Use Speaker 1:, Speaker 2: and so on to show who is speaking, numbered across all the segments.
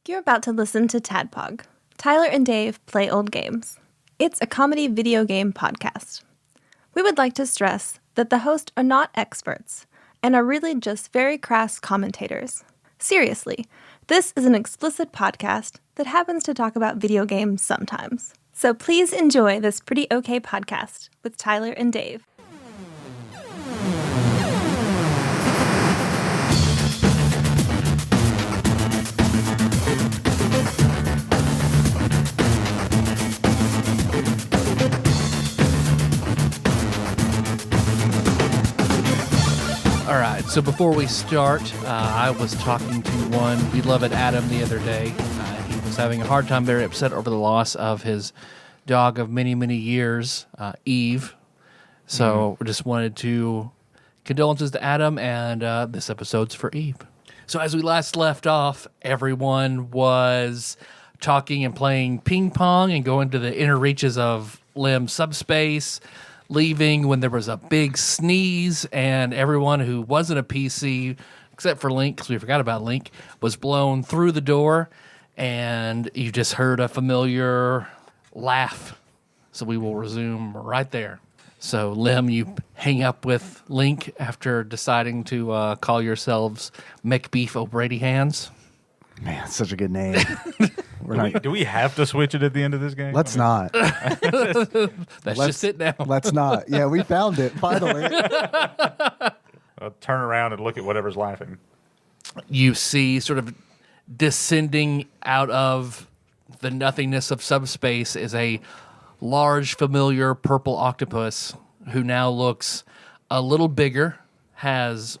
Speaker 1: You're about to listen to TADPOG. Tyler and Dave play old games. It's a comedy video game podcast. We would like to stress that the hosts are not experts and are really just very crass commentators. Seriously, this is an explicit podcast that happens to talk about video games sometimes. So please enjoy this pretty okay podcast with Tyler and Dave.
Speaker 2: All right, so before we start, I was talking to one beloved Adam the other day. He was having a hard time, very upset over the loss of his dog of many, many years, Eve. So we just wanted to condolences to Adam, and this episode's for Eve. So as we last left off, everyone was talking and playing ping pong and going to the inner reaches of Lim subspace, leaving when there was a big sneeze, and everyone who wasn't a PC, except for Link, because we forgot about Link, was blown through the door, and you just heard a familiar laugh. So we will resume right there. So, Lim, you hang up with Link after deciding to call yourselves McBeef O'Brady Hands.
Speaker 3: Man, it's such a good name.
Speaker 4: Do we have to switch it at the end of this game?
Speaker 3: Let's not.
Speaker 2: Let's just sit down.
Speaker 3: Let's not. Yeah, we found it, finally.
Speaker 4: I'll turn around and look at whatever's laughing.
Speaker 2: You see sort of descending out of the nothingness of subspace is a large, familiar purple octopus who now looks a little bigger, has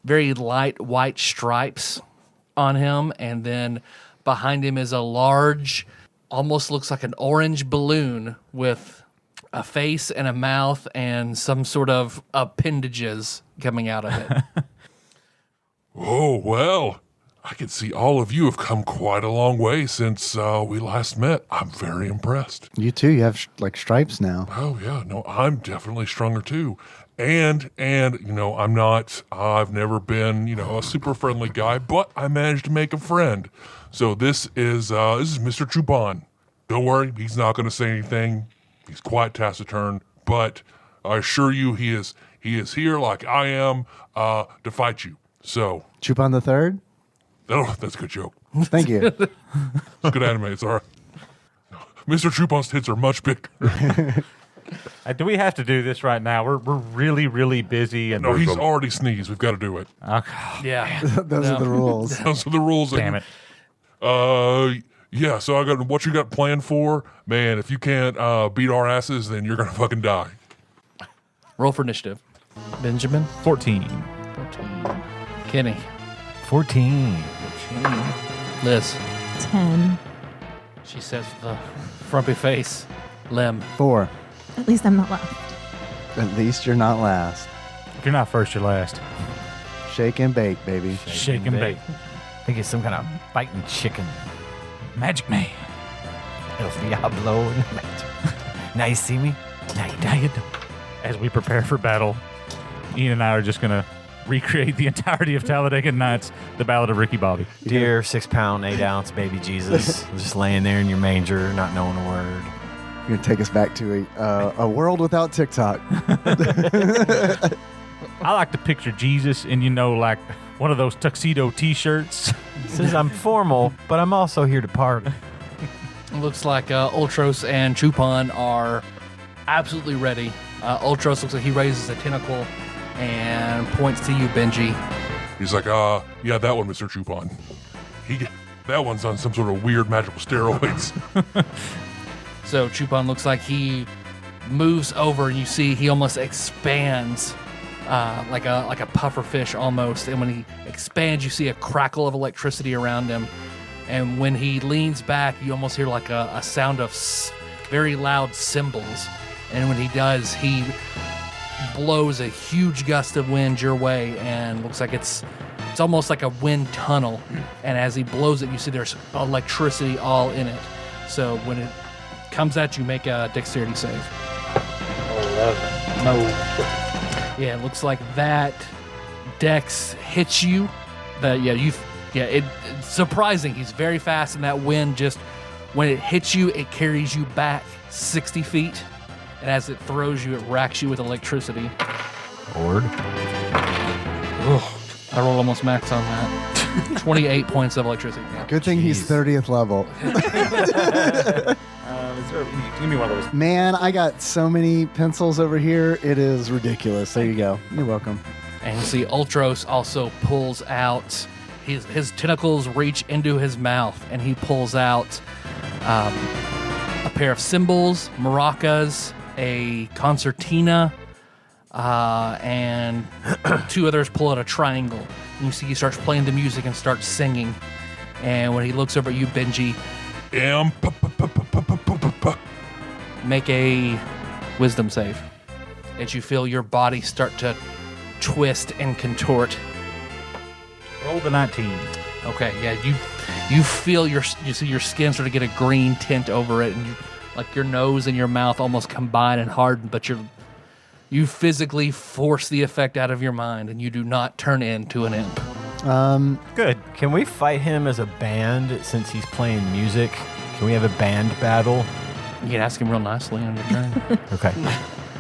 Speaker 2: very light white stripes on him, and then behind him is a large, almost looks like an orange balloon with a face and a mouth and some sort of appendages coming out of it.
Speaker 5: Oh, well, I can see all of you have come quite a long way since we last met. I'm very impressed.
Speaker 3: You too, you have stripes now.
Speaker 5: Oh, yeah, no, I'm definitely stronger too. And I've never been, a super friendly guy, but I managed to make a friend. So this is Mr. Chupan. Don't worry, he's not going to say anything. He's quite taciturn, but I assure you he is here like I am to fight you. So
Speaker 3: Chupan the Third?
Speaker 5: Oh, that's a good joke.
Speaker 3: Thank you.
Speaker 5: It's good anime, it's all right. Mr. Chupan's tits are much bigger.
Speaker 4: Do we have to do this right now? We're really, really busy. And
Speaker 5: No, he's already sneezed. We've got to do it.
Speaker 4: Okay.
Speaker 2: Yeah.
Speaker 3: Those are the rules.
Speaker 5: Those are the rules.
Speaker 4: Damn it.
Speaker 5: Yeah, so I got what you got planned for. Man, if you can't beat our asses, then you're going to fucking die.
Speaker 2: Roll for initiative. Benjamin?
Speaker 4: 14.
Speaker 2: 14. Kenny?
Speaker 4: 14.
Speaker 2: Liz?
Speaker 1: 10.
Speaker 2: She says with a frumpy face. Lim?
Speaker 3: 4.
Speaker 1: At least I'm not last.
Speaker 3: At least you're not last.
Speaker 4: If you're not first, you're last.
Speaker 3: Shake and bake, baby.
Speaker 4: Shake and bake.
Speaker 6: I think it's some kind of biting chicken.
Speaker 4: Magic man.
Speaker 6: El Diablo. Now you see me? Now you don't.
Speaker 4: As we prepare for battle, Ian and I are just going to recreate the entirety of Talladega Nights, the Ballad of Ricky Bobby.
Speaker 6: Dear 6 pound, 8 ounce baby Jesus, just laying there in your manger, not knowing a word.
Speaker 3: You're going to take us back to a world without TikTok.
Speaker 4: I like to picture Jesus in, like one of those tuxedo T-shirts.
Speaker 6: Says I'm formal, but I'm also here to party.
Speaker 2: It looks like Ultros and Chupan are absolutely ready. Ultros looks like he raises a tentacle and points to you, Benji.
Speaker 5: He's like, yeah, that one, Mr. Chupan. That one's on some sort of weird magical steroids.
Speaker 2: So Chupan looks like he moves over, and you see he almost expands like a puffer fish almost. And when he expands, you see a crackle of electricity around him. And when he leans back, you almost hear like a sound of very loud cymbals. And when he does, he blows a huge gust of wind your way, and looks like it's almost like a wind tunnel. And as he blows it, you see there's electricity all in it. So when it comes at you, make a dexterity save.
Speaker 4: 11. No.
Speaker 2: Yeah, it looks like that dex hits you. You Yeah, it's surprising. He's very fast, and that wind just, when it hits you, it carries you back 60 feet. And as it throws you, it racks you with electricity.
Speaker 6: Lord.
Speaker 2: I rolled almost max on that. 28 points of electricity.
Speaker 3: Good thing he's 30th level.
Speaker 4: Give me one of those.
Speaker 3: Man, I got so many pencils over here. It is ridiculous. There you go. You're welcome.
Speaker 2: And you see Ultros also pulls out, his tentacles reach into his mouth, and he pulls out a pair of cymbals, maracas, a concertina, and two others pull out a triangle. And you see he starts playing the music and starts singing. And when he looks over at you, Benji, make a wisdom save. As you feel your body start to twist and contort.
Speaker 4: Roll the 19.
Speaker 2: Okay, yeah, you feel you see your skin sort of get a green tint over it, and like your nose and your mouth almost combine and harden, but you physically force the effect out of your mind, and you do not turn into an imp.
Speaker 6: Good. Can we fight him as a band since he's playing music? Can we have a band battle?
Speaker 2: You can ask him real nicely on your turn.
Speaker 6: Okay.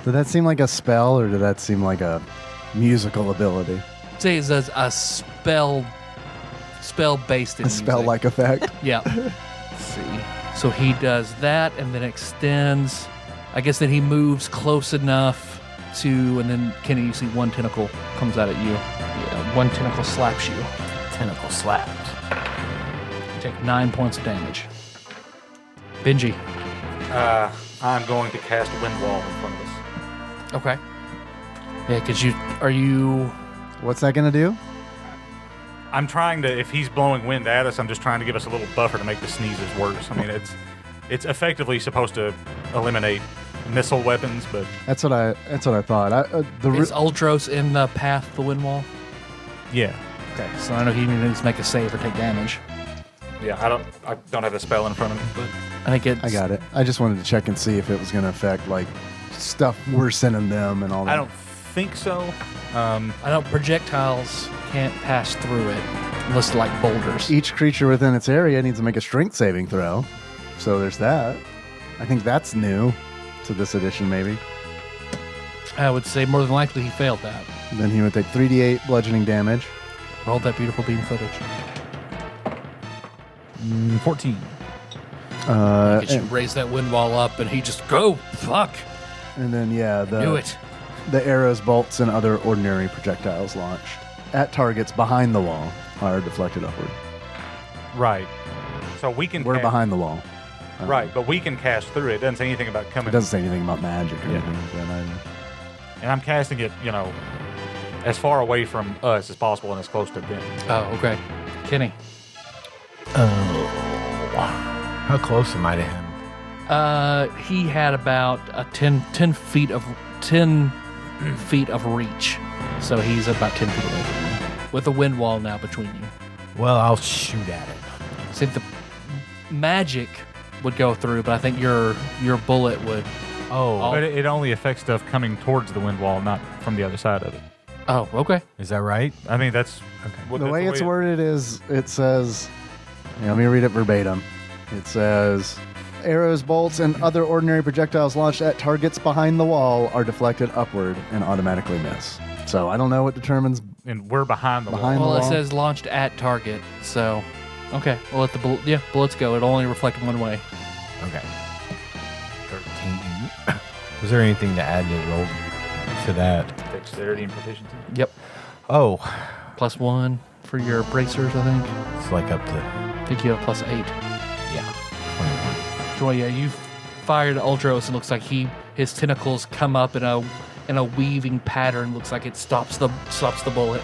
Speaker 3: Did that seem like a spell, or did that seem like a musical ability?
Speaker 2: Say it's a spell-based in
Speaker 3: A spell-like effect?
Speaker 2: Yeah. Let's see. So he does that and then extends. I guess then he moves close enough to, and then Kenny, you see one tentacle comes out at you. Yeah, one tentacle slaps you.
Speaker 6: Tentacle slapped.
Speaker 2: You take 9 points of damage. Benji.
Speaker 4: I'm going to cast a wind wall in front of us.
Speaker 2: Okay. Yeah, because are you...
Speaker 3: What's that going to do?
Speaker 4: I'm trying to, if he's blowing wind at us, I'm just trying to give us a little buffer to make the sneezes worse. I mean, it's effectively supposed to eliminate missile weapons, but
Speaker 3: That's what I thought.
Speaker 2: Is Ultros in the path of the wind wall?
Speaker 4: yeah.
Speaker 2: Okay, so I know he needs to make a save or take damage.
Speaker 4: Yeah, I don't have a spell in front of me, but
Speaker 2: I think
Speaker 3: I got it. I just wanted to check and see if it was going to affect like stuff we're sending them and all that.
Speaker 4: I don't think so.
Speaker 2: I know projectiles can't pass through it unless they're like boulders.
Speaker 3: Each creature within its area needs to make a strength saving throw. So there's that. I think that's new to this edition, maybe.
Speaker 2: I would say more than likely he failed that.
Speaker 3: Then he would take 3d8 bludgeoning damage.
Speaker 2: Roll that beautiful beam footage.
Speaker 4: 14.
Speaker 2: Gets you raise that wind wall up, and he just go fuck.
Speaker 3: And then
Speaker 2: Do it.
Speaker 3: The arrows, bolts, and other ordinary projectiles launched at targets behind the wall are deflected upward.
Speaker 4: Right. So we can.
Speaker 3: We're behind the wall.
Speaker 4: Right, but we can cast through it. It doesn't say anything about
Speaker 3: It
Speaker 4: coming.
Speaker 3: doesn't say anything about magic or
Speaker 4: Yeah.
Speaker 3: anything like that either.
Speaker 4: And I'm casting it, as far away from us as possible and as close to them.
Speaker 2: Oh, okay. Kenny.
Speaker 6: How close am I to him?
Speaker 2: He had about a 10 feet of reach, so he's about 10 feet away from you, with a wind wall now between you.
Speaker 6: Well, I'll shoot at him.
Speaker 2: See, the magic would go through, but I think your bullet would.
Speaker 6: Oh,
Speaker 4: But it only affects stuff coming towards the wind wall, not from the other side of it.
Speaker 2: Oh, okay.
Speaker 6: is that right?
Speaker 4: I mean, that's
Speaker 6: Okay.
Speaker 3: The way it's worded is, it says, let me read it verbatim. It says, arrows, bolts, and other ordinary projectiles launched at targets behind the wall are deflected upward and automatically miss. So I don't know what determines.
Speaker 4: And we're behind the
Speaker 3: Behind
Speaker 4: wall.
Speaker 2: Well, it
Speaker 3: wall.
Speaker 2: says launched at target, so okay. We'll let the bullets go. It'll only reflect one way.
Speaker 6: Okay. 13. Was there anything to add to roll to that?
Speaker 4: Dexterity and proficiency.
Speaker 2: Yep.
Speaker 6: Oh,
Speaker 2: +1 for your bracers, I think.
Speaker 6: it's like up to,
Speaker 2: I think you have +8.
Speaker 6: yeah, 21.
Speaker 2: Joy, yeah, you fired Ultros. It looks like his tentacles come up in a weaving pattern. Looks like it stops the bullet.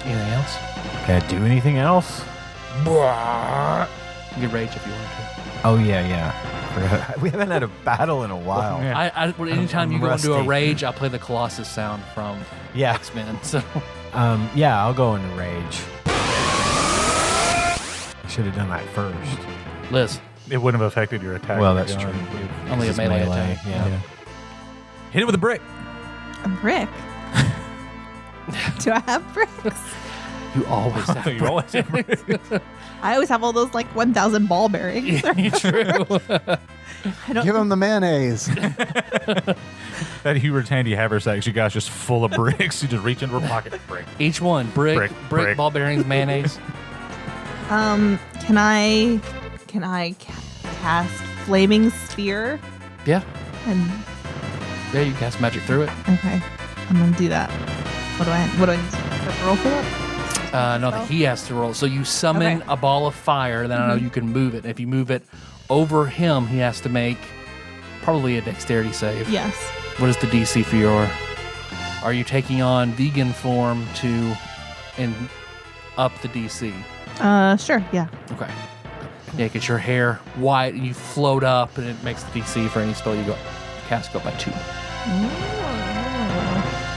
Speaker 2: Anything else?
Speaker 6: Can I do anything else?
Speaker 2: You can rage if you want to.
Speaker 6: Oh, yeah. Forgot. We haven't had a battle in a while.
Speaker 4: Yeah.
Speaker 2: Anytime
Speaker 6: I'm
Speaker 2: you go into a
Speaker 6: rusty.
Speaker 2: rage, I play the Colossus sound from
Speaker 6: Yeah.
Speaker 2: X-Men. So
Speaker 6: Yeah, I'll go into rage. I should have done that first.
Speaker 2: Liz,
Speaker 4: It wouldn't have affected your attack.
Speaker 6: Well, that's
Speaker 4: You know,
Speaker 6: true.
Speaker 2: only a
Speaker 6: This is
Speaker 2: melee attack.
Speaker 6: Yeah.
Speaker 4: Hit it with a brick.
Speaker 1: A brick? Do I have bricks?
Speaker 2: You always have
Speaker 4: You always have
Speaker 7: I always have all those like 1,000 ball bearings.
Speaker 2: True.
Speaker 7: I don't.
Speaker 3: Give him the mayonnaise.
Speaker 4: that Hubert's handy haversacks. You guys just full of bricks. You just reach into her pocket, brick.
Speaker 2: Each one, brick,
Speaker 4: Brick.
Speaker 2: ball bearings, mayonnaise.
Speaker 7: Can I cast flaming sphere?
Speaker 2: Yeah.
Speaker 7: And
Speaker 2: Yeah, you cast magic through it.
Speaker 7: okay, I'm gonna do that. What do I need to roll for that?
Speaker 2: No, he has to roll. So you summon
Speaker 7: Okay.
Speaker 2: a ball of fire, then I know you can move it. If you move it over him, he has to make probably a dexterity save.
Speaker 7: Yes.
Speaker 2: What is the DC for your... Are you taking on vegan form to up the DC?
Speaker 7: Sure. Yeah.
Speaker 2: Okay. Yeah, get your hair white and you float up and it makes the DC for any spell you cast go up by 2.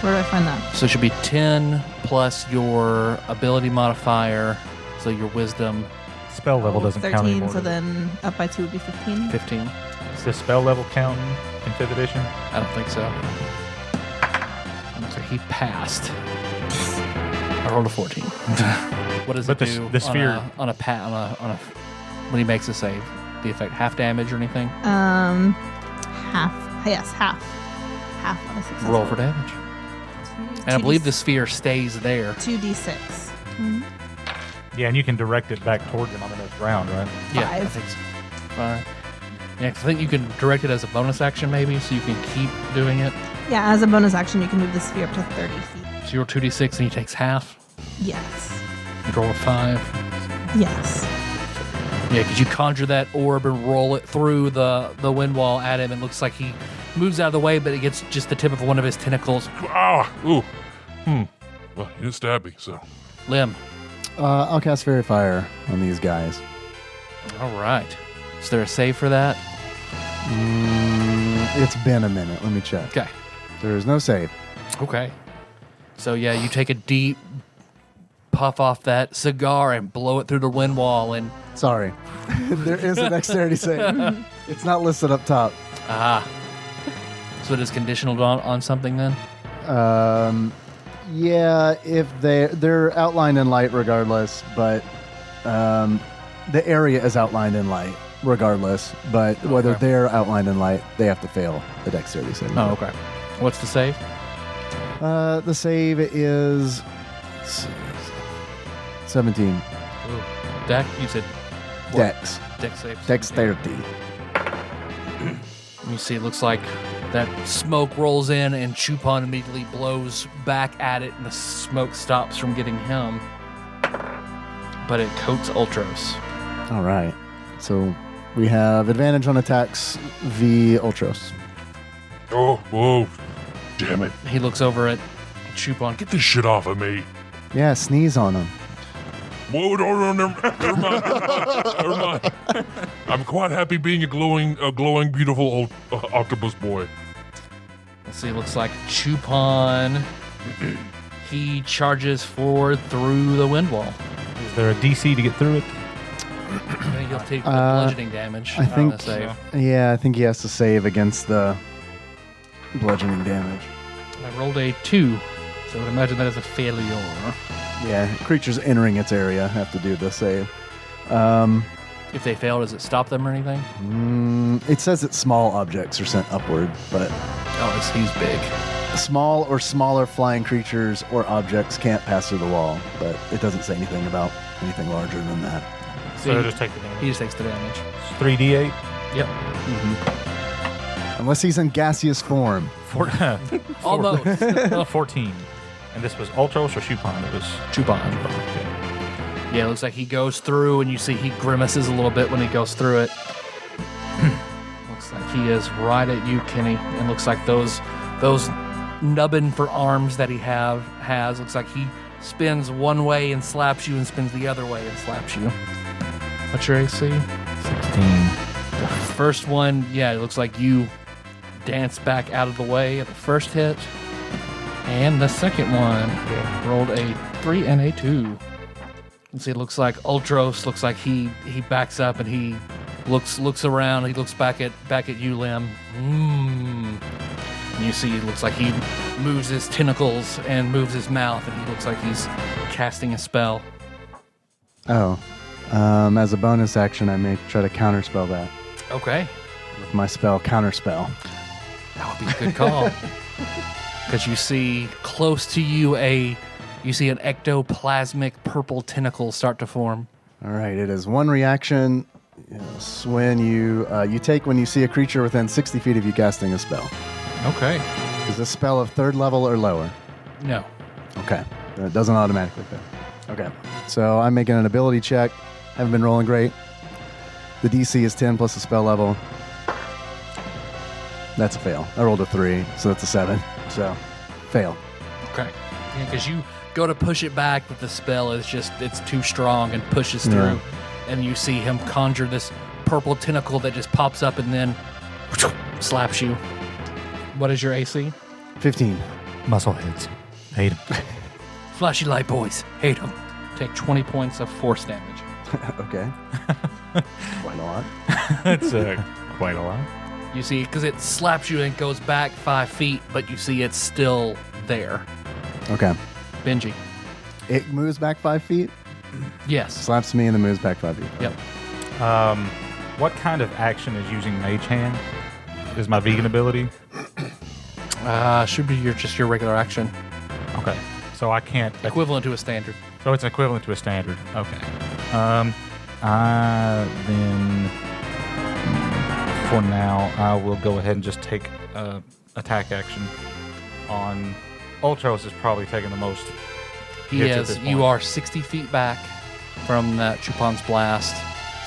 Speaker 7: Where do I find that?
Speaker 2: So it should be 10 plus your ability modifier, so your wisdom,
Speaker 4: Spell level doesn't count
Speaker 7: 13.
Speaker 4: anymore.
Speaker 7: So then up by 2 would be 15.
Speaker 2: 15.
Speaker 4: Is the spell level count in 5th edition?
Speaker 2: I don't think so. So he passed. I rolled a 14. What does
Speaker 4: But
Speaker 2: it
Speaker 4: the-
Speaker 2: do
Speaker 4: the sphere-
Speaker 2: on a when he makes a save? The effect half damage or anything?
Speaker 7: Half. Yes, half. Half on a successful.
Speaker 2: Roll for damage. And I believe the sphere stays there.
Speaker 7: 2d6.
Speaker 4: Yeah, and you can direct it back towards him on the next round, right?
Speaker 2: Yeah, I
Speaker 7: 5.
Speaker 2: think so. 5. Yeah, 'cause I think you can direct it as a bonus action maybe, so you can keep doing it.
Speaker 7: Yeah, as a bonus action, you can move the sphere up to 30 feet.
Speaker 2: So you roll 2d6 and he takes half.
Speaker 7: Yes.
Speaker 2: You roll a 5.
Speaker 7: Yes.
Speaker 2: Yeah, because you conjure that orb and roll it through the wind wall at him. It looks like he moves out of the way, but it gets just the tip of one of his tentacles.
Speaker 5: Ah, ooh. Well, you didn't stab me, so.
Speaker 2: Limb.
Speaker 3: I'll cast Fairy Fire on these guys.
Speaker 2: All right. Is there a save for that?
Speaker 3: It's been a minute. Let me check.
Speaker 2: Okay.
Speaker 3: There is no save.
Speaker 2: Okay. So yeah, you take a deep puff off that cigar and blow it through the wind wall, and
Speaker 3: Sorry. There is a dexterity save. It's not listed up top.
Speaker 2: so it is conditional on something then.
Speaker 3: Yeah, if they're outlined in light regardless, but the area is outlined in light regardless. But whether
Speaker 2: Okay.
Speaker 3: they're outlined in light, they have to fail the dexterity save.
Speaker 2: Oh, okay. What's the save?
Speaker 3: The save is 17.
Speaker 2: Deck? You said what?
Speaker 3: Dex.
Speaker 2: Deck save.
Speaker 3: Dexterity.
Speaker 2: You see, it looks like that smoke rolls in, and Chupon immediately blows back at it, and the smoke stops from getting him. But it coats Ultros.
Speaker 3: All right. So we have advantage on attacks v Ultros.
Speaker 5: Oh, whoa. Damn it.
Speaker 2: He looks over at Chupon.
Speaker 5: Get this shit off of me.
Speaker 3: Yeah, sneeze on him.
Speaker 5: Whoa, no, never mind. Never mind. I'm quite happy being a glowing, beautiful octopus boy.
Speaker 2: Let's see, it looks like Chupon. He charges forward through the wind wall.
Speaker 4: Is there a DC to get through it?
Speaker 2: I think he'll take the bludgeoning damage.
Speaker 3: I think.
Speaker 2: on the save.
Speaker 3: Yeah, I think he has to save against the bludgeoning damage.
Speaker 2: I rolled a 2, so I would imagine that is a failure.
Speaker 3: Yeah, creatures entering its area have to do the save.
Speaker 2: If they fail, does it stop them or anything?
Speaker 3: It says that small objects are sent upward, but
Speaker 2: Oh, he's big.
Speaker 3: small or smaller flying creatures or objects can't pass through the wall, but it doesn't say anything about anything larger than that.
Speaker 4: So just take the damage.
Speaker 2: He just takes the damage.
Speaker 4: 3d8.
Speaker 2: Yep.
Speaker 3: Unless he's in gaseous form.
Speaker 2: Almost.
Speaker 4: 14. And this was Ultros or Chupon? It was
Speaker 2: Chupon. Yeah, it looks like he goes through, and you see he grimaces a little bit when he goes through it. Looks like he is right at you, Kenny. And looks like those nubbin for arms that he has. Looks like he spins one way and slaps you, and spins the other way and slaps you. What's your AC?
Speaker 4: 16.
Speaker 2: The first one, yeah, it looks like you dance back out of the way at the first hit. And the second one rolled a 3 and a 2. And see, it looks like Ultros looks like he backs up and he looks around. He looks back at you, Lim. And And you see, it looks like he moves his tentacles and moves his mouth, and he looks like he's casting a spell.
Speaker 3: Oh. As a bonus action, I may try to counterspell that
Speaker 2: Okay.
Speaker 3: with my spell, Counterspell.
Speaker 2: That would be a good call. Because you see close to you you see an ectoplasmic purple tentacle start to form.
Speaker 3: All right, it is one reaction. Yes, when you take when you see a creature within 60 feet of you casting a spell.
Speaker 2: Okay.
Speaker 3: Is this spell of 3rd level or lower?
Speaker 2: No.
Speaker 3: Okay, then it doesn't automatically fail. Okay, so I'm making an ability check. Haven't been rolling great. The DC is 10 plus the spell level. That's a fail. I rolled a 3, so that's a 7. So, fail.
Speaker 2: Okay. Yeah, because you go to push it back, but the spell is it's too strong and pushes through.
Speaker 3: Yeah.
Speaker 2: And you see him conjure this purple tentacle that just pops up and then slaps you. What is your AC?
Speaker 3: 15.
Speaker 6: Muscle heads. Hate him.
Speaker 2: Flashy light boys. Hate them. Take 20 points of force damage.
Speaker 3: Okay. Quite a lot.
Speaker 4: That's quite a lot.
Speaker 2: You see, because it slaps you and goes back 5 feet, but you see it's still there.
Speaker 3: Okay.
Speaker 2: Benji.
Speaker 3: It moves back 5 feet,
Speaker 2: Yes.
Speaker 3: slaps me, and then moves back 5 feet.
Speaker 2: Yep.
Speaker 4: What kind of action is using Mage Hand? Is my vegan ability?
Speaker 2: Should be your regular action.
Speaker 4: Okay. So I can't.
Speaker 2: Equivalent to a standard.
Speaker 4: So it's equivalent to a standard. Okay. Then for now, I will go ahead and just take attack action on Ultros. Is probably taking the most.
Speaker 2: He
Speaker 4: hits at
Speaker 2: is.
Speaker 4: this
Speaker 2: You
Speaker 4: point.
Speaker 2: are 60 feet back from that Chupan's blast,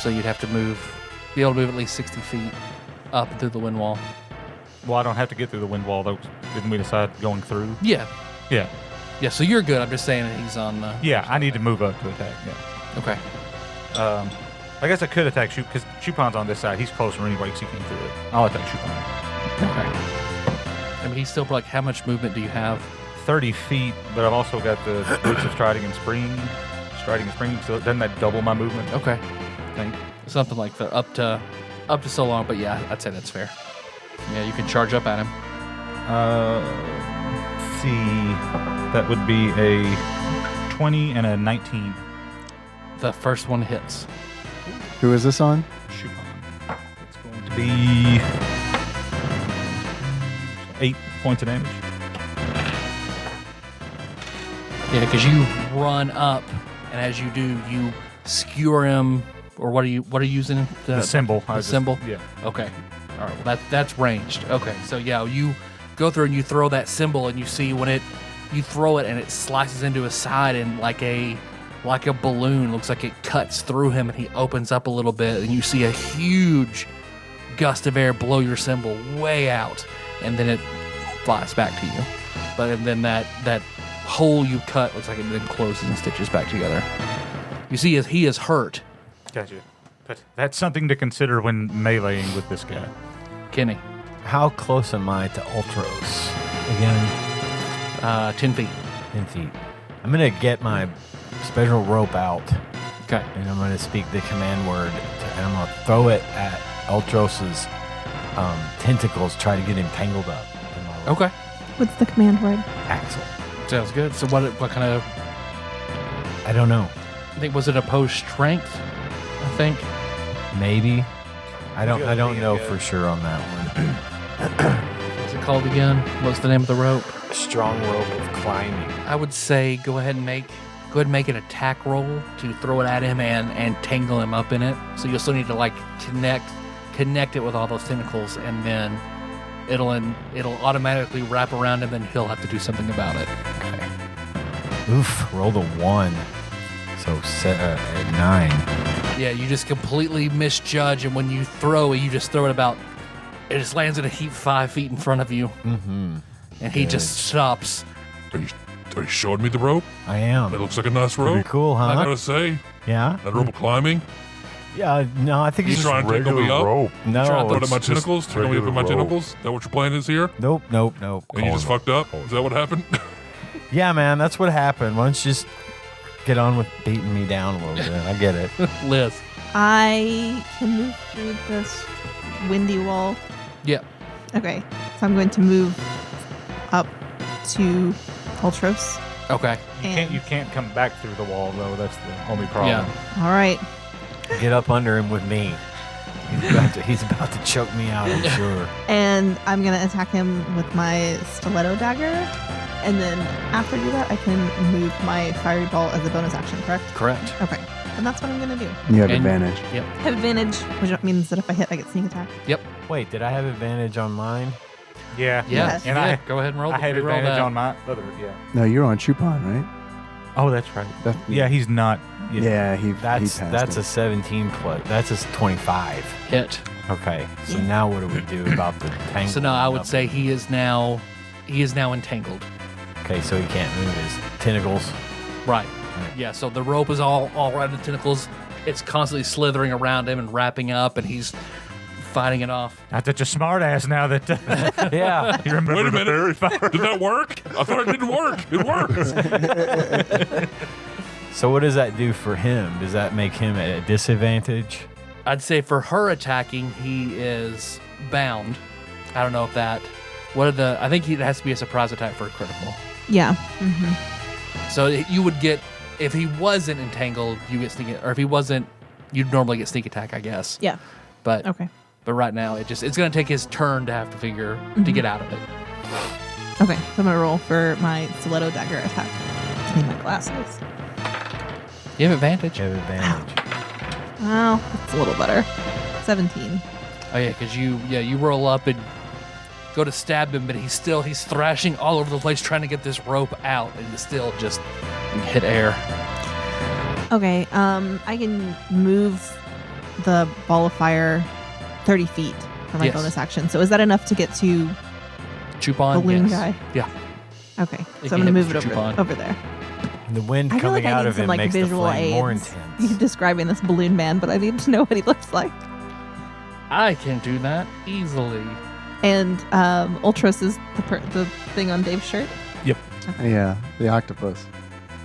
Speaker 2: so you'd have to be able to move at least 60 feet up through the wind wall.
Speaker 4: Well, I don't have to get through the wind wall though. Didn't we decide going through?
Speaker 2: Yeah.
Speaker 4: Yeah.
Speaker 2: Yeah, so you're good. I'm just saying that he's on the...
Speaker 4: Yeah. I need to move up to attack. Yeah.
Speaker 2: Okay.
Speaker 4: I guess I could attack Chup because Chupan's on this side. He's closer anyway because he came through it. I'll attack Chupan.
Speaker 2: Okay. I mean, he's still like, how much movement do you have?
Speaker 4: 30 feet, but I've also got the boots of striding and springing. So doesn't that double my movement?
Speaker 2: Okay.
Speaker 4: I think.
Speaker 2: Something like that. Up to so long, but yeah, I'd say that's fair. Yeah, you can charge up at him.
Speaker 4: Let's see. That would be a 20 and a 19.
Speaker 2: The first one hits.
Speaker 3: Who is this on?
Speaker 4: Chupan. It's going to be 8 points of damage.
Speaker 2: Yeah, because you run up, and as you do, you skewer him. Or what are you using?
Speaker 4: The symbol.
Speaker 2: The symbol?
Speaker 4: Yeah.
Speaker 2: Okay. All right. Well, that's ranged. Okay. So yeah, you go through and you throw that symbol, and you see when you throw it and it slices into his side, and like a balloon, looks like it cuts through him, and he opens up a little bit, and you see a huge gust of air blow your symbol way out, and then it flies back to you. But then that hole you cut looks like it then closes and stitches back together. You see, he is hurt.
Speaker 4: Gotcha. But that's something to consider when meleeing with this guy.
Speaker 2: Kenny,
Speaker 6: How close am I to Ultros? Again,
Speaker 2: 10 feet.
Speaker 6: 10 feet. I'm going to get my special rope out,
Speaker 2: Okay.
Speaker 6: and I'm going to speak the command word, and I'm going to throw it at Ultros's tentacles, try to get him tangled up in my rope.
Speaker 2: Okay.
Speaker 7: What's the command word?
Speaker 6: Axel.
Speaker 2: Sounds good. So what kind of?
Speaker 6: I don't know.
Speaker 2: I think was it opposed strength? I think.
Speaker 6: Maybe. I don't know for sure on that one.
Speaker 2: What's it called again? What's the name of the rope?
Speaker 6: Strong rope of climbing.
Speaker 2: I would say go ahead and make an attack roll to throw it at him and tangle him up in it. So you'll still need to like connect it with all those tentacles, and then it'll automatically wrap around him, and he'll have to do something about it.
Speaker 6: Okay. Oof, rolled a 1. So at 9.
Speaker 2: Yeah, you just completely misjudge, and when you throw it, you just throw it about. It just lands in a heap 5 feet in front of you,
Speaker 6: Mm-hmm.
Speaker 2: and he just stops.
Speaker 5: Are you showing me the rope?
Speaker 6: I am.
Speaker 5: That looks like a nice rope.
Speaker 6: Pretty cool,
Speaker 5: I
Speaker 6: huh?
Speaker 5: gotta say,
Speaker 6: Yeah?
Speaker 5: that rope of climbing.
Speaker 6: Yeah, no, I think
Speaker 5: You
Speaker 6: he's
Speaker 5: trying to tangle me up?
Speaker 8: rope.
Speaker 6: No,
Speaker 2: trying to
Speaker 5: Put in my
Speaker 8: just
Speaker 5: tentacles? Tangle me up in my
Speaker 8: regular rope.
Speaker 5: tentacles? Is that what your plan is here?
Speaker 6: Nope.
Speaker 5: And you just fucked up? Is that what happened?
Speaker 6: Yeah, man, that's what happened. Why don't you just get on with beating me down a little bit? I get it.
Speaker 2: Liz.
Speaker 7: I can move through this windy wall.
Speaker 2: Yep.
Speaker 7: Okay, so I'm going to move up to Ultros.
Speaker 2: Okay.
Speaker 4: You can't come back through the wall though. That's the only problem.
Speaker 2: Yeah.
Speaker 7: All right.
Speaker 6: Get up under him with me. He's about to choke me out, I'm sure.
Speaker 7: And I'm going to attack him with my stiletto dagger. And then after I do that, I can move my fiery ball as a bonus action, correct?
Speaker 2: Correct.
Speaker 7: Okay. And that's what I'm going to do.
Speaker 3: You have
Speaker 2: And-
Speaker 3: advantage.
Speaker 2: Yep.
Speaker 7: I have advantage, which means that if I hit, I get sneak attack.
Speaker 2: Yep.
Speaker 6: Wait, did I have advantage on mine?
Speaker 4: Yeah.
Speaker 2: Yeah.
Speaker 7: Yes.
Speaker 4: And
Speaker 2: Yeah, go ahead and roll.
Speaker 4: I had
Speaker 2: re-roll
Speaker 4: advantage
Speaker 2: that.
Speaker 4: on my other. Yeah.
Speaker 3: No, you're on Chupon, right?
Speaker 4: Oh, that's right.
Speaker 3: That-
Speaker 4: Yeah, he's not.
Speaker 3: Yeah, he
Speaker 6: That's
Speaker 3: passed
Speaker 6: a
Speaker 3: it.
Speaker 6: 17 plus. That's a 25.
Speaker 2: Hit.
Speaker 6: Okay, so now what do we do about the tangle?
Speaker 2: So now I would say he is now entangled.
Speaker 6: Okay, so he can't move his tentacles.
Speaker 2: Right. Yeah. So the rope is all around the tentacles. It's constantly slithering around him and wrapping up, and he's fighting it off.
Speaker 4: Not such a smart ass now that
Speaker 6: Yeah.
Speaker 4: you remember
Speaker 5: Wait a
Speaker 4: the
Speaker 5: minute.
Speaker 4: fairy fire.
Speaker 5: Did that work? I thought it didn't work. It worked.
Speaker 6: So what does that do for him? Does that make him at a disadvantage?
Speaker 2: I'd say for her attacking, he is bound. I don't know if that. I think it has to be a surprise attack for a critical.
Speaker 7: Yeah. Mm-hmm.
Speaker 2: So you would get, if he wasn't entangled, you get sneak, or if he wasn't, you'd normally get sneak attack, I guess.
Speaker 7: Yeah.
Speaker 2: But
Speaker 7: Okay.
Speaker 2: But right now, it's going to take his turn to have to figure to get out of it.
Speaker 7: Okay. So I'm going to roll for my stiletto dagger attack. I need my glasses.
Speaker 2: You have advantage.
Speaker 6: You have advantage.
Speaker 7: Well, it's a little better. 17.
Speaker 2: Oh yeah, because you roll up and go to stab him, but he's thrashing all over the place trying to get this rope out, and it's still just hit air.
Speaker 7: Okay. I can move the ball of fire 30 feet for my
Speaker 2: Yes.
Speaker 7: bonus action. So is that enough to get to
Speaker 2: Chupon,
Speaker 7: balloon
Speaker 2: yes.
Speaker 7: guy?
Speaker 2: Yeah.
Speaker 7: Okay.
Speaker 2: If
Speaker 7: So I'm
Speaker 2: you
Speaker 7: going to
Speaker 2: hit
Speaker 7: move it
Speaker 2: Mr. Chupon.
Speaker 7: over there.
Speaker 6: The wind
Speaker 7: I feel
Speaker 6: coming
Speaker 7: like I
Speaker 6: out
Speaker 7: need
Speaker 6: of
Speaker 7: some
Speaker 6: him
Speaker 7: like
Speaker 6: makes the
Speaker 7: visual
Speaker 6: flame more
Speaker 7: aids.
Speaker 6: intense.
Speaker 7: You're describing this balloon man, but I need to know what he looks like.
Speaker 2: I can do that easily.
Speaker 7: And Ultros is the thing on Dave's shirt
Speaker 3: Yeah, the octopus.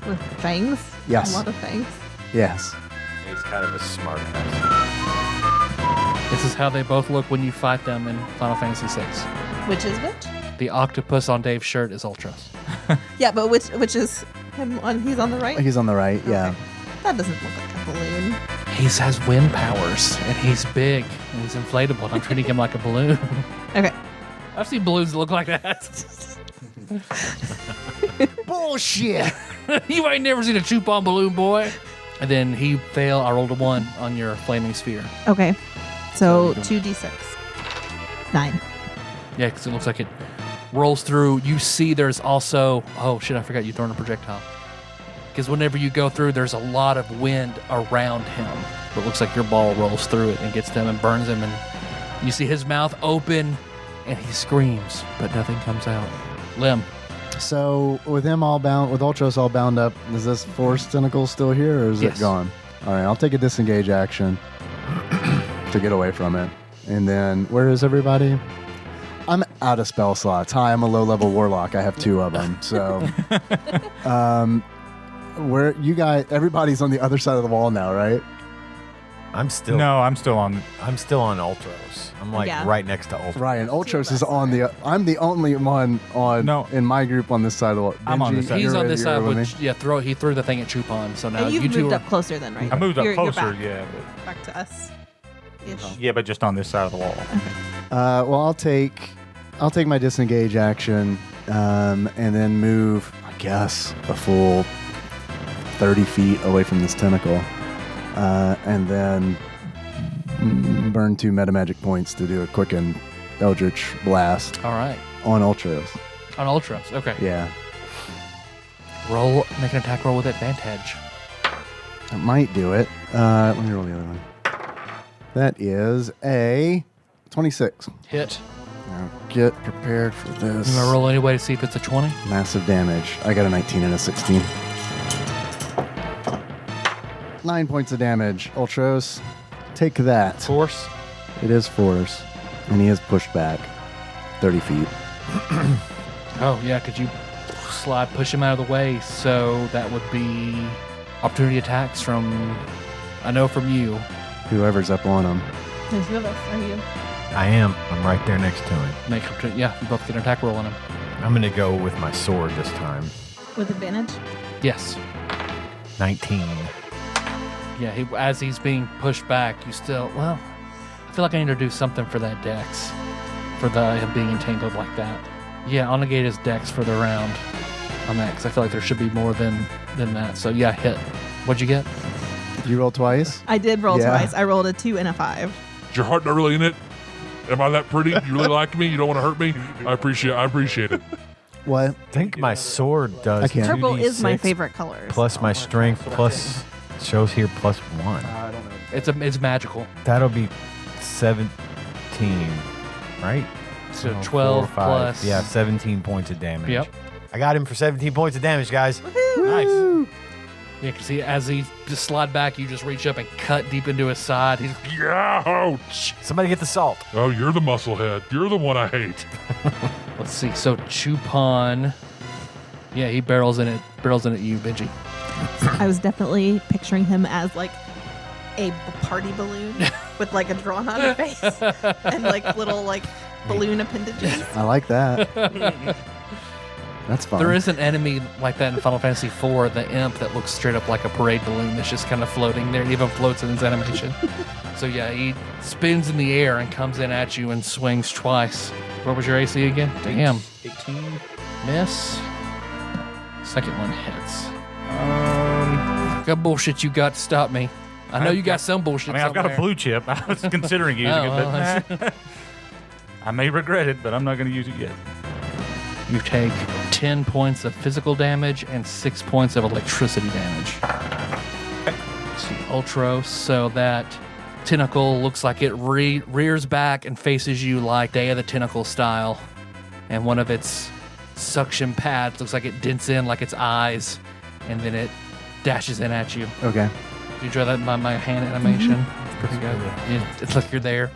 Speaker 7: with fangs.
Speaker 3: Yes.
Speaker 7: A lot of fangs.
Speaker 3: Yes.
Speaker 6: He's kind of a smart ass.
Speaker 2: This is how they both look when you fight them in Final Fantasy VI.
Speaker 7: Which is which?
Speaker 2: The octopus on Dave's shirt is Ultros.
Speaker 7: Yeah, but which is him on? He's on the right.
Speaker 3: He's on the right, yeah.
Speaker 7: Okay. That doesn't look like a balloon.
Speaker 2: He has wind powers, and he's big, and he's inflatable, and I'm treating him like a balloon.
Speaker 7: Okay.
Speaker 2: I've seen balloons that look like that.
Speaker 3: Bullshit!
Speaker 2: You ain't never seen a Chupon balloon, boy. And then he failed. I rolled a 1 on your flaming sphere.
Speaker 7: Okay. So
Speaker 2: So
Speaker 7: 2d6. 9.
Speaker 2: Yeah, because it looks like it rolls through. You see there's also... Oh, shit, I forgot you throwing a projectile. Because whenever you go through, there's a lot of wind around him. But it looks like your ball rolls through it and gets to him and burns him. And you see his mouth open, and he screams, but nothing comes out. Lim.
Speaker 3: So with him all bound, with Ultros all bound up, is this force tentacle still here, or is
Speaker 2: Yes.
Speaker 3: it gone? All right, I'll take a disengage action to get away from it. And then, where is everybody? I'm out of spell slots. Hi, I'm a low-level warlock. I have 2 of them. So, where you guys? Everybody's on the other side of the wall now, right?
Speaker 6: I'm still
Speaker 4: No, I'm still on.
Speaker 6: Ultros. I'm like
Speaker 7: Yeah.
Speaker 6: right next to Ultros.
Speaker 3: Ryan, Ultros is on the. I'm the only one on
Speaker 4: No.
Speaker 3: in my group on this side of the wall.
Speaker 4: I'm on
Speaker 3: Benji,
Speaker 4: this side.
Speaker 2: He's
Speaker 3: you're
Speaker 2: on
Speaker 3: with-
Speaker 2: this
Speaker 3: you're
Speaker 2: side,
Speaker 3: with me?
Speaker 2: which, he threw the thing at Chupon. So now
Speaker 7: And you've
Speaker 2: you two
Speaker 7: moved
Speaker 2: are...
Speaker 7: up closer then, right?
Speaker 4: I moved up
Speaker 7: You're
Speaker 4: closer,
Speaker 7: back,
Speaker 4: yeah,
Speaker 7: back to us. Ish.
Speaker 4: yeah, but just on this side of the wall.
Speaker 3: Well, I'll take my disengage action, and then move, I guess, a full 30 feet away from this tentacle, and then burn 2 meta magic points to do a quicken Eldritch Blast
Speaker 2: All right.
Speaker 3: on Ultros.
Speaker 2: On Ultros. Okay.
Speaker 3: Yeah,
Speaker 2: Make an attack roll with advantage.
Speaker 3: that might do it. Let me roll the other one. That is a 26.
Speaker 2: Hit.
Speaker 3: Now get prepared for this.
Speaker 2: You want to roll anyway to see if it's a 20?
Speaker 3: Massive damage. I got a 19 and a 16. 9 points of damage. Ultros, take that.
Speaker 2: Force.
Speaker 3: It is force. And he is pushed back 30 feet.
Speaker 2: Oh, yeah, because you push him out of the way. So that would be opportunity attacks from you.
Speaker 3: Whoever's up on him.
Speaker 7: There's 2 of us. Are you?
Speaker 6: I am. I'm right there next to him.
Speaker 2: You both get an attack roll on him.
Speaker 6: I'm going to go with my sword this time.
Speaker 7: With advantage?
Speaker 2: Yes.
Speaker 6: 19.
Speaker 2: Yeah, as he's being pushed back, you still, I feel like I need to do something for that dex. For him being entangled like that. Yeah, I'll negate his dex for the round on that, because I feel like there should be more than that. So yeah, hit. What'd you get?
Speaker 3: You roll twice?
Speaker 7: I did roll
Speaker 3: Yeah.
Speaker 7: twice. I rolled a 2 and a 5.
Speaker 5: Is your heart not really in it? Am I that pretty? You really like me? You don't want to hurt me? I appreciate it.
Speaker 3: What?
Speaker 6: I think my sword does
Speaker 3: I can't.
Speaker 7: Purple is my
Speaker 6: 2d6
Speaker 7: favorite color.
Speaker 6: plus my strength plus shows here plus 1.
Speaker 3: I don't know.
Speaker 2: It's magical.
Speaker 6: That'll be 17, right?
Speaker 2: So
Speaker 6: Oh,
Speaker 2: 12
Speaker 6: 4, 5.
Speaker 2: plus.
Speaker 6: Yeah, 17 points of damage.
Speaker 2: Yep.
Speaker 6: I got him for 17 points of damage, guys.
Speaker 2: Nice. Yeah, because as he just slide back, you just reach up and cut deep into his side. He's
Speaker 5: Ouch!
Speaker 6: Somebody get the salt.
Speaker 5: Oh, you're the musclehead. You're the one I hate.
Speaker 2: let's see. So Chupon, yeah, he barrels in at you, Benji.
Speaker 7: I was definitely picturing him as like a party balloon with like a drawn on face and like little like balloon appendages.
Speaker 3: I like that. That's fun.
Speaker 2: There is an enemy like that in Final Fantasy IV, the imp that looks straight up like a parade balloon that's just kind of floating there. It even floats in his animation. So yeah, he spins in the air and comes in at you and swings twice. What was your AC again? Damn.
Speaker 4: 18.
Speaker 2: Miss. Second one hits. What bullshit you got to stop me? I know you got some bullshit.
Speaker 4: I've got a
Speaker 2: somewhere.
Speaker 4: blue chip. I was considering using it, but I may regret it, but I'm not going to use it yet.
Speaker 2: You take 10 points of physical damage and 6 points of electricity damage. See, Ultros, so that tentacle looks like it rears back and faces you like Day of the Tentacle style. And one of its suction pads looks like it dents in like its eyes, and then it dashes in at you.
Speaker 3: Okay.
Speaker 2: You draw that by my hand animation. It's pretty good. Yeah, it's like you're there.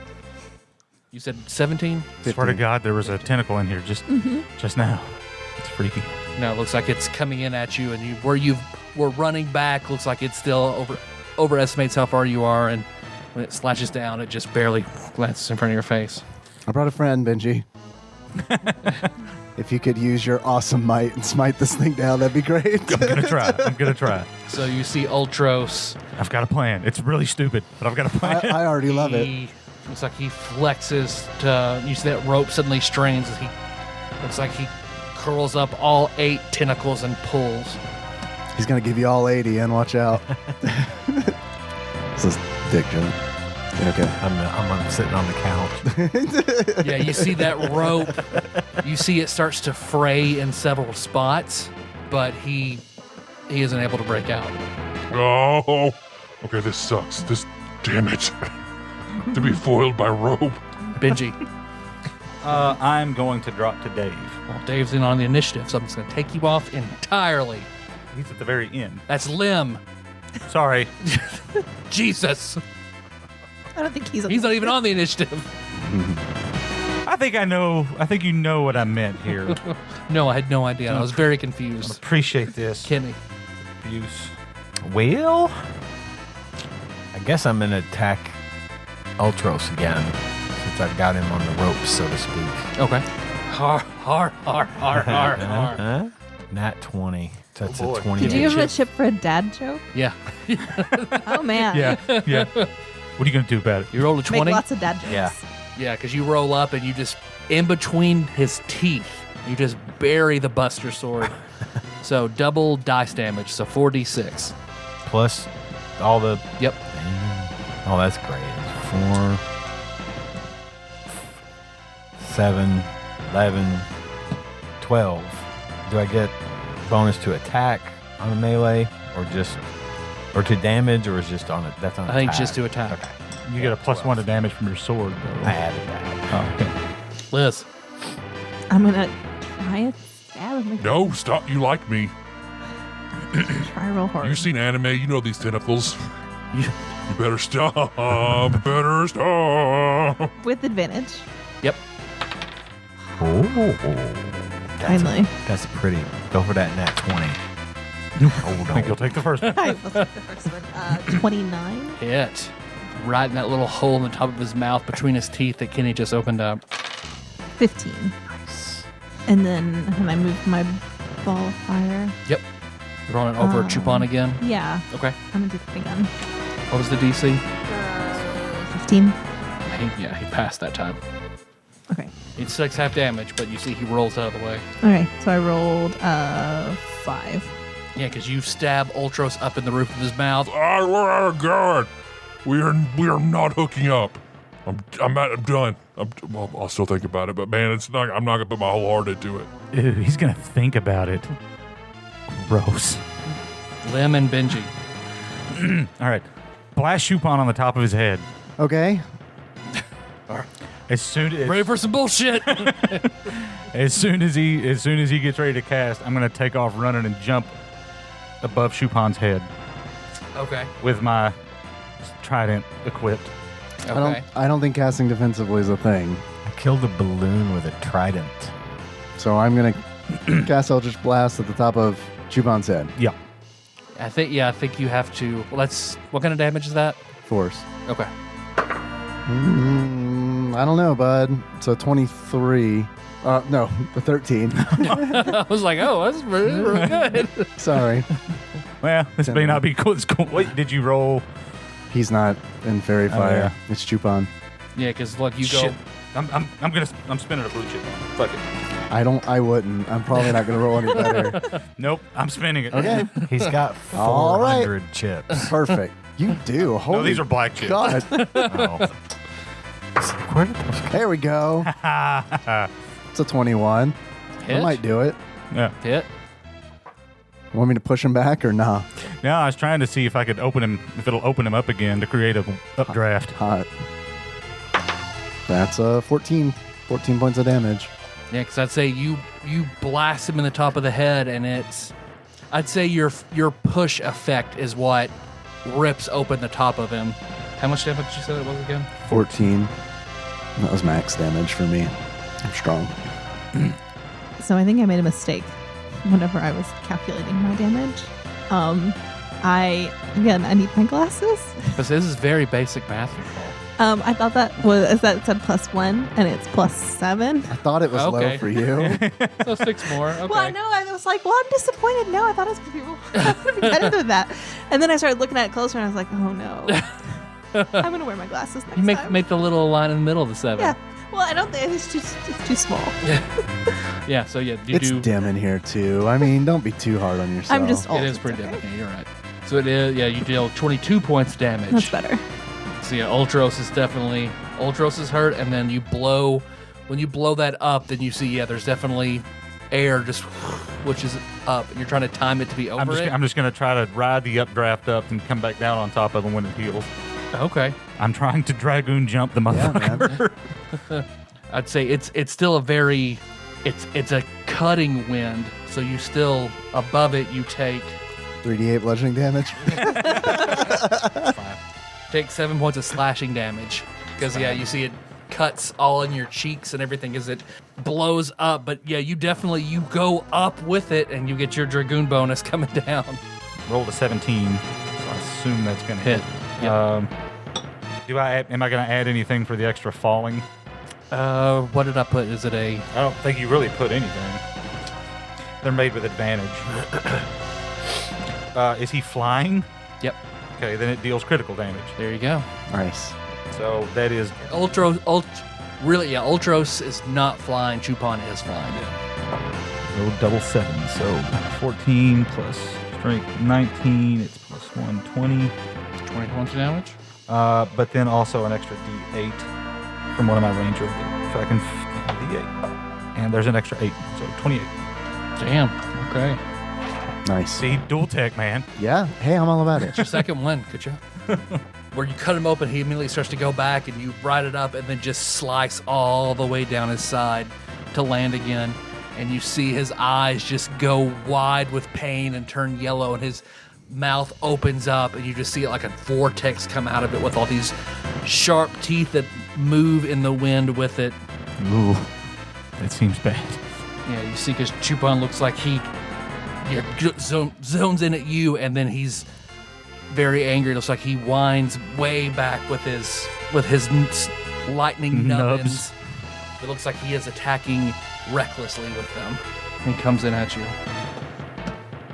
Speaker 2: You said 17?
Speaker 4: Swear to God, there was a tentacle in here just now. It's freaky.
Speaker 2: No, it looks like it's coming in at you, and where you were running back looks like it still overestimates how far you are, and when it slashes down, it just barely glances in front of your face.
Speaker 3: I brought a friend, Benji. If you could use your awesome might and smite this thing down, that'd be great.
Speaker 4: I'm going to try.
Speaker 2: So you see Ultros.
Speaker 4: I've got a plan. It's really stupid, but I've got a plan.
Speaker 3: I already love it.
Speaker 2: He looks like he flexes to. You see that rope suddenly strains as he looks like he curls up all 8 tentacles and pulls.
Speaker 3: He's going to give you all 80, and watch out. This is dick joke. Okay.
Speaker 6: I'm sitting on the couch.
Speaker 2: Yeah, you see that rope. You see it starts to fray in several spots, but he isn't able to break out.
Speaker 5: Oh, okay, this sucks. Damn it. To be foiled by rope.
Speaker 2: Benji.
Speaker 4: I'm going to drop to Dave.
Speaker 2: Well, Dave's in on the initiative, so I'm just going to take you off entirely.
Speaker 4: He's at the very end.
Speaker 2: That's Lim.
Speaker 4: Sorry.
Speaker 2: Jesus.
Speaker 7: I don't think he's.
Speaker 2: He's not even on the initiative.
Speaker 4: I think you know what I meant here.
Speaker 2: No, I had no idea. I was very confused.
Speaker 4: Appreciate this.
Speaker 2: Kenny.
Speaker 4: Abuse.
Speaker 6: Well, I guess I'm going to attack Ultros again, since I've got him on the ropes, so to speak.
Speaker 2: Okay. Har.
Speaker 6: Nat 20. So that's
Speaker 4: boy.
Speaker 6: a 20.
Speaker 7: Did you give him a chip for a dad joke?
Speaker 2: Yeah.
Speaker 7: Oh man.
Speaker 4: Yeah. What are you going to do about it?
Speaker 2: You rolled a
Speaker 7: Make
Speaker 2: 20?
Speaker 7: lots of dad jokes.
Speaker 6: Yeah.
Speaker 2: Yeah, because you roll up and you just, in between his teeth, you just bury the Buster Sword. So double dice damage, so 4d6.
Speaker 6: Plus all the...
Speaker 2: Yep.
Speaker 6: Oh, that's great. 4, 7, 11, 12. Do I get bonus to attack on a melee, or to damage, or is just on it? That's on
Speaker 2: I think
Speaker 6: attack?
Speaker 2: just to attack.
Speaker 6: Okay.
Speaker 4: You get a +1 to damage from your sword, though.
Speaker 6: I added that.
Speaker 4: Oh, okay.
Speaker 2: Liz.
Speaker 7: I'm gonna try and stab him.
Speaker 5: No, stop. You like me.
Speaker 7: Try real hard.
Speaker 5: You've seen anime. You know these tentacles. You better stop. Better stop.
Speaker 7: With advantage.
Speaker 2: Yep.
Speaker 7: Finally.
Speaker 6: That's pretty. Go for that nat 20.
Speaker 4: I think you'll take the first one.
Speaker 7: I will take the first one. 29.
Speaker 2: Hit. right in that little hole in the top of his mouth between his teeth that Kenny just opened up.
Speaker 7: 15. And then can I move my ball of fire?
Speaker 2: Yep. You're rolling it over Chupon again.
Speaker 7: Yeah.
Speaker 2: Okay.
Speaker 7: I'm going to do that again.
Speaker 2: What was the DC?
Speaker 7: 15.
Speaker 2: He passed that time.
Speaker 7: Okay.
Speaker 2: It takes half damage, but you see he rolls out of the way.
Speaker 7: Okay. So I rolled 5.
Speaker 2: Yeah, because you stab Ultros up in the roof of his mouth.
Speaker 5: Oh God, we are not hooking up. I'm done. Well, I'll still think about it, but man, it's not. I'm not gonna put my whole heart into it.
Speaker 8: Ew, he's gonna think about it. Gross.
Speaker 2: Lim and Benji.
Speaker 8: All right, blast Chupon on the top of his head.
Speaker 3: Okay.
Speaker 8: As soon as
Speaker 2: Ready for some bullshit?
Speaker 8: as soon as he gets ready to cast, I'm gonna take off running and jump above Chupon's head
Speaker 2: Okay.
Speaker 8: with my trident equipped.
Speaker 2: Okay.
Speaker 3: I don't think casting defensively is a thing.
Speaker 6: I killed a balloon with a trident.
Speaker 3: So I'm going to cast Eldritch Blast at the top of Chupon's head.
Speaker 8: Yeah.
Speaker 2: I think you have to. Well, what kind of damage is that?
Speaker 3: Force.
Speaker 2: Okay.
Speaker 3: I don't know, bud. So 23. No, the 13.
Speaker 2: I was like, oh, that's really good.
Speaker 3: Sorry.
Speaker 8: Well, this may not be cool. Wait, did you roll?
Speaker 3: He's not in Fairy Fire.
Speaker 8: yeah.
Speaker 3: It's Chupon.
Speaker 2: Yeah, because look, you
Speaker 8: Shit.
Speaker 2: go.
Speaker 8: I'm spinning a blue chip. Fuck it.
Speaker 3: I wouldn't. I'm probably not going to roll any better.
Speaker 8: Nope, I'm spinning it.
Speaker 3: Okay.
Speaker 6: He's got
Speaker 3: All right.
Speaker 6: 400 chips.
Speaker 3: Perfect. You do. Holy
Speaker 8: No, these are black chips.
Speaker 3: God.
Speaker 6: Oh. Where did those
Speaker 3: There we go. It's a 21.
Speaker 2: Hit?
Speaker 3: I might do it.
Speaker 8: Yeah.
Speaker 2: Hit.
Speaker 3: Want me to push him back or nah?
Speaker 8: Now I was trying to see if I could if it'll open him up again to create a updraft.
Speaker 3: Hot. That's 14 points of damage.
Speaker 2: Yeah, because I'd say you blast him in the top of the head, and I'd say your push effect is what rips open the top of him. How much damage did you say that was again?
Speaker 3: 14. That was max damage for me. I'm strong.
Speaker 7: So I think I made a mistake whenever I was calculating my damage. I need my glasses.
Speaker 2: Because this is very basic math.
Speaker 7: I thought that said +1 and it's +7.
Speaker 3: I thought it was
Speaker 2: Okay.
Speaker 3: low for you.
Speaker 2: So 6 more. Okay.
Speaker 7: Well, I know. I was like, well, I'm disappointed. No, I thought it was going to be better than that. And then I started looking at it closer, and I was like, oh no, I'm going to wear my glasses next
Speaker 2: You
Speaker 7: time.
Speaker 2: make the little line in the middle of the 7.
Speaker 7: Yeah. Well, I don't think it's too small.
Speaker 2: Yeah. So yeah, you
Speaker 3: It's
Speaker 2: do.
Speaker 3: dim in here too. I mean, don't be too hard on yourself.
Speaker 7: I'm just old.
Speaker 2: It is pretty dim. Okay, you're right. So it is. Yeah, you deal 22 points of damage.
Speaker 7: That's better.
Speaker 2: So yeah, Ultros is hurt, and then when you blow that up, then you see there's definitely air just which is up. You're trying to time it to be over
Speaker 8: I'm just going to try to ride the updraft up and come back down on top of him when it heals.
Speaker 2: Okay.
Speaker 8: I'm trying to dragoon jump the motherfucker.
Speaker 3: man.
Speaker 2: I'd say it's still it's a cutting wind, so you still above it you take
Speaker 3: 3d8 bludgeoning damage.
Speaker 2: Take 7 points of slashing damage because you see it cuts all in your cheeks and everything as it blows up. But yeah, you go up with it and you get your dragoon bonus coming down.
Speaker 8: Rolled a 17, so I assume that's going to hit.
Speaker 2: Yep.
Speaker 8: Am I going to add anything for the extra falling?
Speaker 2: What did I put? Is it a?
Speaker 8: I don't think you really put anything. They're made with advantage. Is he flying?
Speaker 2: Yep.
Speaker 8: Okay, then it deals critical damage.
Speaker 2: There you go.
Speaker 3: Nice.
Speaker 8: So that is
Speaker 2: Ultros is not flying. Chupon is flying.
Speaker 8: rolled double 7, so 14 plus strength 19. It's +1, 20.
Speaker 2: 20 points of damage.
Speaker 8: But then also an extra D8 from one of my ranger. So I can D8, and there's an extra 8, so 28.
Speaker 2: Damn. Okay.
Speaker 3: Nice.
Speaker 8: See, dual tech, man.
Speaker 3: Yeah. Hey, I'm all about it.
Speaker 2: Your second one. Good job. Where you cut him open, he immediately starts to go back, and you ride it up, and then just slice all the way down his side to land again. And you see his eyes just go wide with pain and turn yellow, and his mouth opens up, and you just see it like a vortex come out of it with all these sharp teeth that move in the wind with it.
Speaker 8: Ooh, that seems bad.
Speaker 2: Yeah, you see, because Chupon looks like he zones in at you, and then he's very angry. It looks like he winds way back with his lightning nubbins. It looks like he is attacking recklessly with them. He comes in at you.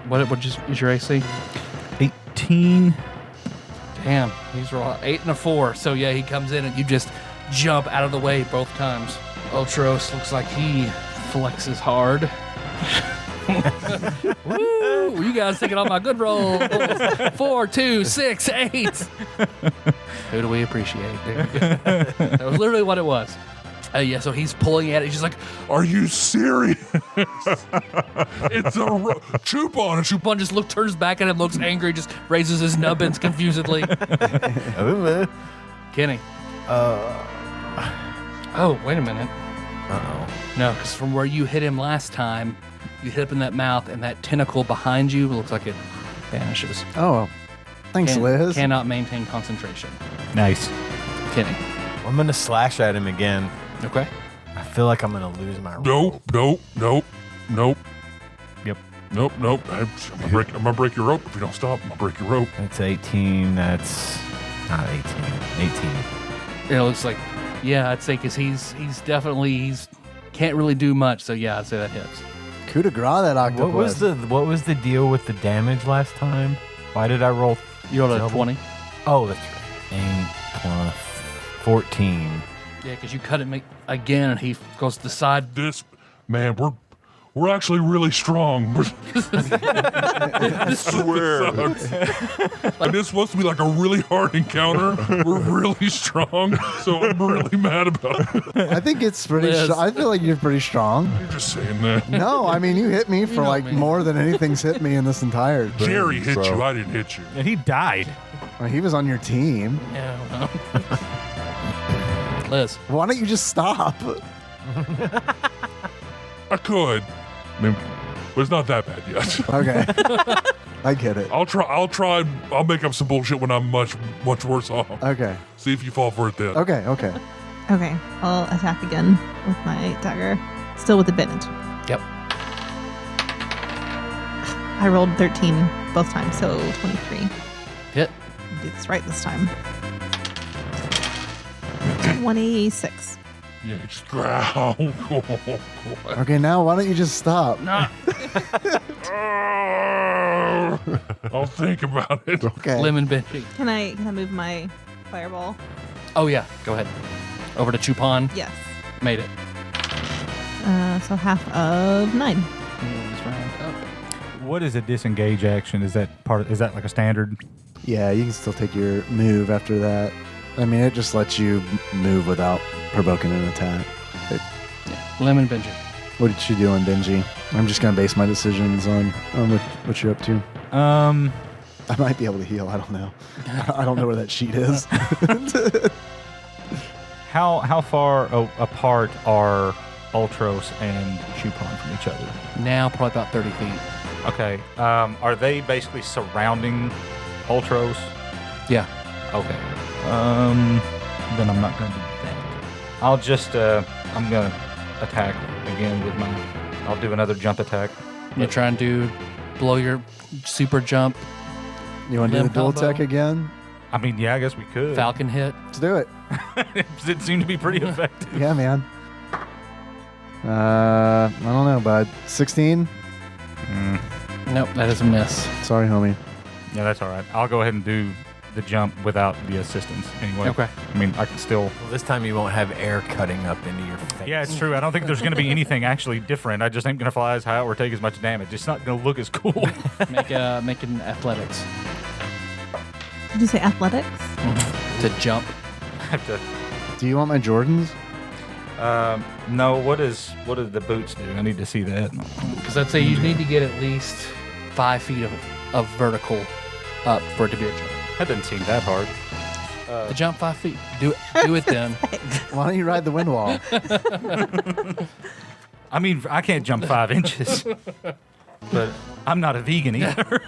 Speaker 2: What is your AC?
Speaker 8: 18.
Speaker 2: Damn, he's raw. 8 and a 4. So yeah, he comes in and you just jump out of the way both times. Ultros looks like he flexes hard. Woo! You guys taking all my good rolls. 4, 2, 6, 8. Who do we appreciate? That was literally what it was. Yeah, so he's pulling at it. He's just like,
Speaker 5: Are you serious? It's a Chupon. A Chupon.
Speaker 2: Chupon just turns back at him, looks angry, just raises his nubbins confusedly. Kenny. Oh, wait a minute.
Speaker 6: Uh-oh.
Speaker 2: No, because from where you hit him last time, you hit him in that mouth, and that tentacle behind you looks like it vanishes.
Speaker 3: Oh, well. Thanks, Liz.
Speaker 2: Cannot maintain concentration.
Speaker 8: Nice.
Speaker 2: Kenny.
Speaker 6: I'm going to slash at him again.
Speaker 2: Okay.
Speaker 6: I feel like I'm going to lose my roll.
Speaker 5: Nope.
Speaker 8: Yep.
Speaker 5: Nope. I'm gonna break your rope if you don't stop. I'm gonna break your rope.
Speaker 6: That's 18. That's not 18. 18.
Speaker 2: It looks like, yeah, I'd say because he's can't really do much. So yeah, I'd say that hits.
Speaker 3: Coup de grace, that octopus.
Speaker 6: What was the deal with the damage last time? Why did I roll?
Speaker 2: You rolled a
Speaker 6: double?
Speaker 2: 20.
Speaker 6: Oh, that's right. 8 plus 14.
Speaker 2: Yeah, because you cut him again, and he goes to the side.
Speaker 5: This man, we're actually really strong. I swear. And it's supposed to be like a really hard encounter. We're really strong, so I'm really mad about it.
Speaker 3: I think it's pretty.
Speaker 2: Liz.
Speaker 3: I feel like you're pretty strong.
Speaker 5: You're just saying that.
Speaker 3: No, I mean you hit me for
Speaker 2: know
Speaker 3: like
Speaker 2: me.
Speaker 3: more than anything's hit me in this entire thing.
Speaker 5: Jerry hit
Speaker 3: so-
Speaker 5: you. I didn't hit you.
Speaker 8: And he died.
Speaker 3: Well, he was on your team.
Speaker 2: Yeah, I don't know. Liz.
Speaker 3: Why don't you just stop?
Speaker 5: I could. I mean, but it's not that bad yet.
Speaker 3: Okay, I get it.
Speaker 5: I'll try. I'll make up some bullshit when I'm much worse off.
Speaker 3: Okay,
Speaker 5: See if you fall for it then.
Speaker 3: okay.
Speaker 7: Okay, I'll attack again with my dagger. Still with advantage.
Speaker 2: Yep.
Speaker 7: I rolled 13 both times, so 23.
Speaker 2: Hit.
Speaker 7: Do this right this time. 26.
Speaker 5: Yeah, just growl.
Speaker 3: Okay, now why don't you just stop?
Speaker 2: No.
Speaker 5: I'll think about it.
Speaker 3: Okay.
Speaker 2: Lemon Benji.
Speaker 7: Can I move my fireball?
Speaker 2: Oh, yeah. Go ahead. Over to Chupon.
Speaker 7: Yes.
Speaker 2: Made it.
Speaker 7: So half of 9.
Speaker 2: Moves round up.
Speaker 8: What is a disengage action? Is that like a standard?
Speaker 3: Yeah, you can still take your move after that. I mean, it just lets you move without provoking an attack.
Speaker 2: Lemon Benji.
Speaker 3: What did you do on Benji? I'm just gonna base my decisions on what you're up to. I might be able to heal. I don't know. I don't know where that sheet is.
Speaker 8: How far apart are Ultros and Chupon from each other?
Speaker 2: Now probably about 30 feet.
Speaker 8: Okay. Are they basically surrounding Ultros?
Speaker 2: Yeah.
Speaker 8: Okay. Then I'm not going to do that. I'll just I'm going to attack again with I'll do another jump attack.
Speaker 2: You try and blow your super jump,
Speaker 3: You want to do the
Speaker 2: Limp
Speaker 3: dual
Speaker 2: elbow.
Speaker 3: tech again?
Speaker 8: I mean, yeah, I guess we could.
Speaker 2: Falcon hit.
Speaker 3: Let's do it.
Speaker 8: It seemed to be pretty effective.
Speaker 3: Yeah, man. I don't know, bud. 16?
Speaker 2: Nope, that is a miss.
Speaker 3: Sorry, homie.
Speaker 8: Yeah, that's all right. I'll go ahead and do the jump without the assistance anyway.
Speaker 2: Okay.
Speaker 8: I mean, I can still...
Speaker 6: Well, this time you won't have air cutting up into your face.
Speaker 8: Yeah, it's true. I don't think there's going to be anything actually different. I just ain't going to fly as high or take as much damage. It's not going to look as cool.
Speaker 2: Make an athletics
Speaker 7: Did you say athletics?
Speaker 2: to jump.
Speaker 8: I have to...
Speaker 3: Do you want my Jordans?
Speaker 8: No, what does the boots do? I need to see that.
Speaker 2: Because I'd say you need to get at least 5 feet of vertical up for it to be a jump.
Speaker 8: That doesn't seem that hard.
Speaker 2: To jump 5 feet. Do it then.
Speaker 3: Why don't you ride the wind wall?
Speaker 8: I mean, I can't jump 5 inches. But I'm not a vegan either.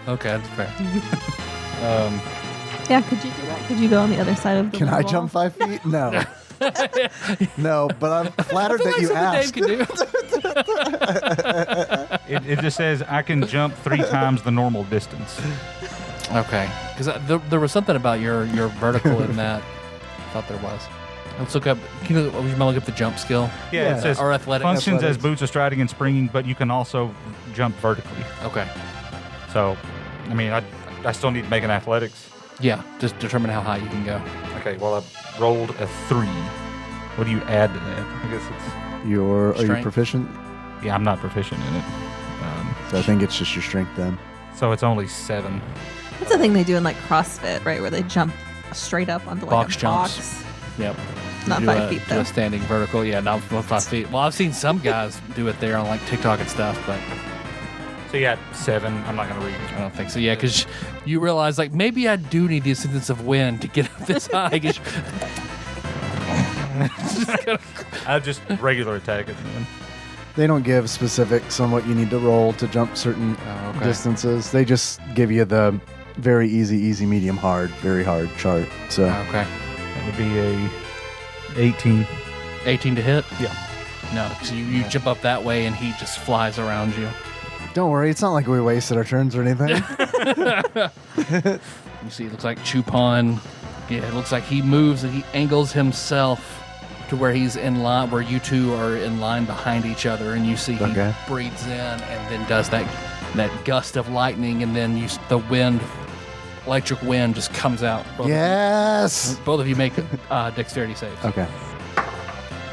Speaker 2: Okay, that's fair.
Speaker 7: Yeah, could you do that? Could you go on the other side of the
Speaker 3: Can I
Speaker 7: wall?
Speaker 3: jump 5 feet? No. No, but I'm flattered that you asked.
Speaker 2: Dave can do.
Speaker 8: It just says I can jump 3 times the normal distance.
Speaker 2: Okay, because there was something about your vertical in that. I thought there was. Let's look up. Can you look up the jump skill?
Speaker 8: Yeah, it says
Speaker 2: or athletics.
Speaker 8: functions
Speaker 3: Athletics.
Speaker 8: as boots of striding and springing, but you can also jump vertically.
Speaker 2: Okay.
Speaker 8: So, I mean, I still need to make an athletics.
Speaker 2: Yeah, just determine how high you can go.
Speaker 8: Okay, well, I rolled a 3. What do you add to that? I guess it's...
Speaker 3: Are you
Speaker 2: Strength.
Speaker 3: proficient?
Speaker 8: Yeah, I'm not proficient in it.
Speaker 3: So I think it's just your strength then.
Speaker 8: So it's only 7.
Speaker 7: That's the thing they do in like CrossFit, right? Where they jump straight up onto like
Speaker 2: Box
Speaker 7: a
Speaker 2: jumps.
Speaker 7: box.
Speaker 2: Yep.
Speaker 7: Not
Speaker 2: Do
Speaker 7: 5 feet
Speaker 2: do
Speaker 7: though.
Speaker 2: a standing vertical. Yeah, not 5 feet. Well, I've seen some guys do it there on like TikTok and stuff, but
Speaker 8: So yeah, 7. I'm not going to read
Speaker 2: I don't think so. Yeah, because you realize like maybe I do need the assistance of wind to get up this high. 'Cause
Speaker 8: I'll just regular attack it then.
Speaker 3: They don't give specifics on what you need to roll to jump certain
Speaker 2: okay.
Speaker 3: distances. They just give you the very easy, medium, hard, very hard chart. So
Speaker 2: Okay.
Speaker 8: That would be a 18.
Speaker 2: 18 to hit?
Speaker 8: Yeah.
Speaker 2: No, because you jump up that way and he just flies around you.
Speaker 3: don't worry, it's not like we wasted our turns or anything.
Speaker 2: You see, it looks like Chupon. Yeah, it looks like he moves and he angles himself to where he's in line, where you two are in line behind each other, and you see he
Speaker 3: Okay.
Speaker 2: breathes in and then does that gust of lightning, and then the wind, electric wind, just comes out.
Speaker 3: Yes.
Speaker 2: Both of you make dexterity saves.
Speaker 3: Okay.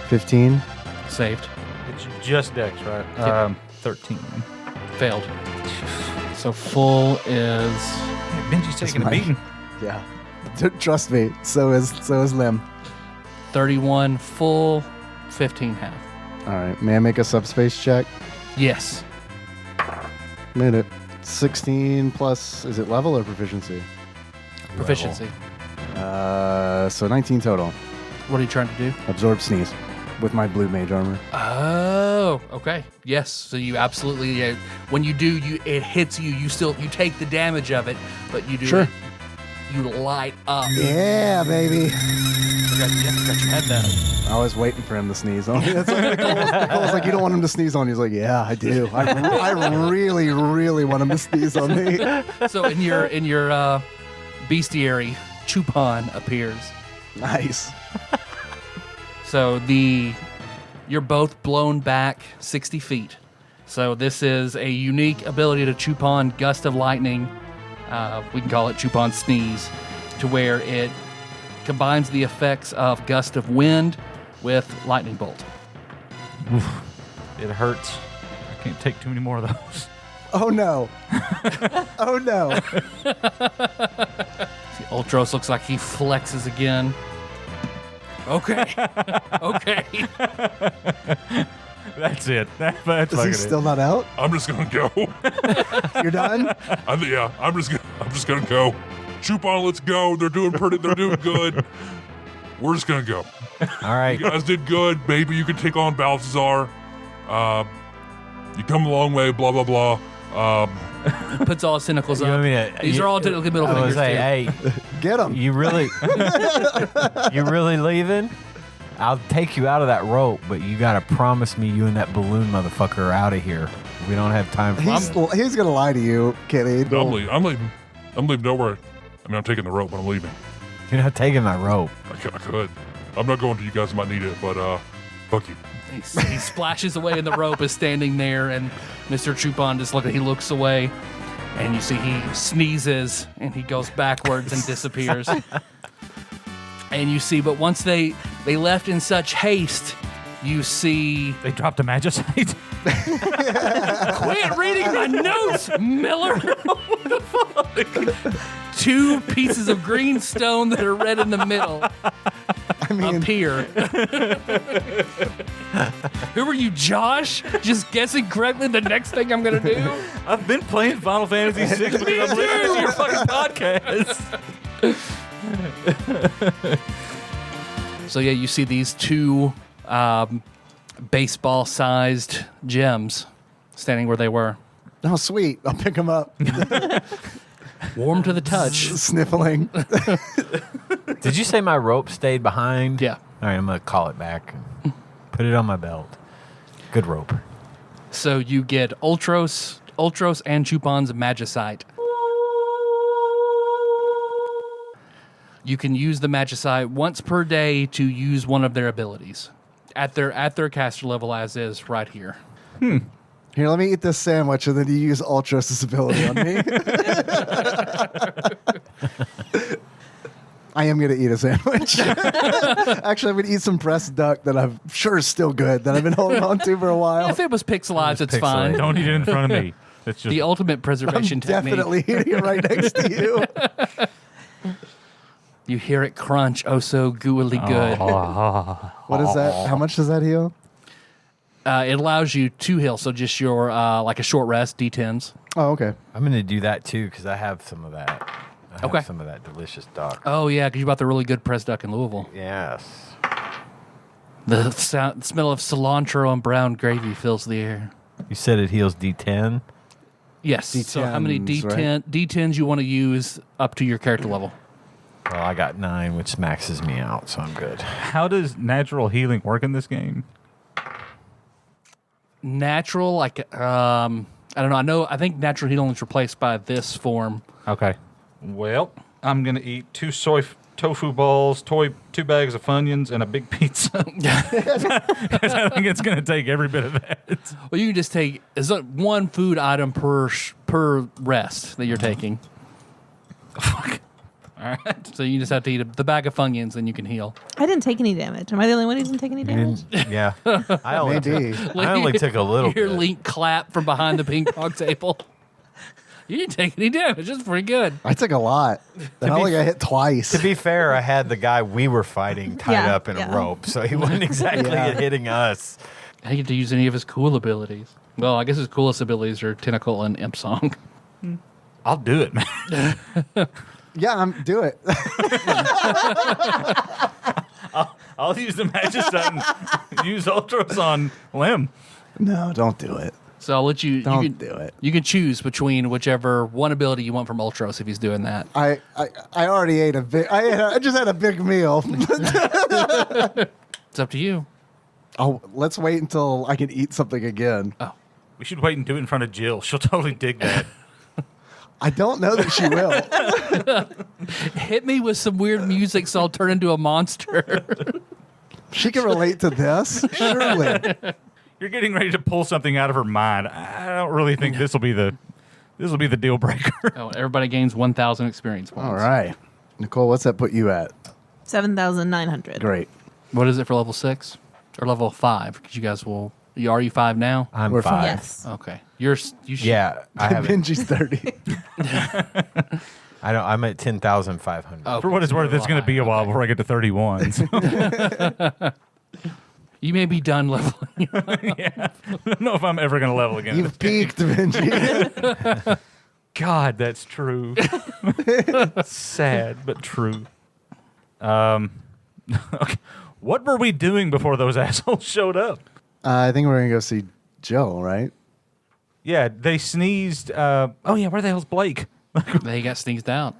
Speaker 3: 15.
Speaker 2: Saved.
Speaker 8: It's just dex, right?
Speaker 2: Yeah.
Speaker 8: 13.
Speaker 2: Failed. So full is
Speaker 8: Hey, Benji's taking a
Speaker 3: Mike.
Speaker 8: beating.
Speaker 3: Yeah. Trust me. So is Lim.
Speaker 2: 31 full, 15 half.
Speaker 3: All right. May I make a subspace check?
Speaker 2: Yes.
Speaker 3: Made it. 16 plus. Is it level or proficiency?
Speaker 2: Proficiency.
Speaker 3: So 19 total.
Speaker 2: What are you trying to do?
Speaker 3: Absorb sneeze with my blue mage armor.
Speaker 2: Oh, okay. Yes. So you absolutely, when you do, it hits you. You take the damage of it, but you do
Speaker 3: Sure.
Speaker 2: it. You light up.
Speaker 3: Yeah, baby.
Speaker 2: Got your head down.
Speaker 3: I was waiting for him to sneeze on me. That's like Nicole's like, you don't want him to sneeze on you. He's like, yeah, I do. I really, really want him to sneeze on me.
Speaker 2: So in your bestiary, Chupon appears.
Speaker 3: Nice.
Speaker 2: So you're both blown back 60 feet. So this is a unique ability to Chupon Gust of Lightning. We can call it Chupon Sneeze, to where it combines the effects of Gust of Wind with Lightning Bolt.
Speaker 8: It hurts. I can't take too many more of those.
Speaker 3: Oh no. Oh no.
Speaker 2: See, Ultros looks like he flexes again. Okay. Okay.
Speaker 8: That's it. That's
Speaker 3: Is he
Speaker 8: fucking
Speaker 3: still not out?
Speaker 5: I'm just gonna go.
Speaker 3: You're done?
Speaker 5: I'm just gonna go. Chupon, let's go. They're doing good. We're just gonna go.
Speaker 6: All right.
Speaker 5: You guys did good. Maybe you can take on Balthazar. You come a long way. Blah blah blah.
Speaker 2: Puts all his tentacles
Speaker 6: You
Speaker 2: up.
Speaker 6: want me to-
Speaker 2: These
Speaker 6: you-
Speaker 2: are all middle
Speaker 6: I
Speaker 2: fingers.
Speaker 6: was say,
Speaker 2: too.
Speaker 6: hey,
Speaker 3: Get him.
Speaker 6: you really leaving? I'll take you out of that rope, but you gotta promise me you and that balloon motherfucker are out of here. We don't have time for
Speaker 3: He's gonna lie to you, Kenny.
Speaker 5: No, I'm leaving. I'm leaving nowhere. I mean, I'm taking the rope, but I'm leaving.
Speaker 6: You're not taking my rope.
Speaker 5: I could. I'm not going to. You guys might need it, but fuck you.
Speaker 2: He splashes away, and the rope is standing there, and Mr. Chupon he looks away, and you see he sneezes, and he goes backwards and disappears. And you see, but once they left in such haste, you see...
Speaker 8: They dropped a magicite.
Speaker 2: Quit reading my notes, Miller! 2 pieces of green stone that are red in the middle
Speaker 3: I mean,
Speaker 2: appear. Who are you, Josh? Just guessing correctly the next thing I'm going to do?
Speaker 8: I've been playing Final Fantasy VI because I'm listening to your fucking podcast.
Speaker 2: So yeah, you see these 2 baseball-sized gems standing where they were.
Speaker 3: oh, sweet. I'll pick him up.
Speaker 2: Warm to the touch.
Speaker 3: Sniffling.
Speaker 6: Did you say my rope stayed behind?
Speaker 2: Yeah.
Speaker 6: All right, I'm gonna call it back. Put it on my belt. Good rope.
Speaker 2: So you get Ultros and Chupon's Magicite. You can use the Magicite once per day to use one of their abilities at their caster level as is right here.
Speaker 3: Here, let me eat this sandwich, and then you use Ultros' ability on me. I am going to eat a sandwich. Actually, I'm going to eat some pressed duck that I'm sure is still good, that I've been holding on to for a while.
Speaker 2: If it was pixelized, it's fine.
Speaker 4: Don't eat it in front of me. It's just
Speaker 2: The ultimate preservation technique.
Speaker 3: Definitely eating it right next to you.
Speaker 2: You hear it crunch, oh so gooily good.
Speaker 3: What is that? How much does that heal?
Speaker 2: It allows you to heal, so just your like a short rest, D10s.
Speaker 3: Oh, okay.
Speaker 6: I'm going to do that too because I have some of that. I have
Speaker 2: Okay.
Speaker 6: some of that delicious duck.
Speaker 2: Oh yeah, because you bought the really good pressed duck in Louisville.
Speaker 6: Yes.
Speaker 2: The smell of cilantro and brown gravy fills the air.
Speaker 6: You said it heals D10.
Speaker 2: Yes. So how many
Speaker 3: D10s, right?
Speaker 2: D10s you want to use up to your character level?
Speaker 6: Well, I got 9, which maxes me out, so I'm good.
Speaker 8: How does natural healing work in this game?
Speaker 2: Natural, like I don't know. I think natural healing is replaced by this form.
Speaker 8: Okay. Well, I'm going to eat 2 soy tofu balls, 2 bags of Funyuns, and a big pizza. 'Cause I think it's going to take every bit of that.
Speaker 2: Well, you can just take one food item per rest that you're taking.
Speaker 8: Fuck. All right.
Speaker 2: So you just have to eat the bag of Funyuns, and you can heal.
Speaker 7: I didn't take any damage. Am I the only one who didn't take any damage?
Speaker 6: Yeah. I only,
Speaker 3: Maybe.
Speaker 6: I only took a little
Speaker 2: Your
Speaker 6: bit.
Speaker 2: Link clap from behind the ping pong table. You didn't take any damage. It's pretty good.
Speaker 3: I took a lot. I only got hit twice.
Speaker 6: To be fair, I had the guy we were fighting tied
Speaker 7: Yeah,
Speaker 6: up in
Speaker 7: yeah.
Speaker 6: a rope, so he wasn't exactly
Speaker 3: Yeah.
Speaker 6: hitting us.
Speaker 2: I didn't get to use any of his cool abilities. Well, I guess his coolest abilities are Tentacle and Imp Song.
Speaker 8: I'll do it, man.
Speaker 3: Yeah, do it.
Speaker 8: I'll use the Magicite and use Ultros on Lim.
Speaker 3: No, don't do it.
Speaker 2: So I'll let you.
Speaker 3: Don't
Speaker 2: you
Speaker 3: do it.
Speaker 2: You can choose between whichever one ability you want from Ultros if he's doing that.
Speaker 3: I already ate a big. I just had a big meal.
Speaker 2: It's up to you.
Speaker 3: Oh, let's wait until I can eat something again.
Speaker 8: We should wait and do it in front of Jill. She'll totally dig that.
Speaker 3: I don't know that she will.
Speaker 2: Hit me with some weird music so I'll turn into a monster.
Speaker 3: She can relate to this, surely.
Speaker 8: You're getting ready to pull something out of her mind. I don't really think this will be the deal breaker.
Speaker 2: Oh, everybody gains 1,000 experience points.
Speaker 3: All right. Nicole, what's that put you at?
Speaker 7: 7,900.
Speaker 3: Great.
Speaker 2: What is it for level 6 or level 5? Because you guys will. Are you 5 now?
Speaker 6: I'm
Speaker 3: We're
Speaker 6: 5.
Speaker 7: Yes.
Speaker 2: Okay. You should.
Speaker 6: Yeah, I have.
Speaker 3: Benji's 30.
Speaker 6: I don't. I'm at 10,500.
Speaker 2: Oh,
Speaker 8: For what it's worth, it's going to be a while before I get to 31. So,
Speaker 2: You may be done leveling.
Speaker 8: yeah. I don't know if I'm ever going to level again.
Speaker 3: You've peaked, Benji.
Speaker 8: God, that's true. Sad, but true. Okay. What were we doing before those assholes showed up?
Speaker 3: I think we're going to go see Jill, right?
Speaker 8: Yeah, they sneezed. Oh, yeah, where the hell's Blake?
Speaker 2: They got sneezed out.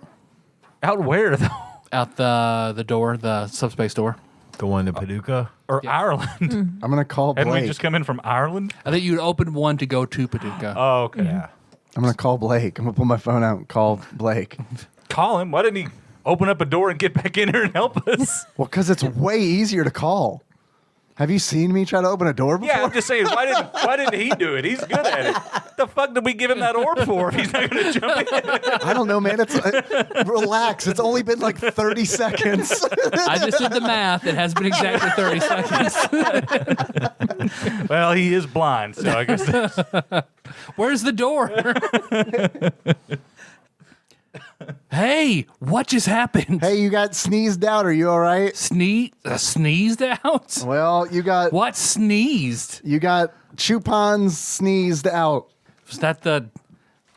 Speaker 8: Out where, though?
Speaker 2: Out the door, the subspace door.
Speaker 6: The one to Paducah.
Speaker 8: Or Ireland?
Speaker 3: I'm going to call
Speaker 8: Hadn't we
Speaker 3: Blake.
Speaker 8: just come in from Ireland?
Speaker 2: I think you'd open one to go to Paducah.
Speaker 8: Oh, okay.
Speaker 6: Yeah.
Speaker 3: I'm going to call Blake. I'm going to pull my phone out and call Blake.
Speaker 8: Call him. Why didn't he open up a door and get back in here and help us?
Speaker 3: Well, because it's way easier to call. Have you seen me try to open a door before?
Speaker 8: Yeah, I'm just saying, why didn't he do it? He's good at it. What the fuck did we give him that orb for if he's not going to jump in?
Speaker 3: I don't know, man. It's relax. It's only been like 30 seconds.
Speaker 2: I just did the math. It has been exactly 30 seconds.
Speaker 8: Well, he is blind, so I guess that's...
Speaker 2: Where's the door? Hey, what just happened?
Speaker 3: Hey, you got sneezed out. Are you all right?
Speaker 2: Sneezed out?
Speaker 3: Well, you got
Speaker 2: What sneezed?
Speaker 3: Chupons sneezed out.
Speaker 2: Was that the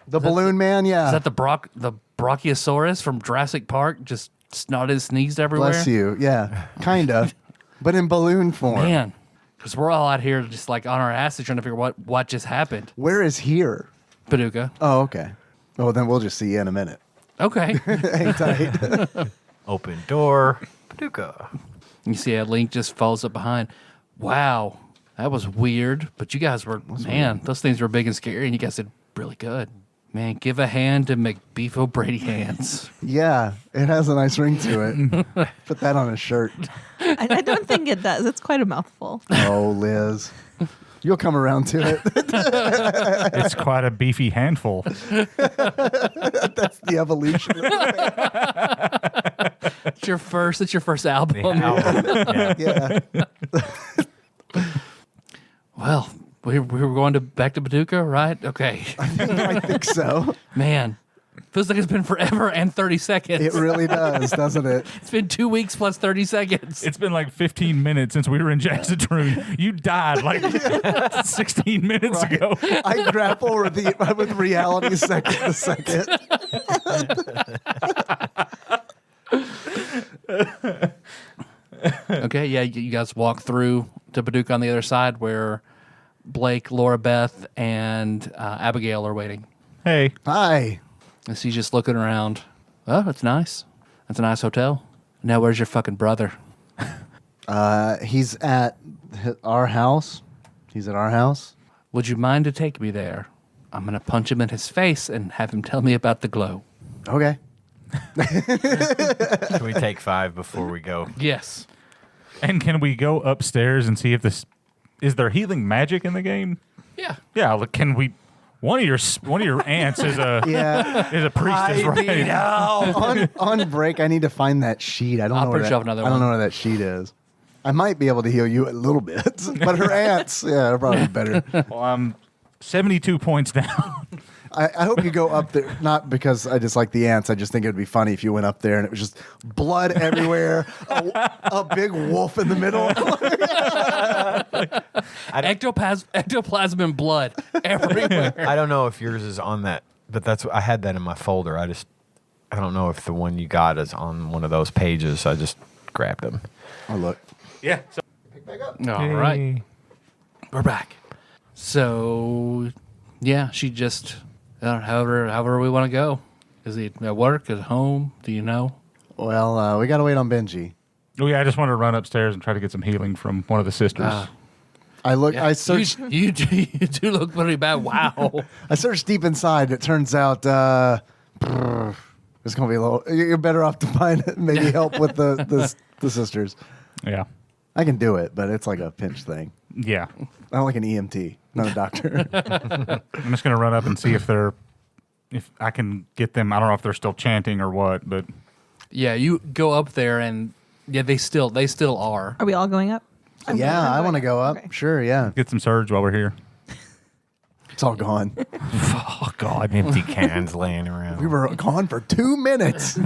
Speaker 3: Balloon Man, yeah.
Speaker 2: is that the Brachiosaurus from Jurassic Park? Just snotted, sneezed everywhere.
Speaker 3: Bless you. Yeah, kind of, but in balloon form.
Speaker 2: Man, because we're all out here just like on our asses trying to figure what just happened.
Speaker 3: Where is here?
Speaker 2: Paducah.
Speaker 3: Oh, okay. Oh, then we'll just see you in a minute.
Speaker 2: Okay.
Speaker 3: Hang tight.
Speaker 6: Open door. Paducah.
Speaker 2: You see a Link just follows up behind. Wow, that was weird. But you guys were, man, those things were big and scary, and you guys did really good. Man, give a hand to McBeef O'Brady hands.
Speaker 3: Yeah, it has a nice ring to it. Put that on a shirt.
Speaker 7: I don't think it does. It's quite a mouthful.
Speaker 3: Oh, Liz. You'll come around to it.
Speaker 8: It's quite a beefy handful.
Speaker 3: That's the evolution.
Speaker 2: It's your first album.
Speaker 3: Yeah.
Speaker 2: Well, we were going back to Paducah, right? Okay.
Speaker 3: I think so.
Speaker 2: Man, feels like it's been forever and 30 seconds.
Speaker 3: It really does, doesn't it?
Speaker 2: It's been 2 weeks plus 30 seconds.
Speaker 8: It's been like 15 minutes since we were in Jackson. You died like 16 minutes ago.
Speaker 3: I grapple with reality second to second.
Speaker 2: Okay, yeah, you guys walk through to Paducah on the other side where Blake, Laura Beth, and Abigail are waiting.
Speaker 8: Hey,
Speaker 3: Hi.
Speaker 2: And she's just looking around. Oh, that's nice. That's a nice hotel. Now, where's your fucking brother?
Speaker 3: He's at our house. He's at our house.
Speaker 2: Would you mind to take me there? I'm going to punch him in his face and have him tell me about the glow.
Speaker 3: Okay.
Speaker 6: Can we take 5 before we go?
Speaker 2: Yes.
Speaker 8: and can we go upstairs and see if this is there healing magic in the game?
Speaker 2: Yeah.
Speaker 8: Yeah, look, can we? One of your aunts is a
Speaker 3: Yeah.
Speaker 8: is a priestess, right?
Speaker 3: on break, I need to find that sheet. I don't
Speaker 2: I'll
Speaker 3: know where
Speaker 2: print
Speaker 3: that,
Speaker 2: you up another
Speaker 3: I don't
Speaker 2: one.
Speaker 3: know where that sheet is. I might be able to heal you a little bit, but her aunts, yeah, are probably better.
Speaker 8: Well, I'm 72 points down.
Speaker 3: I hope you go up there, not because I just like the ants. I just think it would be funny if you went up there and it was just blood everywhere, a big wolf in the middle.
Speaker 2: Ectoplasm and blood everywhere.
Speaker 6: I don't know if yours is on that, but I had that in my folder. I don't know if the one you got is on one of those pages. I just grabbed them.
Speaker 3: Oh, look.
Speaker 8: Yeah. So
Speaker 2: All right. We're back. So, yeah, she just, however we want to go. Is he at work, at home? Do you know?
Speaker 3: Well, we got to wait on Benji.
Speaker 8: oh yeah, I just wanted to run upstairs and try to get some healing from one of the sisters.
Speaker 3: I searched.
Speaker 2: You do look pretty bad. Wow.
Speaker 3: I searched deep inside. It turns out it's gonna be a little. You're better off to find maybe help with the sisters.
Speaker 8: Yeah.
Speaker 3: I can do it, but it's like a pinch thing.
Speaker 8: Yeah.
Speaker 3: I'm like an EMT, not a doctor.
Speaker 8: I'm just gonna run up and see if I can get them. I don't know if they're still chanting or what, but
Speaker 2: Yeah, you go up there and yeah, they still are.
Speaker 7: Are we all going up?
Speaker 3: Yeah, I want to go up.
Speaker 7: Okay.
Speaker 3: Sure, yeah.
Speaker 8: get some surge while we're here.
Speaker 3: It's all gone.
Speaker 8: Oh God.
Speaker 6: Empty cans laying around.
Speaker 3: We were gone for 2 minutes.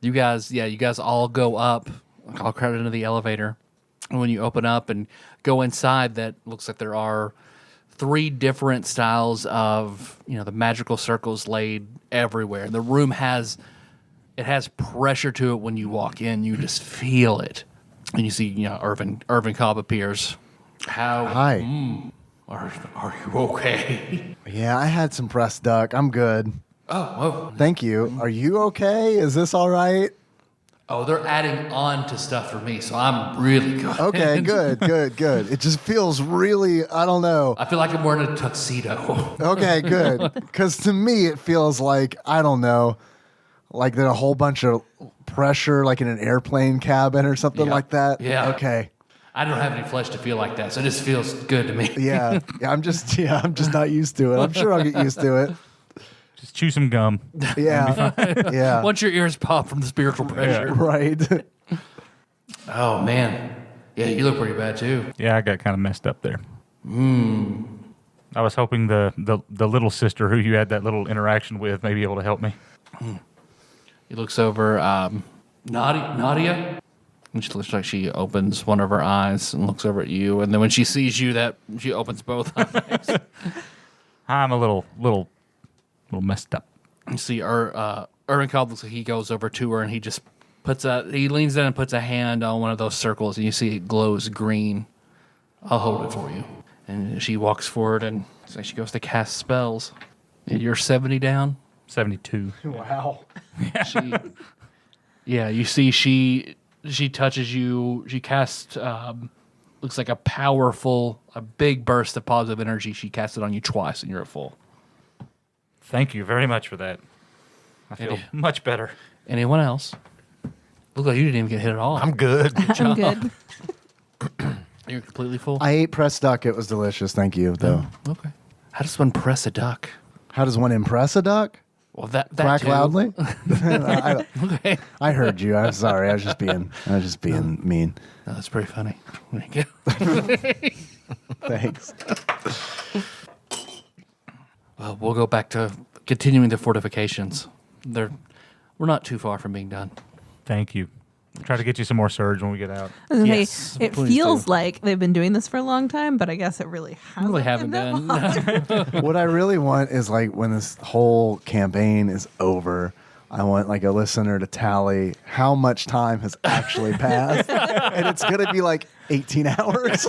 Speaker 2: You guys all go up, all crowded into the elevator. And when you open up and go inside, that looks like there are 3 different styles of, the magical circles laid everywhere. The room has pressure to it when you walk in. You just feel it. And you see, Irvin Cobb appears.
Speaker 3: Hi.
Speaker 2: Are you okay?
Speaker 3: Yeah, I had some pressed duck. I'm good.
Speaker 2: Oh,
Speaker 3: Thank you. Are you okay? Is this all right?
Speaker 2: they're adding on to stuff for me, so I'm really good.
Speaker 3: Okay, good. It just feels really, I don't know.
Speaker 2: I feel like I'm wearing a tuxedo.
Speaker 3: Okay, good. Because to me, it feels like, I don't know, like there's a whole bunch of pressure, like in an airplane cabin or something
Speaker 2: Yeah.
Speaker 3: like that.
Speaker 2: Yeah.
Speaker 3: Okay.
Speaker 2: I don't have any flesh to feel like that, so it just feels good to me.
Speaker 3: Yeah. I'm just not used to it. I'm sure I'll get used to it.
Speaker 8: Just chew some gum.
Speaker 3: Yeah. Yeah.
Speaker 2: Once your ears pop from the spiritual pressure.
Speaker 3: Right.
Speaker 2: Oh, man. Yeah, you look pretty bad, too.
Speaker 8: Yeah, I got kind of messed up there. I was hoping the little sister who you had that little interaction with may be able to help me.
Speaker 2: He looks over, Nadia? And she looks like she opens one of her eyes and looks over at you. And then when she sees you, she opens both eyes.
Speaker 8: I'm a little messed up.
Speaker 2: You see, Irvin Cobb looks like he goes over to her and he just he leans in and puts a hand on one of those circles and you see it glows green. I'll hold it for you. And she walks forward and so she goes to cast spells. And you're 70 down.
Speaker 8: 72.
Speaker 3: Wow.
Speaker 2: You see she touches you. She casts looks like a big burst of positive energy. She casts it on you twice, and you're at full.
Speaker 8: Thank you very much for that. I feel much better.
Speaker 2: Anyone else? Look like you didn't even get hit at all.
Speaker 6: I'm good.
Speaker 7: I'm good.
Speaker 2: You're completely full.
Speaker 3: I ate pressed duck. It was delicious. Thank you, though.
Speaker 2: Okay. How does one press a duck?
Speaker 3: How does one impress a duck?
Speaker 2: Well, that
Speaker 3: Quack
Speaker 2: too.
Speaker 3: loudly.
Speaker 2: Okay.
Speaker 3: I heard you. I'm sorry. I was just being mean.
Speaker 2: No, that's pretty funny. There you go.
Speaker 3: Thanks.
Speaker 2: Well, we'll go back to continuing the fortifications. We're not too far from being done.
Speaker 8: Thank you. Try to get you some more surge when we get out.
Speaker 7: I was gonna
Speaker 2: Yes,
Speaker 7: say, it
Speaker 2: please
Speaker 7: feels
Speaker 2: do.
Speaker 7: like they've been doing this for a long time, but I guess it really hasn't.
Speaker 2: Really haven't
Speaker 7: been that
Speaker 2: been.
Speaker 7: long.
Speaker 3: What I really want is like when this whole campaign is over, I want like a listener to tally how much time has actually passed, and it's gonna be like 18 hours.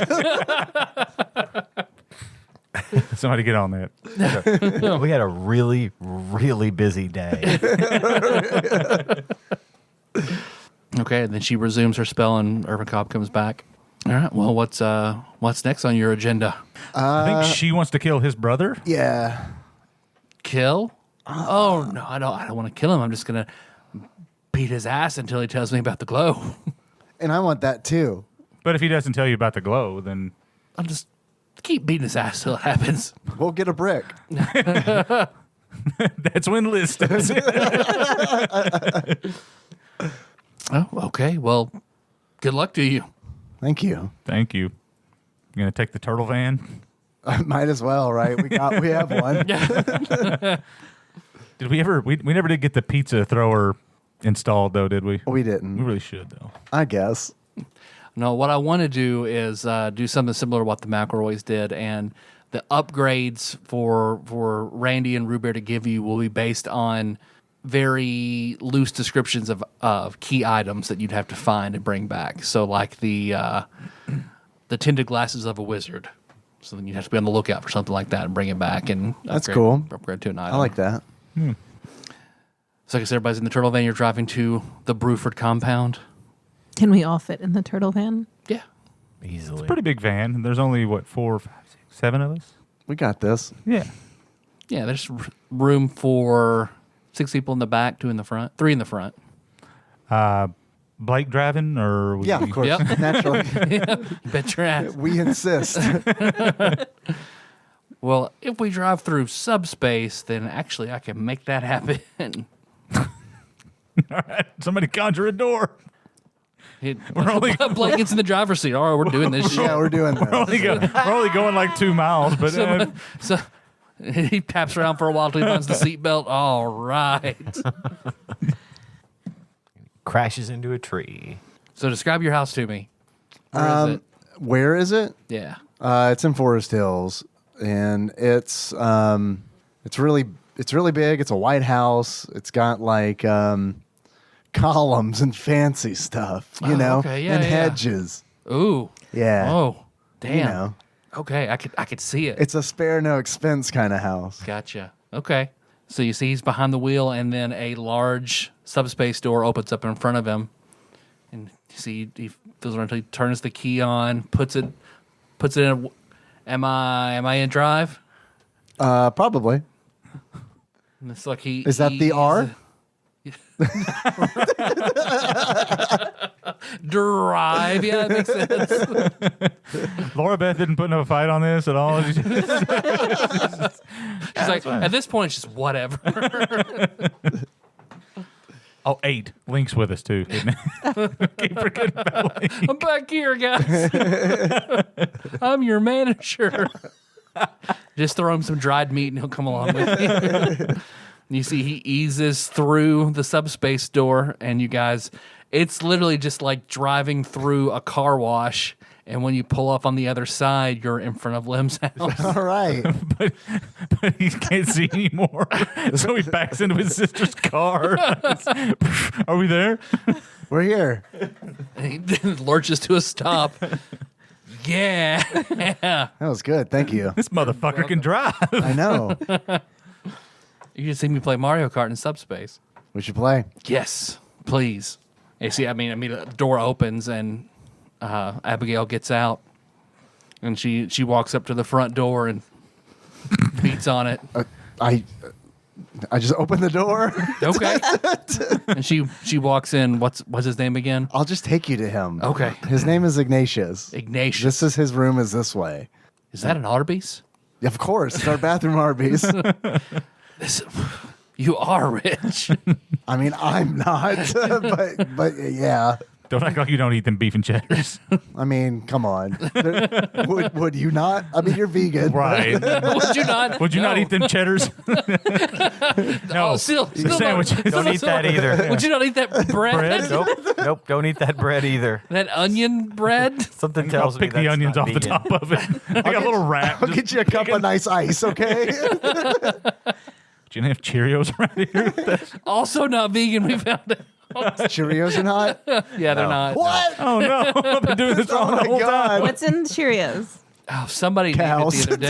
Speaker 8: Somebody get on that.
Speaker 6: We had a really, really busy day.
Speaker 2: Okay, and then she resumes her spell, and Irvin Cobb comes back. All right. Well, what's next on your agenda?
Speaker 8: I think she wants to kill his brother.
Speaker 3: Yeah.
Speaker 2: Kill? Oh no, I don't want to kill him. I'm just gonna beat his ass until he tells me about the glow.
Speaker 3: And I want that too.
Speaker 8: But if he doesn't tell you about the glow, then
Speaker 2: I'll just keep beating his ass till it happens.
Speaker 3: We'll get a brick.
Speaker 8: that's when Liz steps in.
Speaker 2: Oh, okay. Well, good luck to you.
Speaker 3: Thank you.
Speaker 8: Thank you. You gonna take the turtle van?
Speaker 3: I might as well, right? We have one.
Speaker 8: Did we ever? We never did get the pizza thrower installed though, did we?
Speaker 3: We
Speaker 8: We
Speaker 3: didn't.
Speaker 8: really should though.
Speaker 3: I guess.
Speaker 2: No, what I want to do is do something similar to what the McElroys did, and the upgrades for Randy and Rubear to give you will be based on very loose descriptions of key items that you'd have to find and bring back. So, like the tinted glasses of a wizard. So then you'd have to be on the lookout for something like that and bring it back and
Speaker 3: That's cool.
Speaker 2: Upgrade to an item.
Speaker 3: I like that.
Speaker 2: So, I guess everybody's in the turtle van. You're driving to the Bruford compound.
Speaker 7: Can we all fit in the turtle van?
Speaker 2: Yeah.
Speaker 6: Easily.
Speaker 8: Pretty big van. There's only what 4, 5, 6, 7 of us.
Speaker 3: We got this.
Speaker 8: Yeah.
Speaker 2: Yeah, there's room for 6 people in the back, 2 in the front, 3 in the front.
Speaker 8: Blake driving or would
Speaker 3: Yeah,
Speaker 8: we-
Speaker 3: of course.
Speaker 2: Yep.
Speaker 3: Naturally.
Speaker 2: Bet your ass.
Speaker 3: We insist.
Speaker 2: Well, if we drive through subspace, then actually I can make that happen.
Speaker 8: All right. Somebody conjure a door.
Speaker 2: We're only Blake gets in the driver's seat. All right, we're doing this shit.
Speaker 3: Yeah, we're doing
Speaker 8: We're only,
Speaker 3: this.
Speaker 8: we're only going like 2 miles, but
Speaker 2: So he taps around for a while till he finds the seatbelt. All right.
Speaker 6: Crashes into a tree.
Speaker 2: So describe your house to me. Where is it?
Speaker 3: Where is it?
Speaker 2: Yeah.
Speaker 3: It's in Forest Hills, and it's really big. It's a white house. It's got like columns and fancy stuff, you
Speaker 2: Oh,
Speaker 3: know,
Speaker 2: okay. Yeah,
Speaker 3: and
Speaker 2: yeah.
Speaker 3: hedges.
Speaker 2: Ooh.
Speaker 3: Yeah.
Speaker 2: Oh, damn.
Speaker 3: You know,
Speaker 2: Okay, I could see it.
Speaker 3: it's a spare no expense kind of house.
Speaker 2: Gotcha. Okay. So you see he's behind the wheel, and then a large subspace door opens up in front of him. And you see he feels around until he turns the key on, puts it in. Am I in drive?
Speaker 3: Probably.
Speaker 2: And it's like
Speaker 3: Is that the R?
Speaker 2: Drive. Yeah, that makes sense.
Speaker 8: Laura Beth didn't put no fight on this at all.
Speaker 2: She's like, at this point, it's just whatever.
Speaker 8: Oh, 8. Link's with us too. Didn't he? Keep forgetting about Link.
Speaker 2: I'm back here, guys. I'm your manager. Just throw him some dried meat and he'll come along with you. And you see he eases through the subspace door, and you guys, it's literally just like driving through a car wash. And when you pull up on the other side, you're in front of Lem's house.
Speaker 3: All right.
Speaker 8: but he can't see anymore. So he backs into his sister's car. Are we there?
Speaker 3: We're here.
Speaker 2: And he lurches to a stop. Yeah.
Speaker 3: That was good. Thank you.
Speaker 8: This motherfucker can drive.
Speaker 3: I know.
Speaker 2: You just see me play Mario Kart in subspace.
Speaker 3: We should play.
Speaker 2: Yes, please. You see, I mean, the door opens and Abigail gets out. And she walks up to the front door and beats on it.
Speaker 3: I just open the door.
Speaker 2: Okay. And she walks in. What's his name again?
Speaker 3: I'll just take you to him.
Speaker 2: Okay.
Speaker 3: His name is Ignatius.
Speaker 2: Ignatius.
Speaker 3: This is his room is this way.
Speaker 2: Is that an Arby's?
Speaker 3: Of course. It's our bathroom Arby's.
Speaker 2: You are rich.
Speaker 3: I mean, I'm not. but yeah.
Speaker 8: Don't act like you don't eat them beef and cheddars.
Speaker 3: I mean, come on. Would you not? I mean, you're vegan.
Speaker 8: Right.
Speaker 2: Would you not?
Speaker 8: Would you not
Speaker 2: No.
Speaker 8: eat them cheddars? No.
Speaker 2: Oh, still
Speaker 8: sandwich.
Speaker 6: Don't eat that either.
Speaker 2: Would you not eat that bread?
Speaker 8: Bread?
Speaker 6: Nope. Don't eat that bread either.
Speaker 2: That onion bread?
Speaker 6: Something
Speaker 8: I'll
Speaker 6: tells me
Speaker 8: pick the
Speaker 6: that's
Speaker 8: onions
Speaker 6: not
Speaker 8: off the
Speaker 6: vegan.
Speaker 8: top of it. Like a little rat.
Speaker 3: I'll get you a cup of nice ice, okay?
Speaker 8: Do you have Cheerios around here?
Speaker 2: Also not vegan, we found out.
Speaker 3: Cheerios are not?
Speaker 2: Yeah, they're not.
Speaker 3: What?
Speaker 8: Oh no! I've been doing this
Speaker 3: Oh
Speaker 8: wrong the
Speaker 3: my
Speaker 8: whole time.
Speaker 3: God.
Speaker 7: What's in Cheerios?
Speaker 2: Oh, somebody named
Speaker 3: Cows.
Speaker 2: it the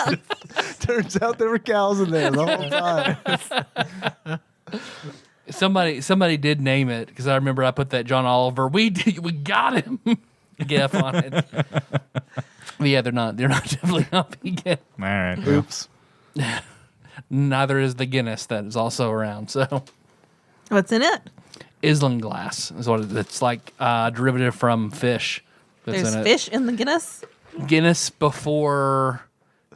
Speaker 2: other day.
Speaker 3: Turns out there were cows in there the whole time.
Speaker 2: Somebody did name it because I remember I put that John Oliver. We got him. GIF on it. But yeah, they're definitely not vegan.
Speaker 8: All right.
Speaker 3: Oops.
Speaker 2: Neither is the Guinness that is also around. So
Speaker 7: What's in it?
Speaker 2: Islandglass is what it's like. Derivative from fish. That's
Speaker 7: There's
Speaker 2: in it.
Speaker 7: fish in the Guinness.
Speaker 2: Guinness before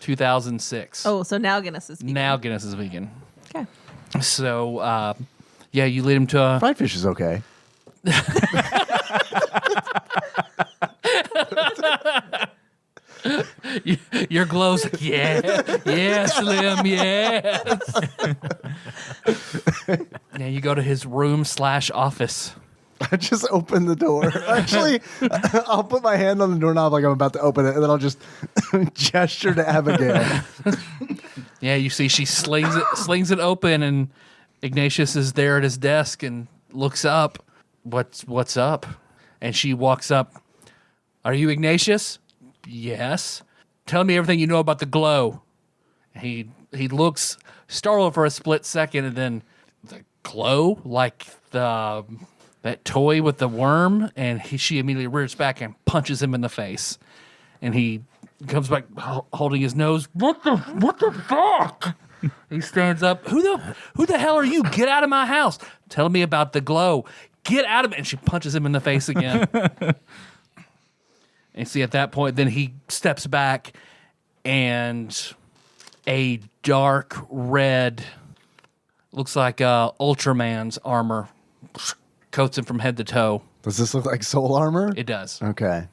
Speaker 2: 2006.
Speaker 7: Oh, so now Guinness is vegan.
Speaker 2: Now Guinness is vegan.
Speaker 7: Okay.
Speaker 2: So yeah, you lead him to a
Speaker 3: Fried fish is okay.
Speaker 2: your glow's like, yeah, Slim, yes. Now you go to his room / office.
Speaker 3: I just open the door. Actually, I'll put my hand on the doorknob like I'm about to open it, and then I'll just gesture to Abigail.
Speaker 2: Yeah, you see she slings it open, and Ignatius is there at his desk and looks up. What's up? And she walks up. Are you Ignatius? Yes. Tell me everything you know about the glow. He looks startled for a split second, and then the glow, like that toy with the worm, and she immediately rears back and punches him in the face. And he comes back holding his nose. What the fuck? He stands up. Who the hell are you? Get out of my house. Tell me about the glow. Get out of it. And she punches him in the face again. And see, at that point, then he steps back, and a dark red, looks like Ultraman's armor, coats him from head to toe.
Speaker 3: Does this look like soul armor?
Speaker 2: It does.
Speaker 3: Okay.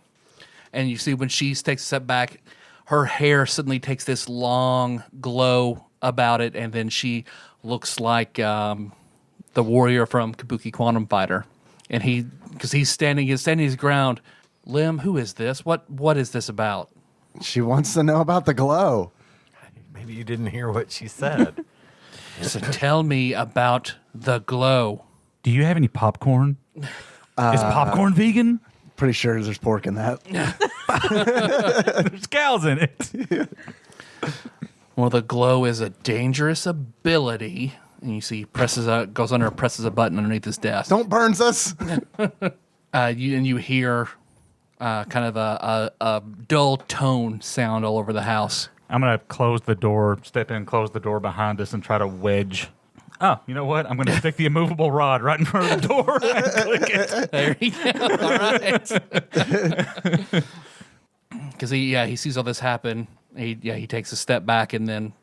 Speaker 2: And you see when she takes a step back, her hair suddenly takes this long glow about it, and then she looks like the warrior from Kabuki Quantum Fighter. And he's standing his ground. Lim, who is this? What is this about?
Speaker 3: She wants to know about the glow.
Speaker 6: Maybe you didn't hear what she said.
Speaker 2: So tell me about the glow.
Speaker 8: Do you have any popcorn? Is popcorn vegan?
Speaker 3: Pretty sure there's pork in that.
Speaker 8: There's cows in it.
Speaker 2: Well, the glow is a dangerous ability. And you see he presses a button underneath his desk.
Speaker 3: Don't burns us.
Speaker 2: You hear kind of a dull tone sound all over the house.
Speaker 8: I'm going to close the door, step in, close the door behind us, and try to wedge. Oh, you know what? I'm going to stick the immovable rod right in front of the door and click it.
Speaker 2: There you go. All right. Because he sees all this happen. He takes a step back, and then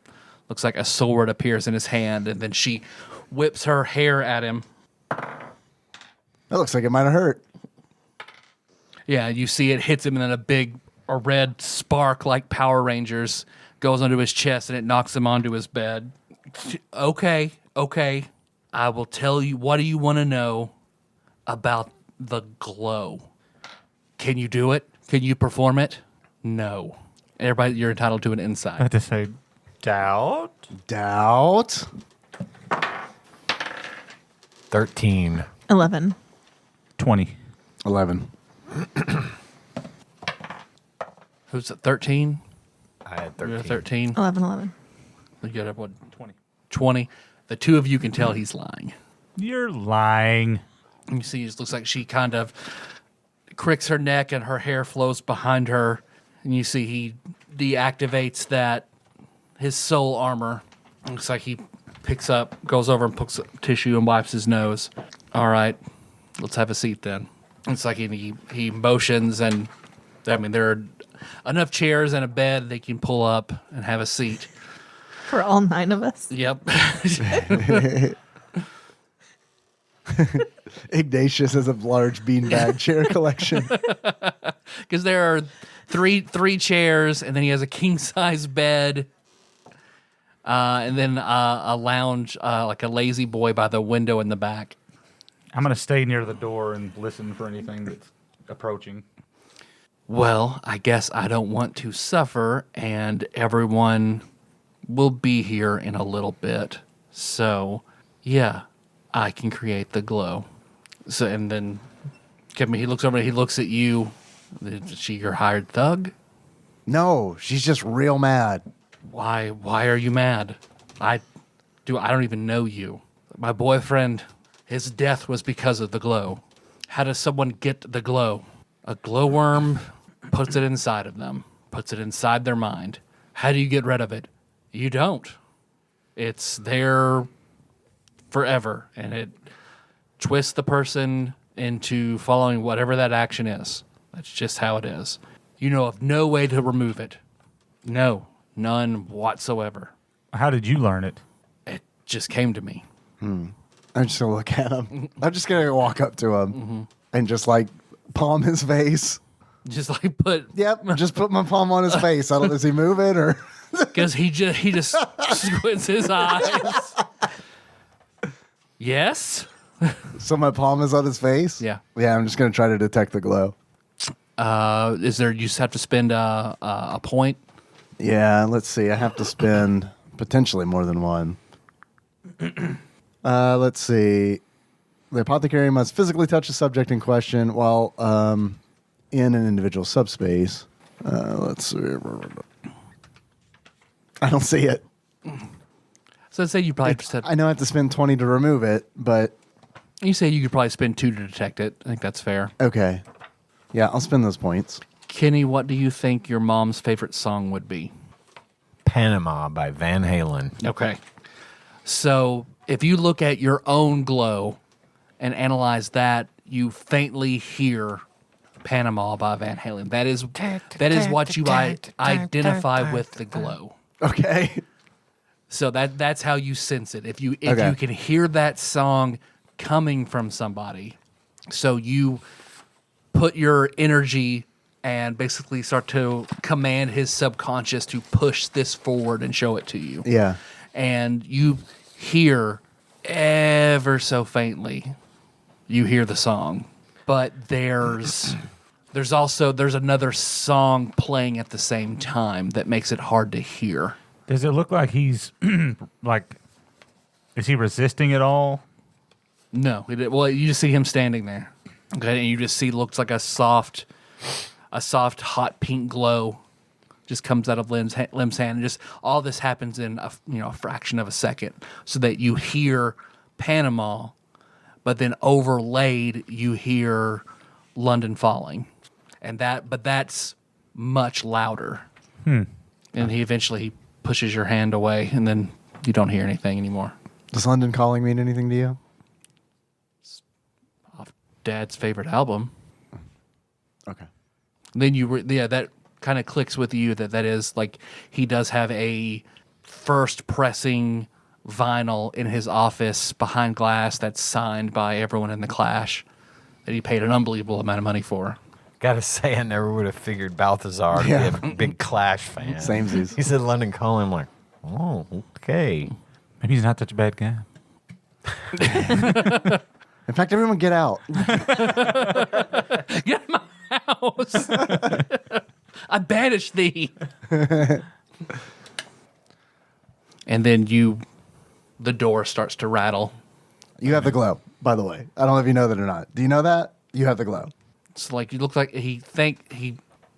Speaker 2: looks like a sword appears in his hand, and then she whips her hair at him.
Speaker 3: That looks like it might have hurt.
Speaker 2: Yeah, you see it hits him, and then a red spark like Power Rangers goes onto his chest, and it knocks him onto his bed. Okay. I will tell you. What do you want to know about the glow? Can you do it? Can you perform it? No. Everybody, you're entitled to an
Speaker 8: I
Speaker 2: insight.
Speaker 8: have to say, doubt?
Speaker 3: Doubt.
Speaker 6: 13.
Speaker 7: 11.
Speaker 8: 20.
Speaker 3: 11.
Speaker 2: Who's at 13?
Speaker 6: I had
Speaker 2: You're
Speaker 6: 13.
Speaker 2: at 13.
Speaker 7: 11.
Speaker 2: You got what?
Speaker 8: 20.
Speaker 2: 20. The two of you can tell he's lying.
Speaker 8: You're lying.
Speaker 2: You see, it looks like she kind of cricks her neck and her hair flows behind her. And you see he deactivates his soul armor. Looks like he goes over and puts tissue and wipes his nose. All right, let's have a seat then. It's like he motions, and I mean, there are enough chairs and a bed they can pull up and have a seat.
Speaker 7: For all 9 of us.
Speaker 2: Yep.
Speaker 3: Ignatius has a large beanbag chair collection.
Speaker 2: Because there are three chairs, and then he has a king-size bed, and then a lounge, like a lazy boy by the window in the back.
Speaker 8: I'm going to stay near the door and listen for anything that's approaching.
Speaker 2: Well, I guess I don't want to suffer, and everyone will be here in a little bit. So, yeah, I can create the glow. So, and then Kevin, he looks over and he looks at you. Is she your hired thug?
Speaker 3: No, she's just real mad.
Speaker 2: Why are you mad? I don't even know you. My boyfriend, his death was because of the glow. How does someone get the glow? A glowworm puts it inside of them, puts it inside their mind. How do you get rid of it? You don't. It's there forever, and it twists the person into following whatever that action is. That's just how it is. You know of no way to remove it. No, none whatsoever.
Speaker 8: How did you learn it?
Speaker 2: It just came to me.
Speaker 3: I'm just gonna look at him. I'm just gonna walk up to him and just like palm his face.
Speaker 2: Just like put,
Speaker 3: Yep, just put my palm on his face. I don't. Does he move it or?
Speaker 2: because he just squints his eyes. Yes.
Speaker 3: So my palm is on his face.
Speaker 2: Yeah.
Speaker 3: Yeah. I'm just gonna try to detect the glow.
Speaker 2: Is there? You just have to spend a point.
Speaker 3: Yeah. Let's see. I have to spend potentially more than one. Let's see. The apothecary must physically touch the subject in question while in an individual subspace. Let's see. I don't see it.
Speaker 2: So let's say you probably said,
Speaker 3: I know I have to spend 20 to remove it, but
Speaker 2: you say you could probably spend 2 to detect it. I think that's fair.
Speaker 3: okay. Yeah, I'll spend those points.
Speaker 2: Kenny, what do you think your mom's favorite song would be?
Speaker 6: Panama by Van Halen.
Speaker 2: Okay. So if you look at your own glow and analyze that, you faintly hear Panama by Van Halen. That is what you identify with the glow.
Speaker 3: Okay.
Speaker 2: So that's how you sense it. If you
Speaker 3: Okay.
Speaker 2: can hear that song coming from somebody, so you put your energy and basically start to command his subconscious to push this forward and show it to you.
Speaker 3: Yeah.
Speaker 2: And you hear ever so faintly, you hear the song, but there's another song playing at the same time that makes it hard to hear.
Speaker 8: Does it look like he's like? Is he resisting at all?
Speaker 2: No, well, you just see him standing there. Okay, and you just see looks like a soft, hot pink glow just comes out of Lim's hand, and just all this happens in a fraction of a second, so that you hear Panama, but then overlaid you hear London Falling, but that's much louder. And he eventually pushes your hand away, and then you don't hear anything anymore.
Speaker 3: Does London Calling mean anything to you?
Speaker 2: Off Dad's favorite album.
Speaker 3: Okay.
Speaker 2: Then that kind of clicks with you that is like he does have a first pressing vinyl in his office behind glass that's signed by everyone in the Clash that he paid an unbelievable amount of money for.
Speaker 6: Gotta say, I never would have figured Balthazar to be a big Clash fan.
Speaker 3: Samesies.
Speaker 6: He said London Calling. I'm like, oh, okay.
Speaker 8: Maybe he's not such a bad guy.
Speaker 3: In fact, everyone get out.
Speaker 2: Get my house! I banish thee. And then the door starts to rattle.
Speaker 3: You have the glow, by the way. I don't know if you know that or not. Do you know that? You have the glow.
Speaker 2: It's like you look like I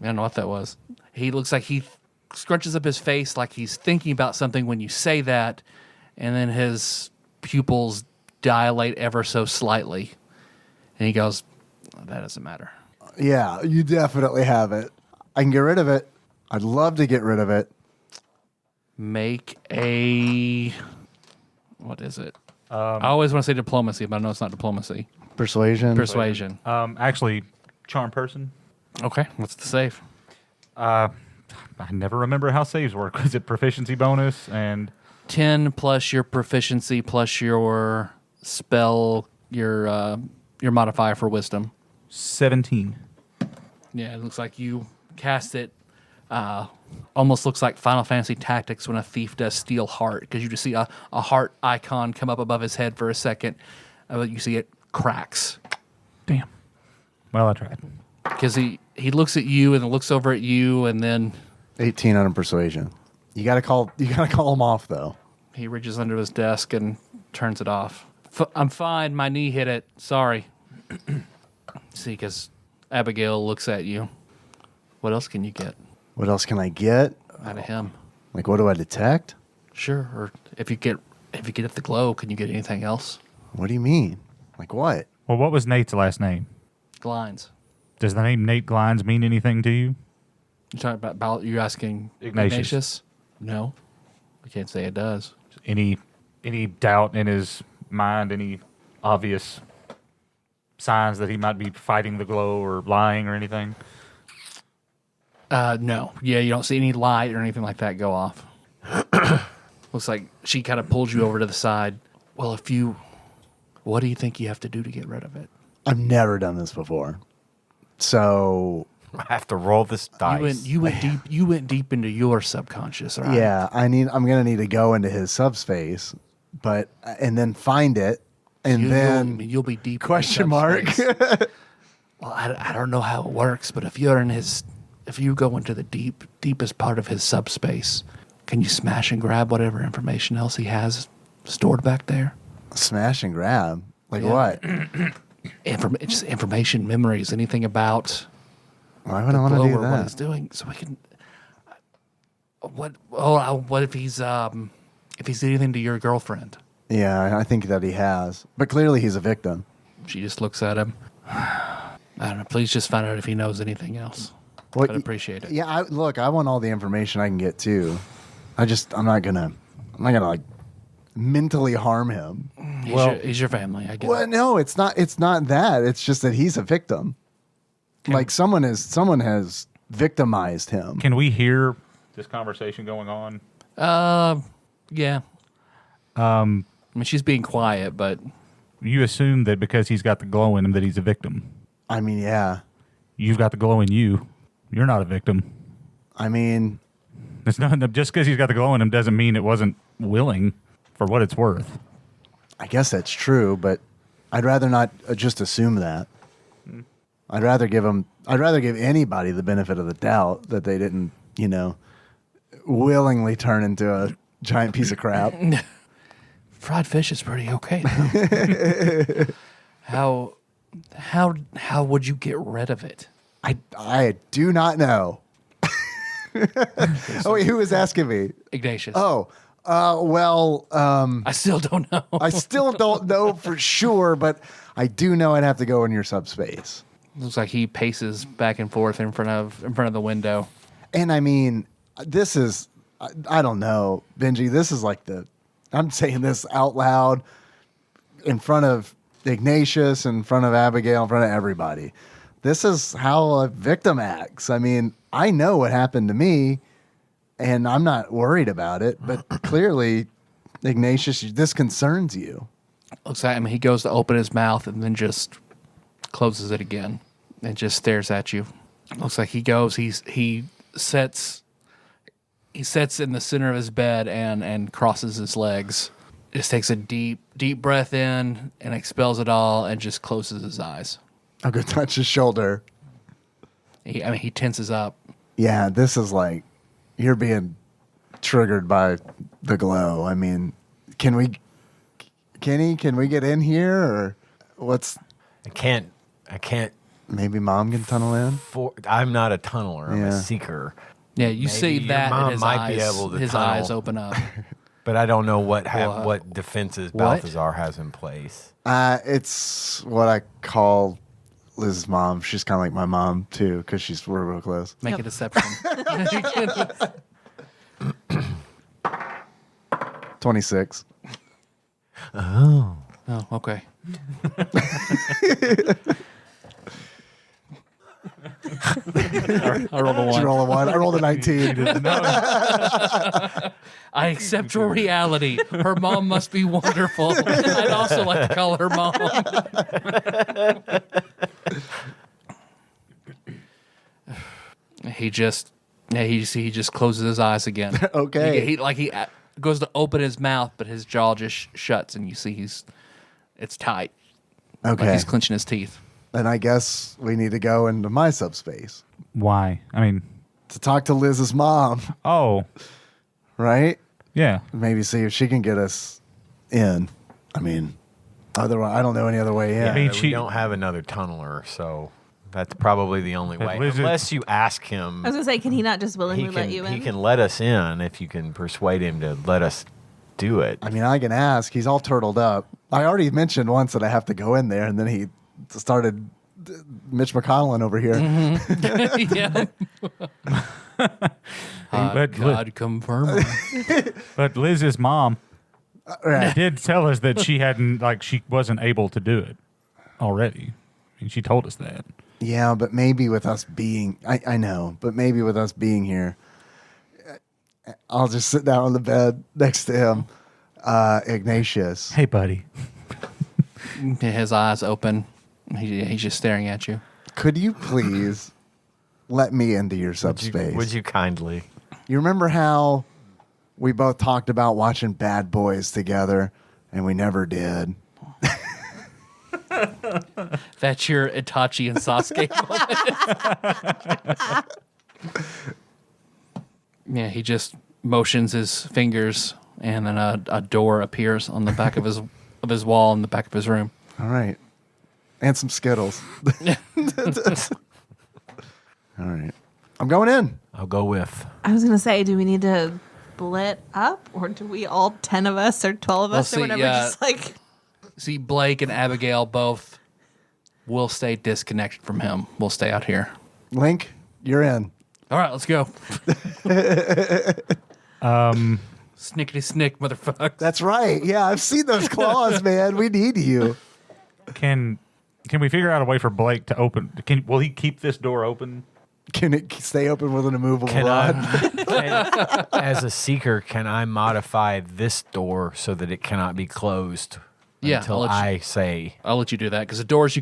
Speaker 2: don't know what that was. He looks like he scrunches up his face like he's thinking about something when you say that, and then his pupils dilate ever so slightly, and he goes, "That doesn't matter."
Speaker 3: Yeah, you definitely have it. I can get rid of it. I'd love to get rid of it.
Speaker 2: Make a... What is it? I always want to say diplomacy, but I know it's not diplomacy.
Speaker 3: Persuasion.
Speaker 2: Persuasion.
Speaker 8: Actually, charm person.
Speaker 2: Okay, what's the save?
Speaker 8: I never remember how saves work. Is it proficiency bonus and
Speaker 2: 10 plus your proficiency plus your spell, your modifier for wisdom.
Speaker 8: 17?
Speaker 2: Yeah, it looks like you cast it. Almost looks like Final Fantasy Tactics when a thief does steal heart, because you just see a heart icon come up above his head for a second. You see it cracks.
Speaker 8: Damn. Well, I tried.
Speaker 2: Because he looks at you and then looks over at you, and then
Speaker 3: 18 on a persuasion. You gotta call him off though.
Speaker 2: he reaches under his desk and turns it off. I'm fine. My knee hit it. Sorry. See, because Abigail looks at you. What else can you get
Speaker 3: What else can I get?
Speaker 2: out of him?
Speaker 3: Like, what do I detect?
Speaker 2: Sure. Or if you get at the glow, can you get anything else?
Speaker 3: What do you mean? Like what?
Speaker 8: Well, what was Nate's last name?
Speaker 2: Glines.
Speaker 8: Does the name Nate Glines mean anything to you?
Speaker 2: You talking about you asking
Speaker 8: Ignatius.
Speaker 2: No, I can't say it does.
Speaker 8: Any doubt in his mind? Any obvious signs that he might be fighting the glow or lying or anything?
Speaker 2: No. Yeah, you don't see any light or anything like that go off. Looks like she kind of pulled you over to the side. Well, what do you think you have to do to get rid of it?
Speaker 3: I've never done this before. So
Speaker 6: I have to roll this dice.
Speaker 2: You went deep into your subconscious, right?
Speaker 3: yeah, I'm gonna need to go into his subspace, and then find it, and then
Speaker 2: you'll be deep. in
Speaker 3: question
Speaker 2: his
Speaker 3: mark.
Speaker 2: subspace. Well, I don't know how it works, but if you go into the deepest part of his subspace, can you smash and grab whatever information else he has stored back there?
Speaker 3: Smash and grab. Like
Speaker 2: Yeah.
Speaker 3: what?
Speaker 2: Just information, memories, anything about
Speaker 3: Why would I want to
Speaker 2: Glow
Speaker 3: do
Speaker 2: or what
Speaker 3: that?
Speaker 2: he's doing, so we can. What if he's did anything to your girlfriend?
Speaker 3: Yeah, I think that he has, but clearly he's a victim.
Speaker 2: She just looks at him. I don't know. Please just find out if he knows anything else.
Speaker 3: What-
Speaker 2: I'd appreciate it.
Speaker 3: Yeah, I want all the information I can get too. I'm not gonna like mentally harm him.
Speaker 2: He's your family. I get
Speaker 3: Well,
Speaker 2: it.
Speaker 3: no, it's not that. It's just that he's a victim. Like someone has victimized him.
Speaker 8: Can we hear this conversation going on?
Speaker 2: Yeah. I mean, she's being quiet, but
Speaker 8: You assume that because he's got the glow in him that he's a victim.
Speaker 3: I mean, yeah.
Speaker 8: You've got the glow in you. You're not a victim.
Speaker 3: I mean,
Speaker 8: It's not just because he's got the glow in him doesn't mean it wasn't willing. For what it's worth.
Speaker 3: I guess that's true, but I'd rather not just assume that. I'd rather give anybody the benefit of the doubt that they didn't, willingly turn into a giant piece of crap.
Speaker 2: fried fish is pretty okay. Though. How would you get rid of it?
Speaker 3: I do not know. Oh, wait, who was asking me?
Speaker 2: Ignatius.
Speaker 3: Oh, well,
Speaker 2: I still don't know.
Speaker 3: I still don't know for sure, but I do know I'd have to go in your subspace.
Speaker 2: Looks like he paces back and forth in front of the window.
Speaker 3: And I mean, this is, I don't know, Benji, this is like I'm saying this out loud in front of Ignatius, in front of Abigail, in front of everybody. This is how a victim acts. I mean, I know what happened to me, and I'm not worried about it, but clearly, Ignatius, this concerns you.
Speaker 2: Looks like he goes to open his mouth and then just closes it again and just stares at you. Looks like he goes. He sets in the center of his bed and crosses his legs. Just takes a deep breath in and expels it all and just closes his eyes.
Speaker 3: I'll go touch his shoulder.
Speaker 2: He tenses up.
Speaker 3: Yeah, this is like you're being triggered by the glow. I mean, can we get in here, or what's?
Speaker 6: I can't.
Speaker 3: Maybe Mom can tunnel in.
Speaker 6: I'm not a tunneler. I'm
Speaker 3: Yeah.
Speaker 6: a seeker.
Speaker 2: Yeah, you
Speaker 6: Maybe
Speaker 2: see
Speaker 6: your
Speaker 2: that,
Speaker 6: mom
Speaker 2: and his
Speaker 6: might
Speaker 2: eyes,
Speaker 6: be able to
Speaker 2: his
Speaker 6: tunnel.
Speaker 2: eyes open up.
Speaker 6: But I don't know what
Speaker 2: What?
Speaker 6: defenses
Speaker 2: What?
Speaker 6: Balthazar has in place.
Speaker 3: It's what I call Liz's mom. She's kind of like my mom too, because we're real close.
Speaker 2: Make a deception.
Speaker 3: 26.
Speaker 2: Oh, okay. I rolled a
Speaker 3: Did you
Speaker 2: 1.
Speaker 3: roll a 1? I rolled a 19.
Speaker 2: I accept your reality. Her mom must be wonderful. I'd also like to call her mom. He just closes his eyes again.
Speaker 3: Okay.
Speaker 2: He goes to open his mouth, but his jaw just shuts, and you see it's tight.
Speaker 3: Okay.
Speaker 2: Like he's clenching his teeth.
Speaker 3: Then I guess we need to go into my subspace
Speaker 8: Why? I mean,
Speaker 3: to talk to Liz's mom,
Speaker 8: oh,
Speaker 3: right?
Speaker 8: yeah.
Speaker 3: Maybe see if she can get us in. I mean, otherwise, I don't know any other way in.
Speaker 8: I mean,
Speaker 6: We don't have another tunneler, so that's probably the only way.
Speaker 8: Liz is-
Speaker 6: Unless you ask him,
Speaker 7: I was gonna say, can he not just willingly
Speaker 6: he
Speaker 7: let you
Speaker 6: can,
Speaker 7: in?
Speaker 6: he can let us in if you can persuade him to let us do it.
Speaker 3: I mean, I can ask. He's all turtled up. I already mentioned once that I have to go in there, and then he started Mitch McConnell over here.
Speaker 2: Yeah.
Speaker 8: But
Speaker 2: God confirm.
Speaker 8: But Liz's mom
Speaker 3: Right.
Speaker 8: did tell us that she wasn't able to do it already. I mean, she told us that.
Speaker 3: Yeah, but maybe with us being, I know, but maybe with us being here, I'll just sit down on the bed next to him. Ignatius.
Speaker 8: Hey, buddy.
Speaker 2: His eyes open. He's just staring at you.
Speaker 3: Could you please let me into your subspace?
Speaker 6: Would you kindly?
Speaker 3: You remember how we both talked about watching Bad Boys together, and we never did?
Speaker 2: That's your Itachi and Sasuke moment. Yeah, he just motions his fingers, and then a door appears on the back of his wall in the back of his room.
Speaker 3: All right. And some Skittles. All right. I'm going in.
Speaker 6: I'll go with.
Speaker 7: I was gonna say, do we need to split up, or do we all 10 of us or 12 of
Speaker 2: Well,
Speaker 7: us
Speaker 2: see,
Speaker 7: or whatever
Speaker 2: yeah.
Speaker 7: just like?
Speaker 2: See, Blake and Abigail both will stay disconnected from him. We'll stay out here.
Speaker 3: Link, you're in.
Speaker 2: All right, let's go. Snickety snick, motherfucker.
Speaker 3: That's right. Yeah, I've seen those claws, man. We need you.
Speaker 8: Can we figure out a way for Blake to open? Will he keep this door open?
Speaker 3: Can it stay open with an immovable
Speaker 6: Can
Speaker 3: rod?
Speaker 6: as a seeker, can I modify this door so that it cannot be closed
Speaker 2: Yeah, I'll
Speaker 6: until
Speaker 2: let you-
Speaker 6: I say?
Speaker 2: I'll let you do that because the doors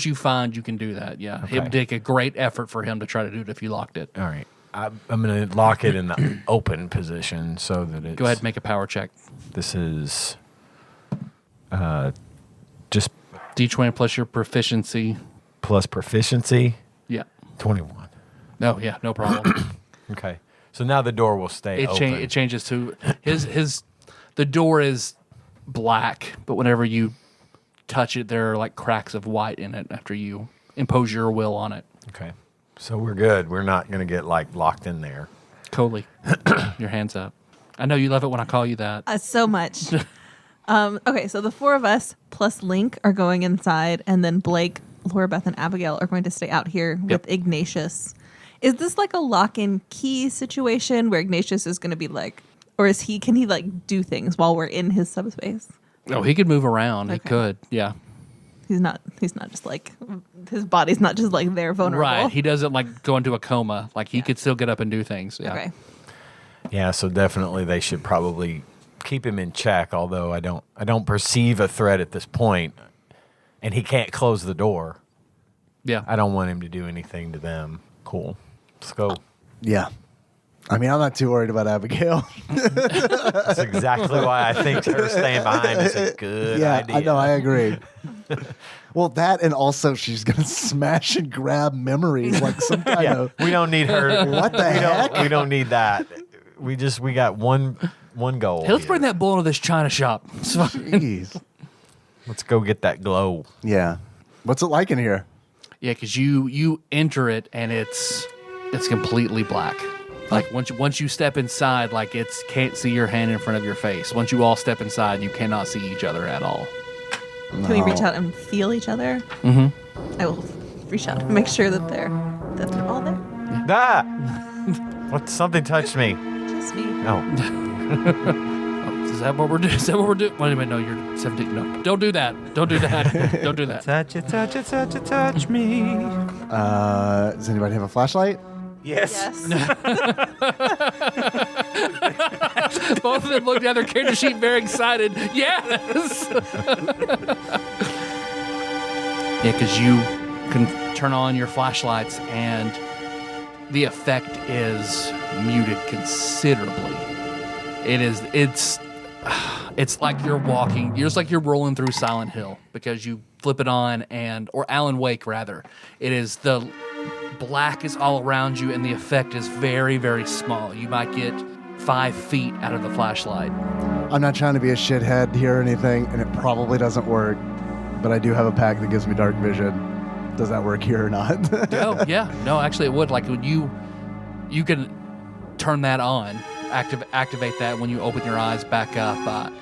Speaker 2: you find, you can do that. Yeah, it would take a great effort for him to try to do it if you locked it.
Speaker 6: All right. I'm going to lock it in the open position so that it's...
Speaker 2: Go ahead and make a power check.
Speaker 6: This is just
Speaker 2: D20 plus your proficiency.
Speaker 6: plus proficiency,
Speaker 2: Yeah.
Speaker 6: 21.
Speaker 2: No, yeah, no problem.
Speaker 6: Okay. So now the door will stay open.
Speaker 2: It changes to the door is black, but whenever you touch it, there are like cracks of white in it after you impose your will on it.
Speaker 6: Okay. So we're good. We're not going to get like locked in there.
Speaker 2: Coley, your hands up. I know you love it when I call you that.
Speaker 7: So much. Okay, so the 4 of us plus Link are going inside, and then Blake, Laura Beth, and Abigail are going to stay out here with Ignatius. Is this like a lock and key situation where Ignatius is going to be like, or can he like do things while we're in his subspace?
Speaker 2: Oh, he could move around. He
Speaker 7: Okay.
Speaker 2: could. Yeah.
Speaker 7: He's not just like, his body's not just like there vulnerable.
Speaker 2: Right. He doesn't like go into a coma. Like he could still get up and do things. Yeah.
Speaker 7: Okay.
Speaker 6: Yeah, so definitely they should probably keep him in check, although I don't perceive a threat at this point. And he can't close the door.
Speaker 2: Yeah.
Speaker 6: I don't want him to do anything to them. Cool. Let's go.
Speaker 3: Yeah. I mean, I'm not too worried about Abigail.
Speaker 6: That's exactly why I think her staying behind is a good
Speaker 3: Yeah,
Speaker 6: idea.
Speaker 3: I know. I agree. Well, that and also she's going to smash and grab memories like some kind of.
Speaker 6: We don't need her.
Speaker 3: What the heck?
Speaker 6: We don't need that. We got one goal.
Speaker 2: Hey, let's
Speaker 6: here.
Speaker 2: bring that bull into this China shop. It's fine.
Speaker 3: Jeez.
Speaker 6: Let's go get that glow.
Speaker 3: Yeah. What's it like in here?
Speaker 2: Yeah, because you enter it and it's completely black. Like once you step inside, like it's can't see your hand in front of your face. Once you all step inside, you cannot see each other at all.
Speaker 7: Can we reach out and feel each other? I will reach out and make sure that they're all there.
Speaker 6: Ah! What? Something touched me.
Speaker 7: Just me.
Speaker 6: Oh.
Speaker 2: Is that what we're doing? Is that what we're doing? Wait a minute. No, you're 17. No, don't do that. Don't do that. Don't do that.
Speaker 8: Touch it, touch it, touch it, touch me.
Speaker 3: Does anybody have a flashlight?
Speaker 8: Yes.
Speaker 2: Both of them look down their character sheet very excited. Yes! Yeah, because you can turn on your flashlights and the effect is muted considerably. It's like you're walking, it's like you're rolling through Silent Hill because you flip it on or Alan Wake rather. It is the black is all around you and the effect is very, very small. You might get 5 feet out of the flashlight.
Speaker 3: I'm not trying to be a shithead here or anything, and it probably doesn't work, but I do have a pack that gives me dark vision. Does that work here or not?
Speaker 2: Oh, yeah. No, actually it would. Like when you can turn that on, activate that when you open your eyes back up.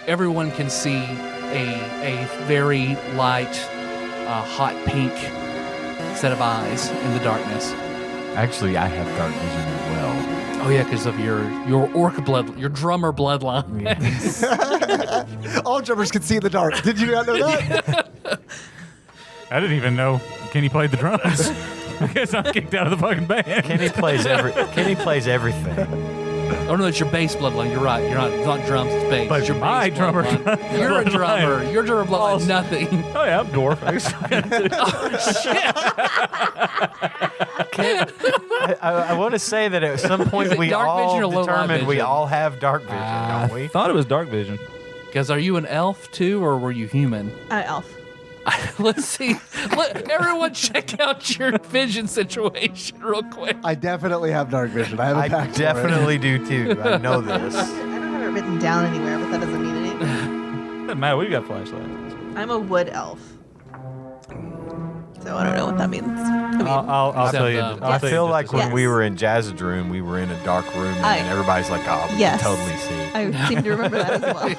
Speaker 2: Everyone can see a very light, hot pink set of eyes in the darkness.
Speaker 6: Actually, I have dark vision as well.
Speaker 2: Oh yeah, because of your orc blood, your drummer bloodline.
Speaker 6: Yes.
Speaker 3: All drummers can see in the dark. Did you not know that?
Speaker 4: I didn't even know Kenny played the drums. I guess I'm kicked out of the fucking band.
Speaker 6: Kenny plays everything.
Speaker 2: Oh no, it's your bass bloodline. You're right. It's not drums, it's bass.
Speaker 4: But
Speaker 2: It's your
Speaker 4: my
Speaker 2: bass
Speaker 4: drummer
Speaker 2: bloodline. You're a drummer. Your drummer bloodline, nothing.
Speaker 4: Oh yeah, I'm dwarf.
Speaker 6: I want to say that at some point we
Speaker 2: Dark
Speaker 6: all
Speaker 2: vision or low light
Speaker 6: determined we
Speaker 2: vision?
Speaker 6: all have dark vision, don't we?
Speaker 8: Thought it was dark vision.
Speaker 2: Because are you an elf too, or were you human?
Speaker 7: Elf.
Speaker 2: Let's see. Let everyone check out your vision situation real quick.
Speaker 3: I definitely have dark vision. I have a
Speaker 6: I
Speaker 3: pack for it.
Speaker 6: definitely do too. I know this.
Speaker 7: I don't have it written down anywhere, but that doesn't mean anything.
Speaker 8: Doesn't matter. We've got flashlights.
Speaker 7: I'm a wood elf. So I don't know what that means. I mean,
Speaker 8: I'll
Speaker 2: Except,
Speaker 8: tell you.
Speaker 6: I
Speaker 8: tell you
Speaker 6: feel
Speaker 8: just
Speaker 6: like
Speaker 8: a
Speaker 6: when
Speaker 7: Yes.
Speaker 6: we were in Jazz's room, we were in a dark room, and
Speaker 7: I-
Speaker 6: then everybody's like, "Oh, we
Speaker 7: Yes.
Speaker 6: can totally see."
Speaker 7: I seem to remember that as well.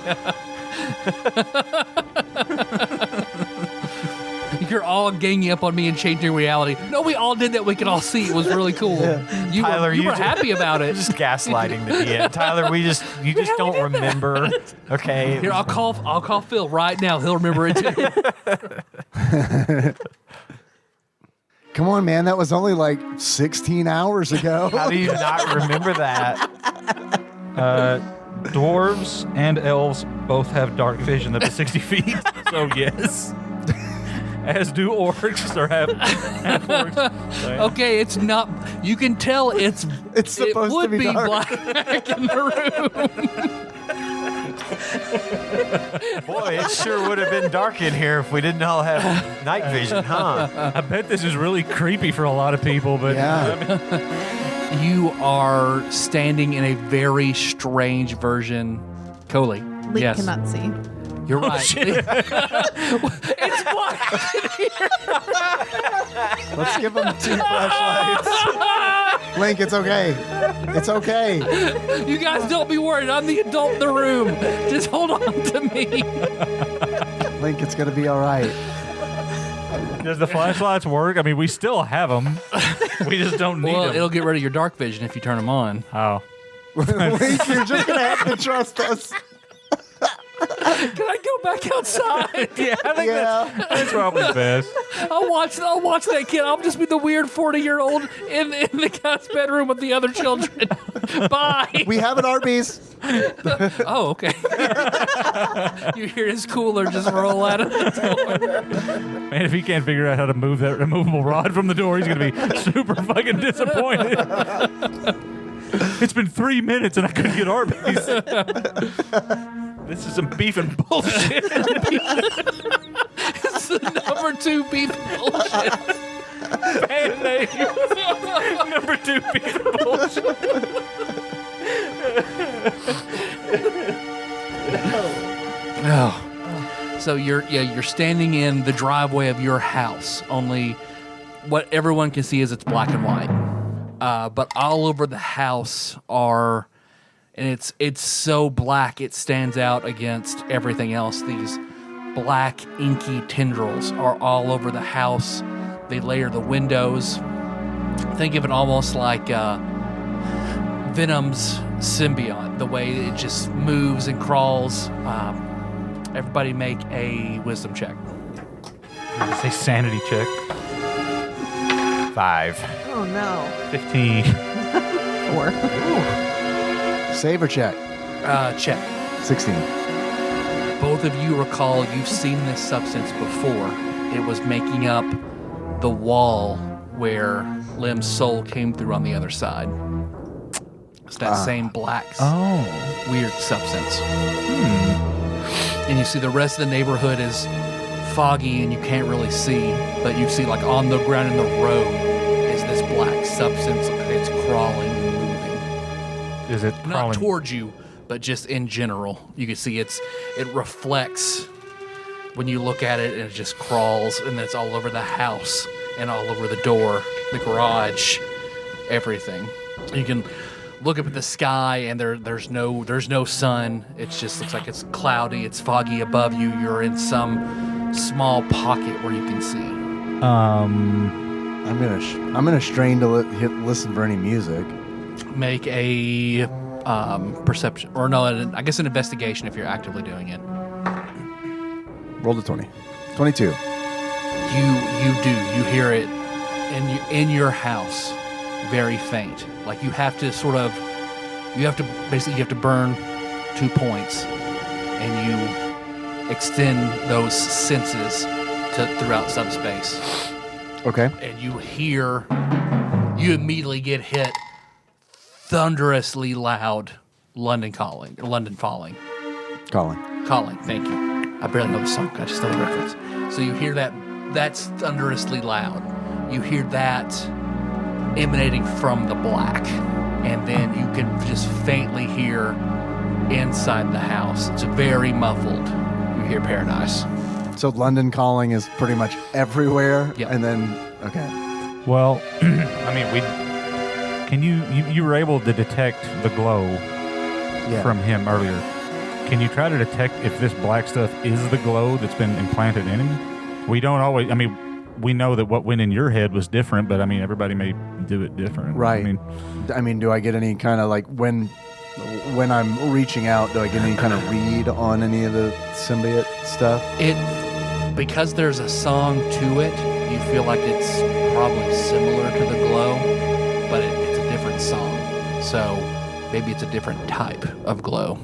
Speaker 2: You're all ganging up on me and changing reality. No, we all did that. We could all see. It was really cool. You
Speaker 6: Tyler,
Speaker 2: were, you
Speaker 6: you
Speaker 2: were
Speaker 6: just-
Speaker 2: happy about it.
Speaker 6: Just gaslighting the DM. Tyler, you just don't remember. Okay.
Speaker 2: Here, I'll call Phil right now. He'll remember it too.
Speaker 3: Come on, man. That was only like 16 hours ago.
Speaker 6: How do you not remember that?
Speaker 8: Dwarves and elves both have dark vision up to 60 feet. So yes. As do orcs or half orcs. So, yeah.
Speaker 2: Okay, it's not. You can tell it's.
Speaker 3: It's supposed
Speaker 2: it would
Speaker 3: to be dark.
Speaker 2: black in the room.
Speaker 6: Boy, it sure would have been dark in here if we didn't all have night vision, huh?
Speaker 4: I bet this is really creepy for a lot of people, but
Speaker 3: Yeah.
Speaker 2: You are standing in a very strange version. Coley.
Speaker 7: Link
Speaker 2: yes.
Speaker 7: cannot see.
Speaker 2: You're right. It's black.
Speaker 3: Let's give them 2 flashlights. Link, it's okay. It's okay.
Speaker 2: You guys don't be worried. I'm the adult in the room. Just hold on to me.
Speaker 3: Link, it's going to be all right.
Speaker 4: does the flashlights work? I mean, we still have them. We just don't need
Speaker 2: Well,
Speaker 4: them.
Speaker 2: it'll get rid of your dark vision if you turn them on.
Speaker 4: Oh.
Speaker 3: Link, you're just going to have to trust us.
Speaker 2: Can I go back outside?
Speaker 4: Yeah, I think
Speaker 3: Yeah.
Speaker 4: that's probably best.
Speaker 2: I'll watch that kid. I'll just be the weird 40-year-old in the guy's bedroom with the other children. Bye.
Speaker 3: We have an Arby's.
Speaker 2: Oh, okay. You hear his cooler just roll out of the door.
Speaker 4: Man, if he can't figure out how to move that removable rod from the door, he's going to be super fucking disappointed. It's been 3 minutes and I couldn't get Arby's. This is some beef and bullshit.
Speaker 2: It's the number 2 beef bullshit.
Speaker 4: Band name. Number 2 beef and bullshit.
Speaker 2: Oh. So you're standing in the driveway of your house. Only what everyone can see is it's black and white. But all over the house are, and it's so black it stands out against everything else. These black, inky tendrils are all over the house. They layer the windows. Think of it almost like Venom's symbiote, the way it just moves and crawls. Everybody make a wisdom check.
Speaker 4: Say sanity check.
Speaker 6: 5.
Speaker 7: Oh no.
Speaker 4: 15.
Speaker 7: 4.
Speaker 3: Save or check?
Speaker 2: Check.
Speaker 3: 16.
Speaker 2: Both of you recall you've seen this substance before. It was making up the wall where Lim's soul came through on the other side. It's that same black, weird substance. And you see the rest of the neighborhood is foggy and you can't really see, but you see like on the ground in the road is this black substance. It's crawling and moving.
Speaker 4: Is it
Speaker 2: Not
Speaker 4: crawling?
Speaker 2: towards you, but just in general. You can see it reflects when you look at it, and it just crawls, and it's all over the house and all over the door, the garage, everything. You can look up at the sky, and there's no sun. It just looks like it's cloudy. It's foggy above you. You're in some small pocket where you can see.
Speaker 3: I'm gonna strain to listen for any music.
Speaker 2: Make a perception, or no, I guess an investigation if you're actively doing it.
Speaker 3: Roll the 20. 22.
Speaker 2: You hear it in your house, very faint. Like you have to burn 2 points, and you extend those senses throughout subspace.
Speaker 3: Okay.
Speaker 2: And you immediately get hit thunderously loud London falling.
Speaker 3: Calling.
Speaker 2: Thank you. I barely know the song. I just know the reference. So you hear that's thunderously loud. You hear that emanating from the black. And then you can just faintly hear inside the house. It's very muffled. You hear Paradise.
Speaker 3: So London Calling is pretty much everywhere.
Speaker 2: Yep.
Speaker 3: And then, okay.
Speaker 4: Well, I mean, you were able to detect the glow from him earlier. Can you try to detect if this black stuff is the glow that's been implanted in him? We don't always, I mean, we know that what went in your head was different, but I mean, everybody may do it different.
Speaker 3: Right.
Speaker 4: I mean,
Speaker 3: do I get any kind of like when I'm reaching out, do I get any kind of read on any of the symbiote stuff?
Speaker 2: Because there's a song to it, you feel like it's probably similar to the glow, but it's a different song. So maybe it's a different type of glow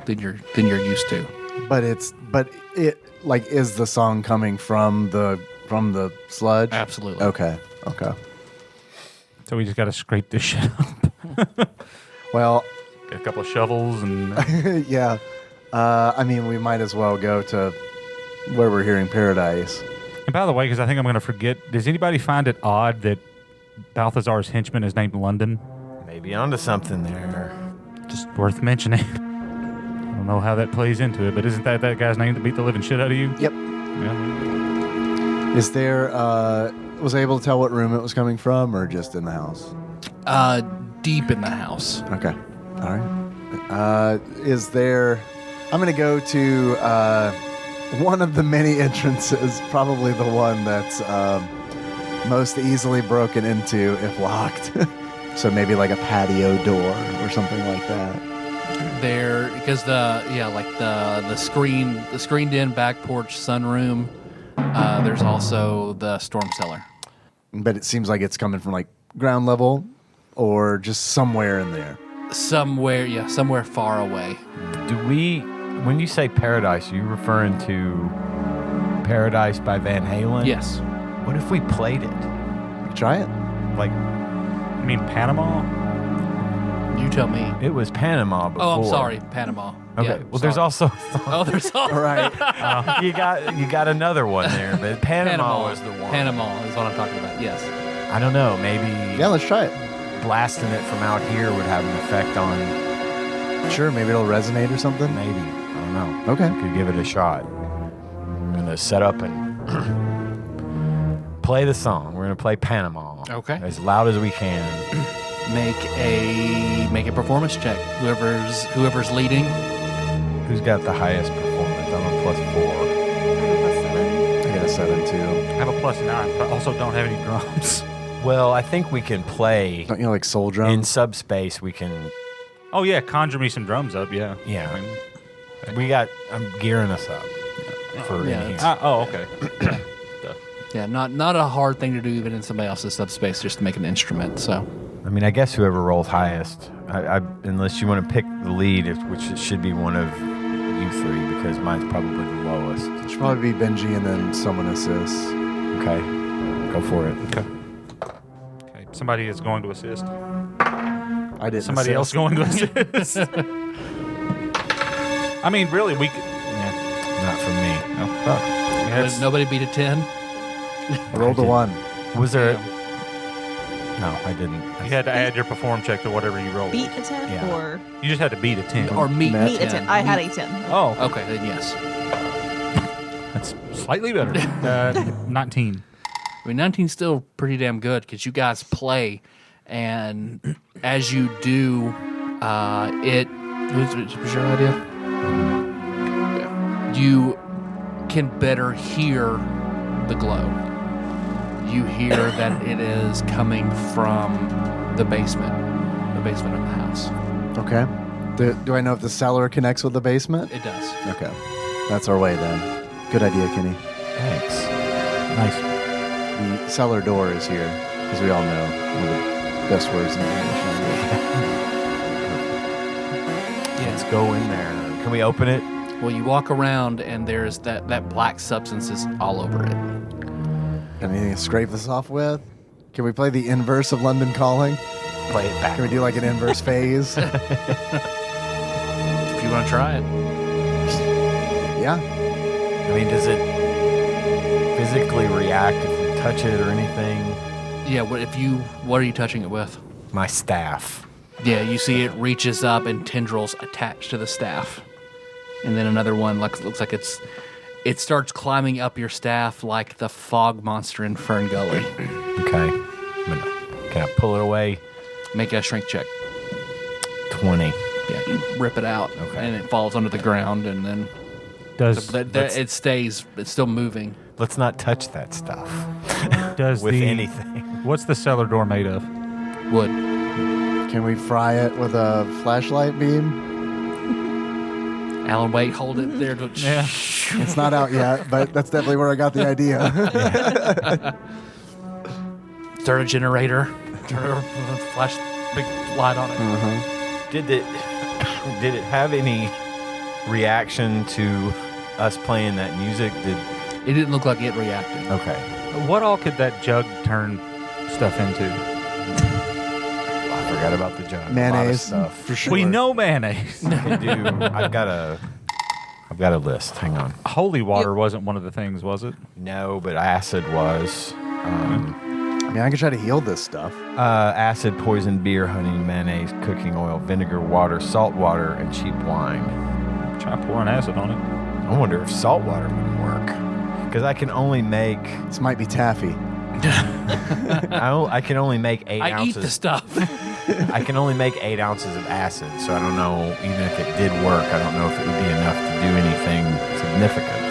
Speaker 2: than you're used to.
Speaker 3: But it like, is the song coming from the sludge?
Speaker 2: Absolutely.
Speaker 3: Okay.
Speaker 4: so we just got to scrape this shit up.
Speaker 3: Well,
Speaker 4: Get a couple of shovels and
Speaker 3: yeah. I mean, we might as well go to where we're hearing Paradise.
Speaker 4: And by the way, because I think I'm going to forget, does anybody find it odd that Balthazar's henchman is named London?
Speaker 6: Maybe onto something there.
Speaker 4: Just worth mentioning. I don't know how that plays into it, but isn't that guy's name that beat the living shit out of you?
Speaker 3: Yep.
Speaker 4: Yeah.
Speaker 3: Is there, was I able to tell what room it was coming from, or just in the house?
Speaker 2: Deep in the house.
Speaker 3: Okay. All right. Is there, I'm going to go to one of the many entrances, probably the one that's most easily broken into if locked. So maybe like a patio door or something like that.
Speaker 2: There, because the screened in back porch sunroom. There's also the storm cellar.
Speaker 3: But it seems like it's coming from like ground level or just somewhere in there.
Speaker 2: Somewhere far away.
Speaker 6: When you say Paradise, are you referring to Paradise by Van Halen?
Speaker 2: Yes.
Speaker 6: What if we played it?
Speaker 3: Try it.
Speaker 4: Like, you mean Panama?
Speaker 2: You tell me.
Speaker 6: It was Panama before.
Speaker 2: Oh, I'm sorry, Panama.
Speaker 6: Okay.
Speaker 2: Yeah,
Speaker 6: well, there's
Speaker 2: sorry.
Speaker 6: also
Speaker 2: Oh, there's all
Speaker 3: All right.
Speaker 6: you got another one there, but Panama was the one.
Speaker 2: Panama is what I'm talking about. Yes.
Speaker 6: I don't know. Maybe
Speaker 3: Yeah, let's try it.
Speaker 6: blasting it from out here would have an effect on.
Speaker 3: Sure, maybe it'll resonate or something.
Speaker 6: Maybe, I don't know.
Speaker 3: Okay.
Speaker 6: We could give it a shot. I'm gonna set up and play the song. We're gonna play Panama.
Speaker 2: Okay.
Speaker 6: As loud as we can.
Speaker 2: Make a performance check. Whoever's leading.
Speaker 6: Who's got the highest performance? I'm a +4.
Speaker 3: +7 too.
Speaker 8: I have a +9, but also don't have any drums.
Speaker 6: Well, I think we can play
Speaker 3: Don't you like soul
Speaker 6: in
Speaker 3: drums?
Speaker 6: subspace. We can.
Speaker 8: Oh yeah, conjure me some drums up. Yeah.
Speaker 6: Yeah.
Speaker 8: I mean,
Speaker 6: I'm gearing us up for
Speaker 2: Yeah,
Speaker 6: in
Speaker 2: it's-
Speaker 6: here.
Speaker 8: oh okay.
Speaker 2: Yeah, not a hard thing to do even in somebody else's subspace just to make an instrument. So
Speaker 6: I mean, I guess whoever rolls highest, unless you want to pick the lead, which it should be one of you three, because mine's probably the lowest.
Speaker 3: It should probably be Benji and then someone assists.
Speaker 6: Okay, go for it.
Speaker 8: Okay. Somebody is going to assist.
Speaker 3: I didn't.
Speaker 8: Somebody else
Speaker 3: assist.
Speaker 8: going to assist. I mean, really, we could. Yeah.
Speaker 6: Not from me.
Speaker 8: Oh, fuck. Yeah, it's-
Speaker 2: nobody beat a 10.
Speaker 3: I rolled a 1.
Speaker 6: Was there? No, I didn't.
Speaker 8: You had to add your perform check to whatever you rolled.
Speaker 7: Beat a 10
Speaker 6: Yeah.
Speaker 7: or
Speaker 8: You just had to beat a 10.
Speaker 2: Or meet
Speaker 3: Matt.
Speaker 7: meet a 10? I had a 10.
Speaker 8: Oh,
Speaker 2: Okay, then yes.
Speaker 8: that's slightly better. 19.
Speaker 2: I mean, 19's still pretty damn good because you guys play, and as you do, it was your idea. You can better hear the glow. You hear that it is coming from the basement of the house.
Speaker 3: Okay. Do I know if the cellar connects with the basement?
Speaker 2: It does.
Speaker 3: Okay. That's our way then. Good idea, Kenny.
Speaker 6: Thanks.
Speaker 8: Nice.
Speaker 3: The cellar door is here, as we all know. One of the best words in the English language.
Speaker 6: Let's go in there. Can we open it?
Speaker 2: Well, you walk around, and there's that black substance is all over it.
Speaker 3: Got anything to scrape this off with? Can we play the inverse of London Calling?
Speaker 6: Play it back.
Speaker 3: Can we do like an inverse phase?
Speaker 2: If you want to try it.
Speaker 3: Yeah.
Speaker 6: I mean, does it physically react if we touch it or anything?
Speaker 2: Yeah. What are you touching it with?
Speaker 6: My staff.
Speaker 2: Yeah, you see it reaches up and tendrils attached to the staff. And then another one looks like it starts climbing up your staff like the fog monster in Fern Gully.
Speaker 6: Okay. Can I pull it away?
Speaker 2: Make a strength check.
Speaker 6: 20.
Speaker 2: Yeah, you rip it out.
Speaker 6: Okay.
Speaker 2: And it falls onto the ground, and then
Speaker 8: Does
Speaker 2: it stays. It's still moving.
Speaker 6: Let's not touch that stuff
Speaker 8: does
Speaker 6: with
Speaker 8: the
Speaker 6: anything.
Speaker 8: What's the cellar door made of?
Speaker 2: Wood.
Speaker 3: Can we fry it with a flashlight beam?
Speaker 2: Alan, wait, hold it there.
Speaker 8: Yeah.
Speaker 3: It's not out yet, but that's definitely where I got the idea.
Speaker 2: Start a generator. Flash big light on it.
Speaker 6: Did it have any reaction to us playing that music?
Speaker 2: It didn't look like it reacted.
Speaker 6: Okay.
Speaker 8: What all could that jug turn stuff into?
Speaker 6: I forgot about the jug.
Speaker 3: Mayonnaise,
Speaker 6: A lot of stuff.
Speaker 3: for sure.
Speaker 8: We know mayonnaise.
Speaker 6: I do. I've got a list. Hang on.
Speaker 8: Holy water wasn't one of the things, was it?
Speaker 6: No, but acid was.
Speaker 3: I mean, I can try to heal this stuff.
Speaker 6: Acid, poison, beer, honey, mayonnaise, cooking oil, vinegar, water, salt water, and cheap wine.
Speaker 8: Try pouring acid on it.
Speaker 6: I wonder if salt water would work. Because I can only make
Speaker 3: This might be taffy.
Speaker 6: I can only make 8
Speaker 2: I
Speaker 6: ounces.
Speaker 2: eat the stuff.
Speaker 6: I can only make 8 ounces of acid, so I don't know. Even if it did work, I don't know if it would be enough to do anything significant.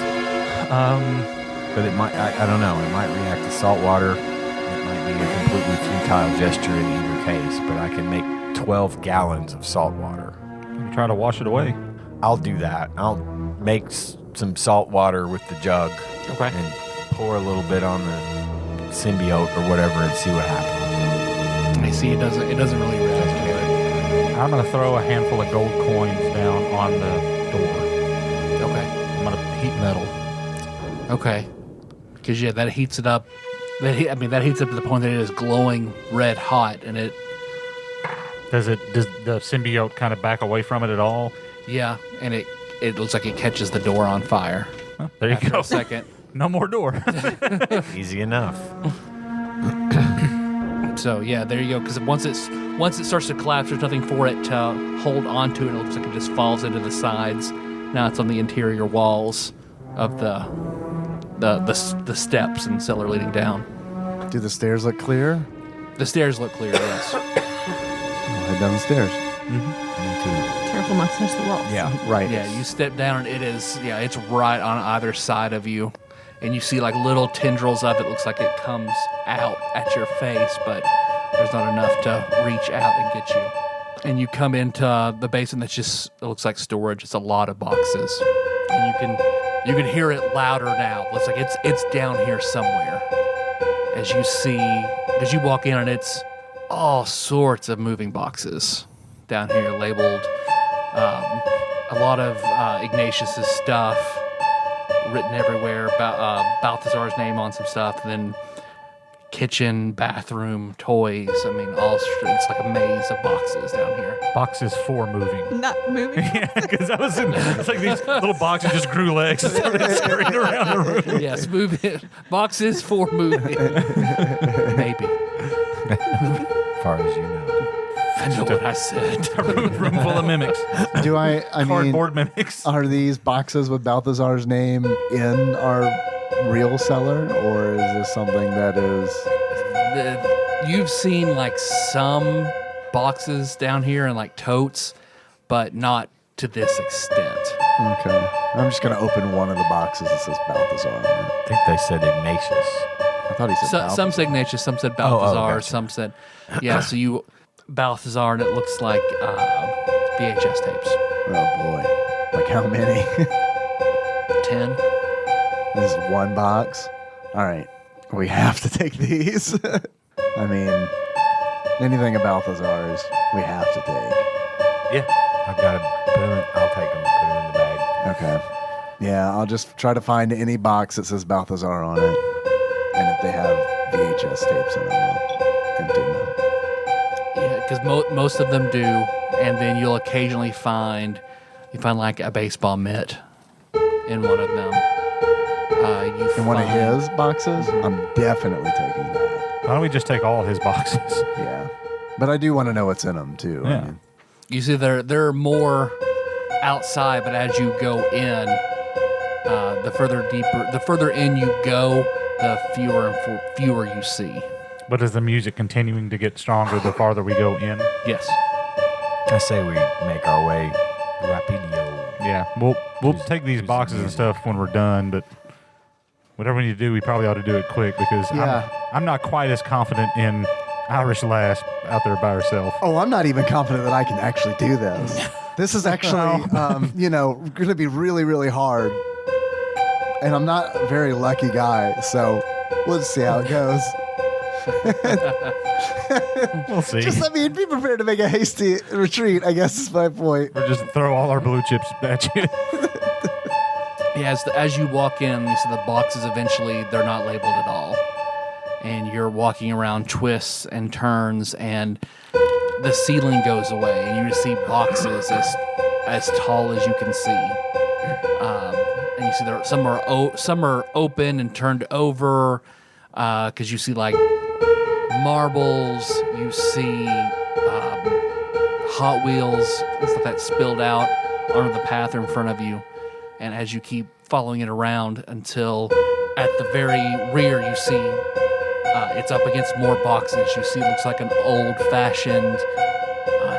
Speaker 6: But it might. I don't know. It might react to salt water. It might be a completely futile gesture in either case. But I can make 12 gallons of salt water.
Speaker 8: Try to wash it away.
Speaker 6: I'll do that. I'll make some salt water with the jug.
Speaker 2: Okay.
Speaker 6: And pour a little bit on the symbiote or whatever and see what happens.
Speaker 2: I see it doesn't really react to it.
Speaker 8: I'm going to throw a handful of gold coins down on the door.
Speaker 2: Okay.
Speaker 8: I'm going to heat metal.
Speaker 2: Okay. Because that heats it up. That heats up to the point that it is glowing red hot, and it.
Speaker 8: Does the symbiote kind of back away from it at all?
Speaker 2: Yeah, and it looks like it catches the door on fire.
Speaker 8: Well, there you
Speaker 2: After
Speaker 8: go.
Speaker 2: a second.
Speaker 8: No more door.
Speaker 6: Easy enough.
Speaker 2: So yeah, there you go. Because once it starts to collapse, there's nothing for it to hold onto, and it looks like it just falls into the sides. Now it's on the interior walls of the steps and cellar leading down.
Speaker 3: Do the stairs look clear?
Speaker 2: The stairs look clear. Yes.
Speaker 3: I'll head down the stairs.
Speaker 7: Careful not to touch the walls.
Speaker 6: Yeah.
Speaker 3: Right.
Speaker 2: Yeah, you step down and it's right on either side of you. and you see like little tendrils of it. Looks like it comes out at your face, but there's not enough to reach out and get you. And you come into the basin that's just, it looks like storage. It's a lot of boxes, and you can hear it louder now. Looks like it's down here somewhere. As you walk in, and it's all sorts of moving boxes down here labeled. A lot of Ignatius's stuff written everywhere. Balthazar's name on some stuff, and then kitchen, bathroom, toys. I mean, it's like a maze of boxes down here.
Speaker 4: Boxes for moving.
Speaker 7: Not moving.
Speaker 4: Yeah, because it's like these little boxes just grew legs and started scurrying around the room.
Speaker 2: Yes, moving boxes for moving. Maybe.
Speaker 6: As far as you know.
Speaker 2: I know what I said.
Speaker 4: A room full of mimics.
Speaker 3: Do I mean,
Speaker 4: Cardboard mimics.
Speaker 3: are these boxes with Balthazar's name in our real cellar, or is this something that is...
Speaker 2: You've seen like some boxes down here and like totes, but not to this extent.
Speaker 3: Okay. I'm just going to open one of the boxes that says Balthazar on it.
Speaker 6: I think they said Ignatius.
Speaker 3: I thought he said Balthazar.
Speaker 2: Some said Ignatius, some said Balthazar,
Speaker 6: gotcha.
Speaker 2: some said, yeah. So you Balthazar, and it looks like VHS tapes.
Speaker 3: Oh, boy. Like how many?
Speaker 2: 10.
Speaker 3: This is one box? All right. We have to take these. I mean, anything about Balthazar's, we have to take.
Speaker 6: Yeah. I've got to put them in. I'll take them and put them in the bag.
Speaker 3: Okay. Yeah, I'll just try to find any box that says Balthazar on it. And if they have VHS tapes in them, I'll empty them out.
Speaker 2: Yeah, because most of them do, and then you'll occasionally find like a baseball mitt in one of them.
Speaker 3: In one of his boxes, I'm definitely taking that.
Speaker 4: Why don't we just take all his boxes?
Speaker 3: Yeah. But I do want to know what's in them, too.
Speaker 4: Yeah.
Speaker 3: I mean,
Speaker 2: You see, there are more outside, but as you go in, the further in you go, the fewer you see.
Speaker 4: But is the music continuing to get stronger the farther we go in?
Speaker 2: Yes.
Speaker 6: I say we make our way rapidio.
Speaker 4: Yeah, we'll take these boxes and stuff when we're done, but whatever we need to do, we probably ought to do it quick because
Speaker 3: Yeah.
Speaker 4: I'm not quite as confident in Irish Lass out there by herself.
Speaker 3: oh, I'm not even confident that I can actually do this. This is actually, going to be really, really hard. And I'm not a very lucky guy, so we'll just see how it goes.
Speaker 4: We'll see.
Speaker 3: Be prepared to make a hasty retreat, I guess is my point.
Speaker 4: Or just throw all our blue chips at you.
Speaker 2: Yeah, as you walk in, you see the boxes eventually, they're not labeled at all. And you're walking around twists and turns, and the ceiling goes away, and you just see boxes as tall as you can see. And you see some are open and turned over, because you see like marbles, you see Hot Wheels and stuff that spilled out onto the path in front of you. And as you keep following it around until at the very rear you see it's up against more boxes. You see it looks like an old-fashioned,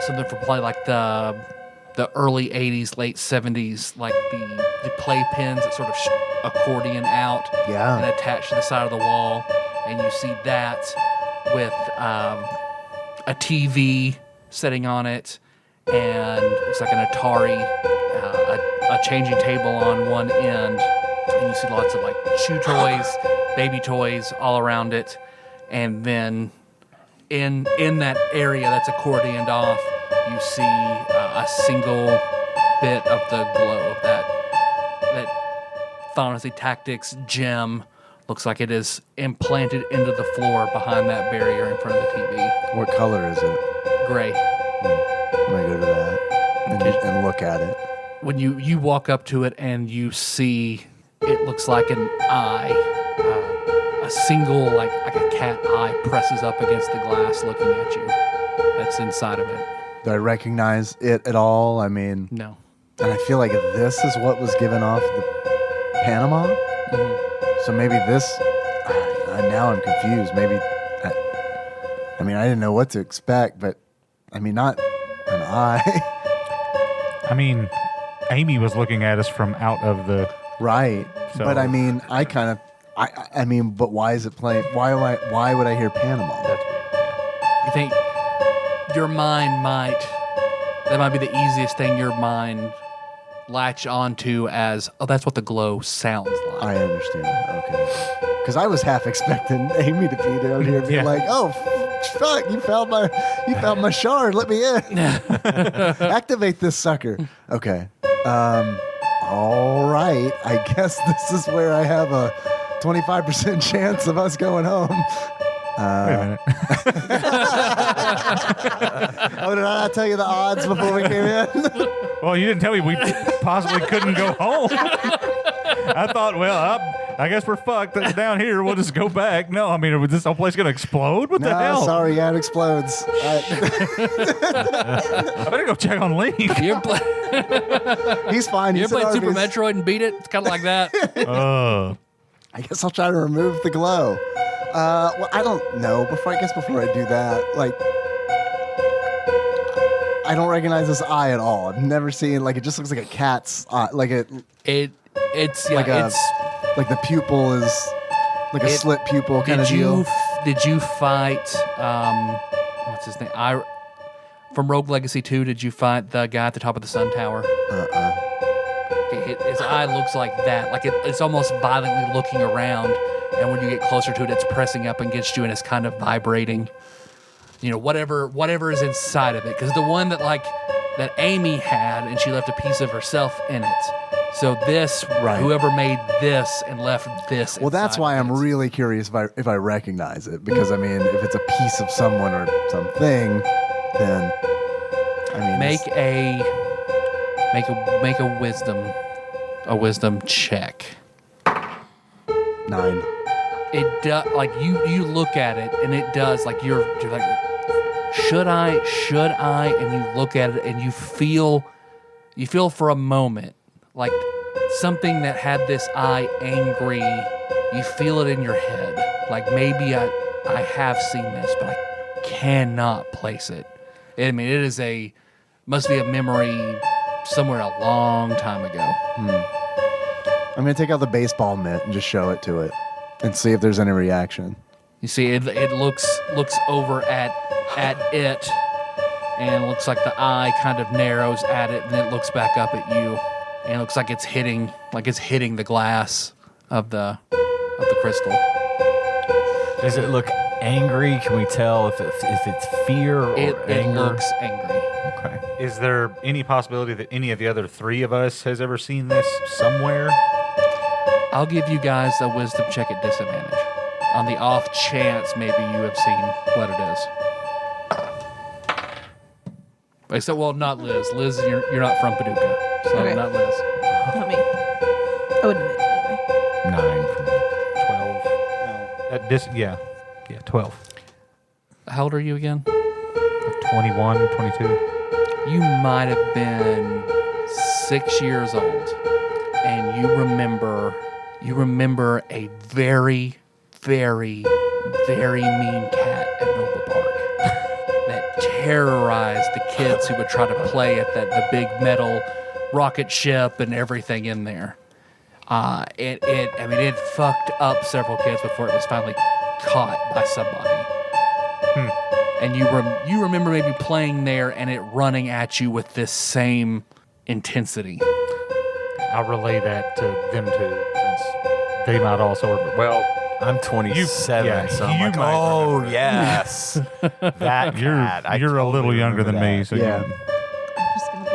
Speaker 2: something from probably like the early 80s, late 70s, like the playpens that sort of accordion out
Speaker 3: Yeah.
Speaker 2: and attach to the side of the wall. And you see that with a TV sitting on it, and looks like an Atari, a changing table on one end, and you see lots of like chew toys, baby toys all around it, and then in that area that's accordioned off, you see a single bit of the globe that Final Fantasy Tactics gem looks like it is implanted into the floor behind that barrier in front of the TV.
Speaker 3: What color is it?
Speaker 2: Gray.
Speaker 3: I'm going to go to that and look at it.
Speaker 2: When you walk up to it and you see, it looks like an eye, a single, like a cat eye presses up against the glass looking at you. That's inside of it.
Speaker 3: Do I recognize it at all? I mean,
Speaker 2: No.
Speaker 3: and I feel like this is what was given off the Panama. So maybe this. Now I'm confused. Maybe. I mean, I didn't know what to expect, but I mean, not an eye.
Speaker 4: I mean, Amy was looking at us from out of the
Speaker 3: Right.
Speaker 8: So-
Speaker 3: But I mean, I mean, but why is it playing? Why would I hear Panama?
Speaker 8: That's weird. Yeah.
Speaker 2: You think your mind that might be the easiest thing your mind latch onto as, oh, that's what the glow sounds like.
Speaker 3: I understand. Okay. Because I was half expecting Amy to be down here and be
Speaker 8: Yeah.
Speaker 3: like, "Oh, fuck! You found my shard. Let me in. Activate this sucker." Okay. All right. I guess this is where I have a 25% chance of us going home.
Speaker 8: Wait a minute.
Speaker 3: Oh, did I not tell you the odds before we came in?
Speaker 8: Well, you didn't tell me we possibly couldn't go home. I thought, well, I guess we're fucked down here. We'll just go back. No, I mean, is this whole place going to explode? What the
Speaker 3: No,
Speaker 8: hell?
Speaker 3: sorry, yeah, it explodes.
Speaker 8: I better go check on Link.
Speaker 2: You ever play,
Speaker 3: He's fine.
Speaker 2: you
Speaker 3: He's
Speaker 2: ever
Speaker 3: at
Speaker 2: played Super
Speaker 3: Arby's.
Speaker 2: Metroid and beat it? It's kind of like that.
Speaker 3: I guess I'll try to remove the glow. Well, I don't know. Before I do that, like, I don't recognize this eye at all. I've never seen, like, it just looks like a cat's eye. Like
Speaker 2: It's
Speaker 3: like
Speaker 2: it's.
Speaker 3: like the pupil is like a slit pupil kind of deal.
Speaker 2: Did you fight? What's his name? From Rogue Legacy 2. Did you fight the guy at the top of the sun tower? His eye looks like that. Like it's almost violently looking around, and when you get closer to it, it's pressing up against you, and it's kind of vibrating. You know, whatever is inside of it. Because the one that Amy had, and she left a piece of herself in it. So this,
Speaker 3: Right.
Speaker 2: whoever made this and left this.
Speaker 3: Well, that's
Speaker 2: inside
Speaker 3: why
Speaker 2: of
Speaker 3: I'm
Speaker 2: it.
Speaker 3: really curious if I recognize it, because I mean, if it's a piece of someone or something, then I mean,
Speaker 2: Make a wisdom check.
Speaker 3: 9.
Speaker 2: It does, like you look at it and it does, like you're like, should I, and you look at it and you feel for a moment like something that had this eye angry. You feel it in your head, like maybe I have seen this, but I cannot place it. I mean, must be a memory somewhere a long time ago.
Speaker 3: I'm gonna take out the baseball mitt and just show it to it and see if there's any reaction.
Speaker 2: You see, it looks over at it, and it looks like the eye kind of narrows at it, and then it looks back up at you, and it looks like it's hitting the glass of the crystal.
Speaker 6: Does it look angry? Can we tell if it's fear or
Speaker 2: It
Speaker 6: anger?
Speaker 2: looks angry.
Speaker 6: Okay.
Speaker 8: Is there any possibility that any of the other three of us has ever seen this somewhere?
Speaker 2: I'll give you guys a wisdom check at disadvantage, on the off chance maybe you have seen what it is. Except, well, not Liz. Liz, you're not from Paducah, so
Speaker 7: Okay.
Speaker 2: not Liz.
Speaker 7: Not me. I wouldn't admit it anyway.
Speaker 6: 9 for me.
Speaker 8: 12. Yeah, 12.
Speaker 2: How old are you again?
Speaker 8: 21, 22.
Speaker 2: You might have been 6 years old, and you remember a very, very, very mean cat at Noble Park that terrorized the kids who would try to play at the big metal rocket ship and everything in there. It fucked up several kids before it was finally caught by somebody. And you remember maybe playing there and it running at you with this same intensity.
Speaker 8: I'll relay that to them too, since they might also. Well,
Speaker 6: I'm 27,
Speaker 8: yeah,
Speaker 6: so I'm
Speaker 8: you
Speaker 6: like,
Speaker 8: might
Speaker 6: oh,
Speaker 8: remember it.
Speaker 6: yes. That cat. I
Speaker 8: you're a little
Speaker 6: totally
Speaker 8: younger than
Speaker 6: remember
Speaker 8: me,
Speaker 6: that.
Speaker 8: so
Speaker 3: Yeah.
Speaker 7: I'm just gonna be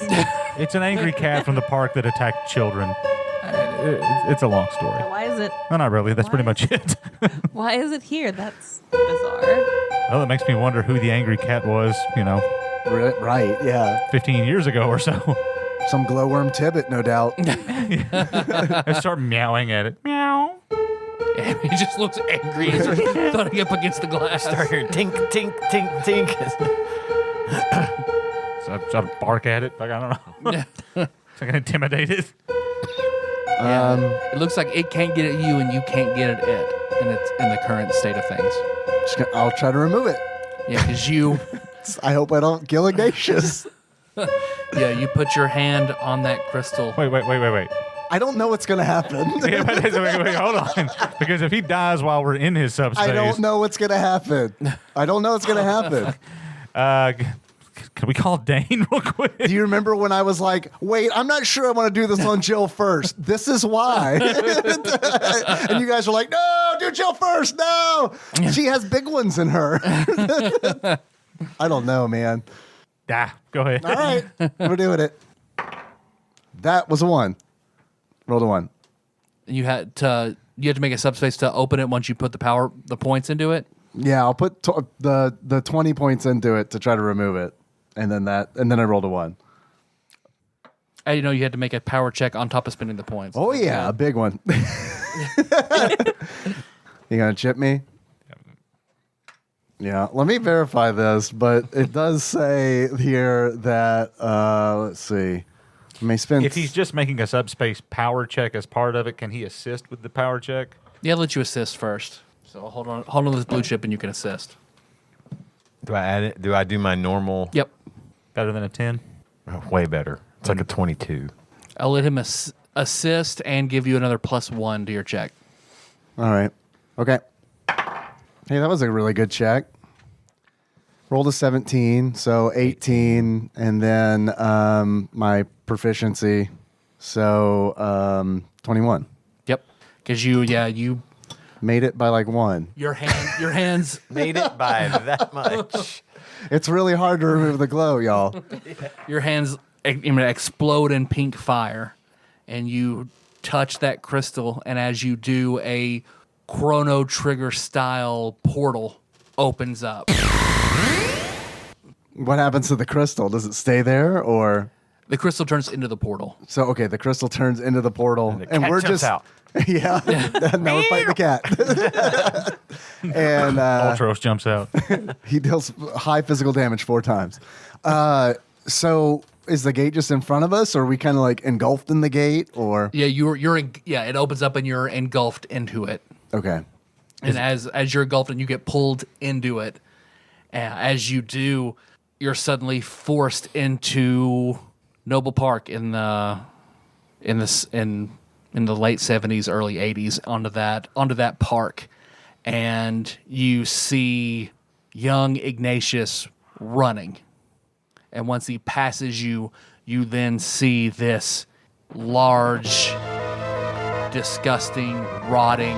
Speaker 7: like, what?
Speaker 8: it's an angry cat from the park that attacked children. It's a long story.
Speaker 7: Why is it?
Speaker 8: No, not really. That's pretty
Speaker 7: Why?
Speaker 8: much it.
Speaker 7: Why is it here? That's bizarre.
Speaker 8: Well, it makes me wonder who the angry cat was,
Speaker 3: Right, yeah.
Speaker 8: 15 years ago or so.
Speaker 3: Some glowworm Tibbet, no doubt.
Speaker 8: I start meowing at it. Meow.
Speaker 2: And he just looks angry and starts thudding up against the glass.
Speaker 6: Start hearing tink, tink, tink, tink.
Speaker 8: So I bark at it. Like, I don't know. So I can intimidate it.
Speaker 2: It looks like it can't get at you and you can't get at it in the current state of things.
Speaker 3: I'll try to remove it.
Speaker 2: Yeah, because you
Speaker 3: I hope I don't kill Ignatius.
Speaker 2: Yeah, you put your hand on that crystal.
Speaker 8: Wait.
Speaker 3: I don't know what's going to happen.
Speaker 8: Yeah, wait, hold on. Because if he dies while we're in his subspace,
Speaker 3: I don't know what's going to happen.
Speaker 8: Can we call Dane real quick?
Speaker 3: Do you remember when I was like, wait, I'm not sure I want to do this on Jill first. This is why. And you guys were like, no, do Jill first. No. She has big ones in her. I don't know, man.
Speaker 8: Go ahead.
Speaker 3: All right. We're doing it. That was a 1. Rolled a 1.
Speaker 2: You had to make a subspace to open it once you put the points into it.
Speaker 3: Yeah, I'll put the 20 points into it to try to remove it. And then I rolled a 1.
Speaker 2: And you had to make a power check on top of spending the points.
Speaker 3: Oh yeah, a big one. You gonna chip me? Yeah, let me verify this, but it does say here that let's see. I may spend
Speaker 8: If he's just making a subspace power check as part of it, can he assist with the power check?
Speaker 2: Yeah, I'll let you assist first. So hold on to this blue chip and you can assist.
Speaker 6: Do I add it? Do I do my normal?
Speaker 2: Yep.
Speaker 8: Better than a 10?
Speaker 6: Oh, way better. It's like a 22.
Speaker 2: I'll let him assist and give you another +1 to your check.
Speaker 3: All right. Okay. Hey, that was a really good check. Rolled a 17, so 18, and then my proficiency, so 21.
Speaker 2: Yep. Because you
Speaker 3: Made it by like 1.
Speaker 2: your hands
Speaker 6: Made it by that much.
Speaker 3: It's really hard to remove the glow, y'all.
Speaker 2: your hands explode in pink fire, and you touch that crystal, and as you do, a Chrono Trigger style portal opens up.
Speaker 3: What happens to the crystal? Does it stay there, or
Speaker 2: The crystal turns into the portal.
Speaker 3: so? Okay, the crystal turns into the portal,
Speaker 6: The cat jumps out.
Speaker 3: Yeah. Now we're fighting the cat. And
Speaker 8: Ultros jumps out.
Speaker 3: he deals high physical damage 4 times. So is the gate just in front of us, or are we kind of like engulfed in the gate, or?
Speaker 2: Yeah, it opens up and you're engulfed into it.
Speaker 3: Okay.
Speaker 2: And as you're engulfed and you get pulled into it, as you do, you're suddenly forced into Noble Park in the late 70s, early 80s onto that park, and you see young Ignatius running. And once he passes you, you then see this large, disgusting, rotting,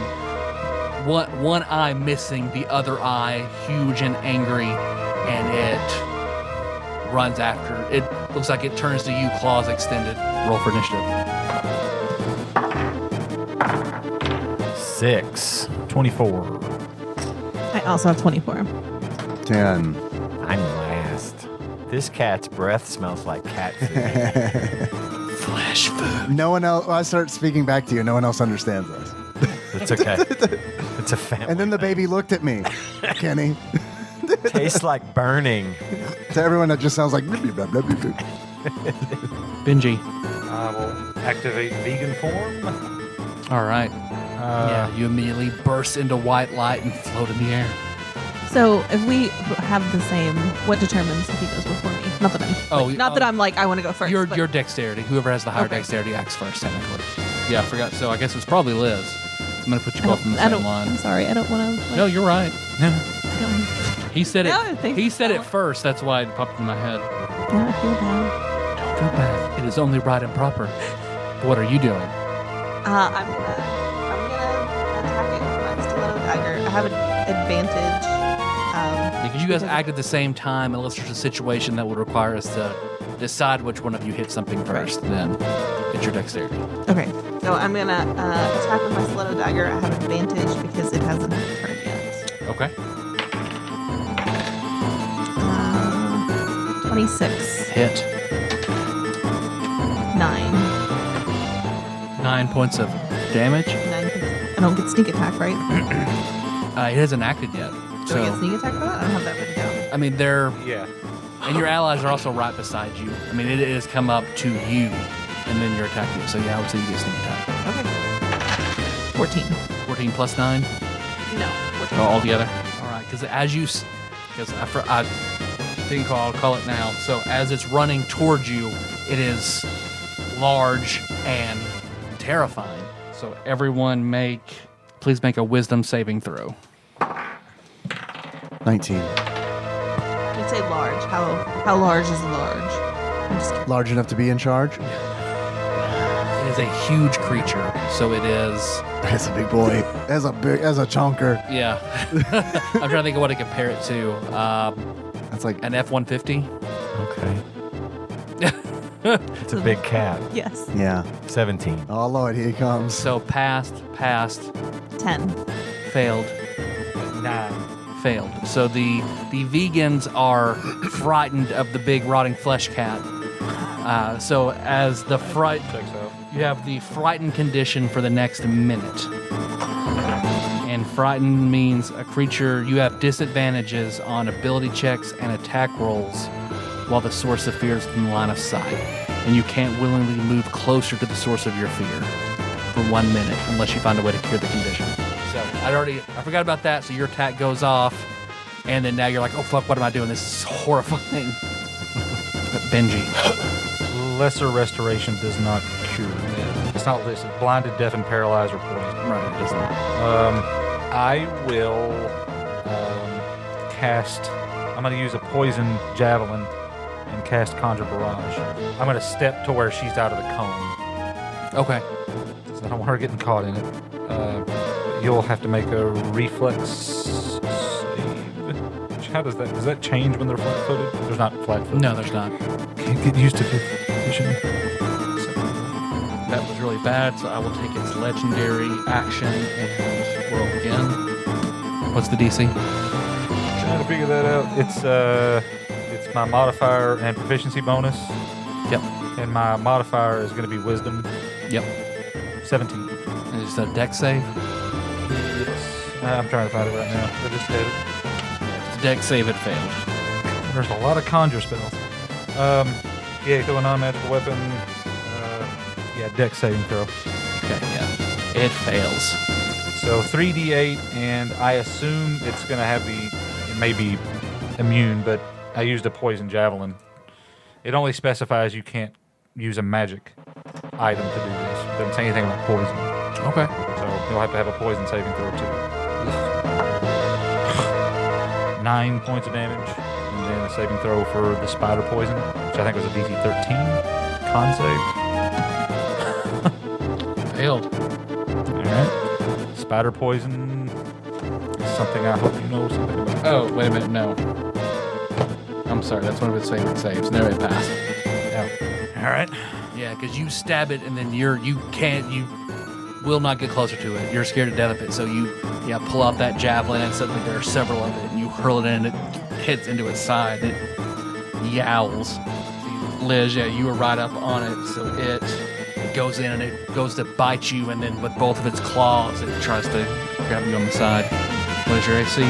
Speaker 2: one eye missing, the other eye huge and angry, and it runs after. It looks like it turns to you, claws extended. Roll for initiative.
Speaker 6: 6.
Speaker 8: 24.
Speaker 7: I also have 24.
Speaker 3: 10.
Speaker 6: I'm last. This cat's breath smells like cat food.
Speaker 2: Flesh food.
Speaker 3: No one else. I start speaking back to you. No one else understands us.
Speaker 6: It's okay. It's a family.
Speaker 3: And then the baby looked at me, Kenny.
Speaker 6: Tastes like burning.
Speaker 3: To everyone, that just sounds like. Blah, blah, blah, blah, blah.
Speaker 2: Benji.
Speaker 8: I will activate vegan form.
Speaker 2: All right. Yeah, you immediately burst into white light and float in the air.
Speaker 7: So if we have the same, what determines if he goes before me? Not that I'm I want to go first.
Speaker 2: Your
Speaker 7: but-
Speaker 2: dexterity. Whoever has the higher
Speaker 7: Okay.
Speaker 2: dexterity acts first, technically. Yeah, I forgot. So I guess it's probably Liz. I'm going to put you both in the
Speaker 7: I
Speaker 2: same
Speaker 7: don't. I'm
Speaker 2: line.
Speaker 7: sorry. I don't want to.
Speaker 2: No, you're right.
Speaker 7: I don't.
Speaker 2: He said
Speaker 7: Now I
Speaker 2: it.
Speaker 7: think
Speaker 2: He said
Speaker 7: so.
Speaker 2: it first. That's why it popped in my head.
Speaker 7: Now I feel bad.
Speaker 2: Don't feel bad. It is only right and proper. What are you doing?
Speaker 7: I'm gonna attack it with my stiletto dagger. I have an advantage.
Speaker 2: Because you guys act at the same time, unless there's a situation that would require us to decide which one of you hit something first, then it's your dexterity.
Speaker 7: Okay, so I'm gonna attack with my stiletto dagger. I have advantage because it hasn't had a turn yet.
Speaker 2: Okay.
Speaker 7: 26.
Speaker 2: Hit.
Speaker 7: 9.
Speaker 2: 9 points of damage.
Speaker 7: 9 points. I don't get sneak attack, right?
Speaker 2: It hasn't acted yet.
Speaker 7: Do I get
Speaker 2: So,
Speaker 7: sneak attack for that? I don't have that written down.
Speaker 2: I mean, they're.
Speaker 8: Yeah.
Speaker 2: And your allies are also right beside you. I mean, it has come up to you, and then you're attacking. So, yeah, I would say you get sneak attack.
Speaker 7: Okay. 14.
Speaker 2: 14 plus 9?
Speaker 7: No. 14.
Speaker 2: Oh, all together? All right. Because as you. Because Didn't call. I'll call it now. So as it's running towards you, it is large and terrifying. So everyone please make a wisdom saving throw.
Speaker 3: 19.
Speaker 7: You'd say large. How large is large? I'm just kidding.
Speaker 3: Large enough to be in charge?
Speaker 2: It is a huge creature. So it is.
Speaker 3: That's a big boy. As a chunker.
Speaker 2: Yeah. I'm trying to think of what to compare it to.
Speaker 3: That's like
Speaker 2: An F-150.
Speaker 6: Okay. It's a big cat.
Speaker 7: Yes.
Speaker 3: yeah.
Speaker 6: 17.
Speaker 3: Oh Lord, here he comes.
Speaker 2: So passed,
Speaker 7: 10.
Speaker 2: failed, 9, failed. So the vegans are frightened of the big rotting flesh cat. So as the fright,
Speaker 8: Checks out.
Speaker 2: you have the frightened condition for the next minute. And frightened means a creature, you have disadvantages on ability checks and attack rolls while the source of fear is in the line of sight. And you can't willingly move closer to the source of your fear for 1 minute unless you find a way to cure the condition. So I forgot about that, so your attack goes off, and then now you're like, oh fuck, what am I doing? This is horrifying. Benji.
Speaker 8: Lesser restoration does not cure it. It's not listed. Blinded, deaf, and paralyzed or poisoned.
Speaker 2: Right, it doesn't.
Speaker 8: I will cast. I'm going to use a poison javelin and cast Conjure Barrage. I'm going to step to where she's out of the cone.
Speaker 2: Okay.
Speaker 8: So I don't want her getting caught in it. You'll have to make a reflex save. How does that change when they're flat-footed? There's not flat-footed.
Speaker 2: No, there's not.
Speaker 8: Can't get used to fifth edition.
Speaker 2: That was really bad, so I will take its legendary action and roll again. What's the DC?
Speaker 8: Trying to figure that out. It's my modifier and proficiency bonus.
Speaker 2: Yep.
Speaker 8: And my modifier is going to be wisdom.
Speaker 2: Yep.
Speaker 8: 17.
Speaker 2: And it's a dex save.
Speaker 8: Yes. I'm trying to find it right now. I just had it.
Speaker 2: It's a dex save, it failed.
Speaker 8: There's a lot of conjure spells. Yeah, throw a non-magical weapon. Yeah, dex saving throw.
Speaker 2: Okay, yeah. It fails.
Speaker 8: So 3d8, and I assume it's going to have it may be immune, but I used a poison javelin. It only specifies you can't use a magic item to do this. It doesn't say anything about poison.
Speaker 2: Okay.
Speaker 8: So you'll have to have a poison saving throw too. 9 points of damage, and then a saving throw for the spider poison, which I think was a DC 13 con save.
Speaker 2: Failed.
Speaker 8: Alright. Spider poison is something I hope you know something about.
Speaker 2: Oh, wait a minute, no. I'm sorry, that's one of its favorite saves. No, it passed.
Speaker 8: Yeah. Alright.
Speaker 2: Yeah, because you stab it and then you will not get closer to it. You're scared to death of it, so you pull out that javelin and suddenly there are several of it and you hurl it in and it hits into its side and it yowls. See, Liz, yeah, you were right up on it, so it goes in and it goes to bite you, and then with both of its claws it tries to grab you on the side. What is your AC?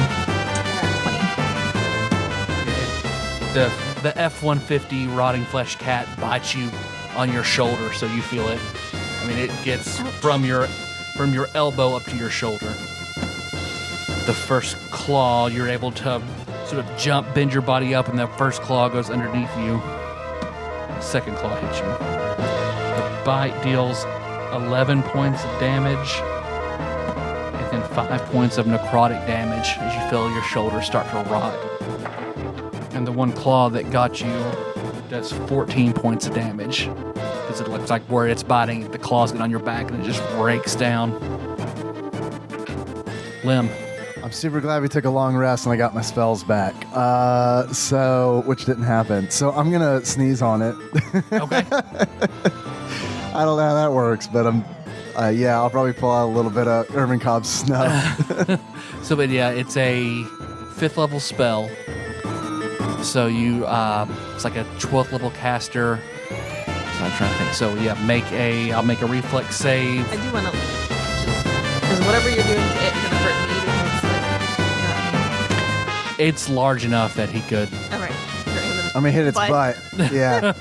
Speaker 7: 20.
Speaker 2: The F-150 rotting flesh cat bites you on your shoulder, so you feel it. I mean, it gets from your elbow up to your shoulder. The first claw, you're able to sort of bend your body up, and the first claw goes underneath you. The second claw hits you. The bite deals 11 points of damage, and then 5 points of necrotic damage as you feel your shoulders start to rot. And the one claw that got you does 14 points of damage. Because it looks like where it's biting, the claws get on your back and it just breaks down. Lim.
Speaker 3: I'm super glad we took a long rest and I got my spells back. Which didn't happen. So I'm gonna sneeze on it.
Speaker 2: Okay.
Speaker 3: I don't know how that works, but I'll probably pull out a little bit of Irvin Cobb's snuff.
Speaker 2: So, but yeah, it's a 5th level spell. So you, it's like a 12th level caster. So I'm trying to think. So yeah, I'll make a reflex save.
Speaker 7: I do want to. Is whatever you're doing to it going to hurt me? Because, not me.
Speaker 2: It's large enough that he could.
Speaker 7: All right.
Speaker 3: I'm gonna hit its butt. Yeah.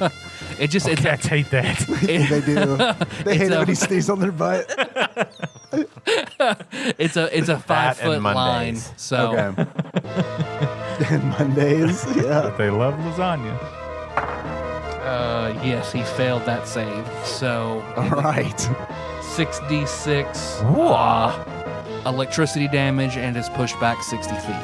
Speaker 8: Cats hate that.
Speaker 3: They do. They hate it when he sneezes on their butt.
Speaker 2: It's a 5
Speaker 6: That and
Speaker 2: foot line.
Speaker 6: Mondays.
Speaker 2: So
Speaker 3: Okay. And Mondays. Yeah.
Speaker 4: But they love lasagna.
Speaker 2: Yes, he failed that save. So
Speaker 3: All right.
Speaker 2: 6d6 electricity damage and is pushed back 60 feet.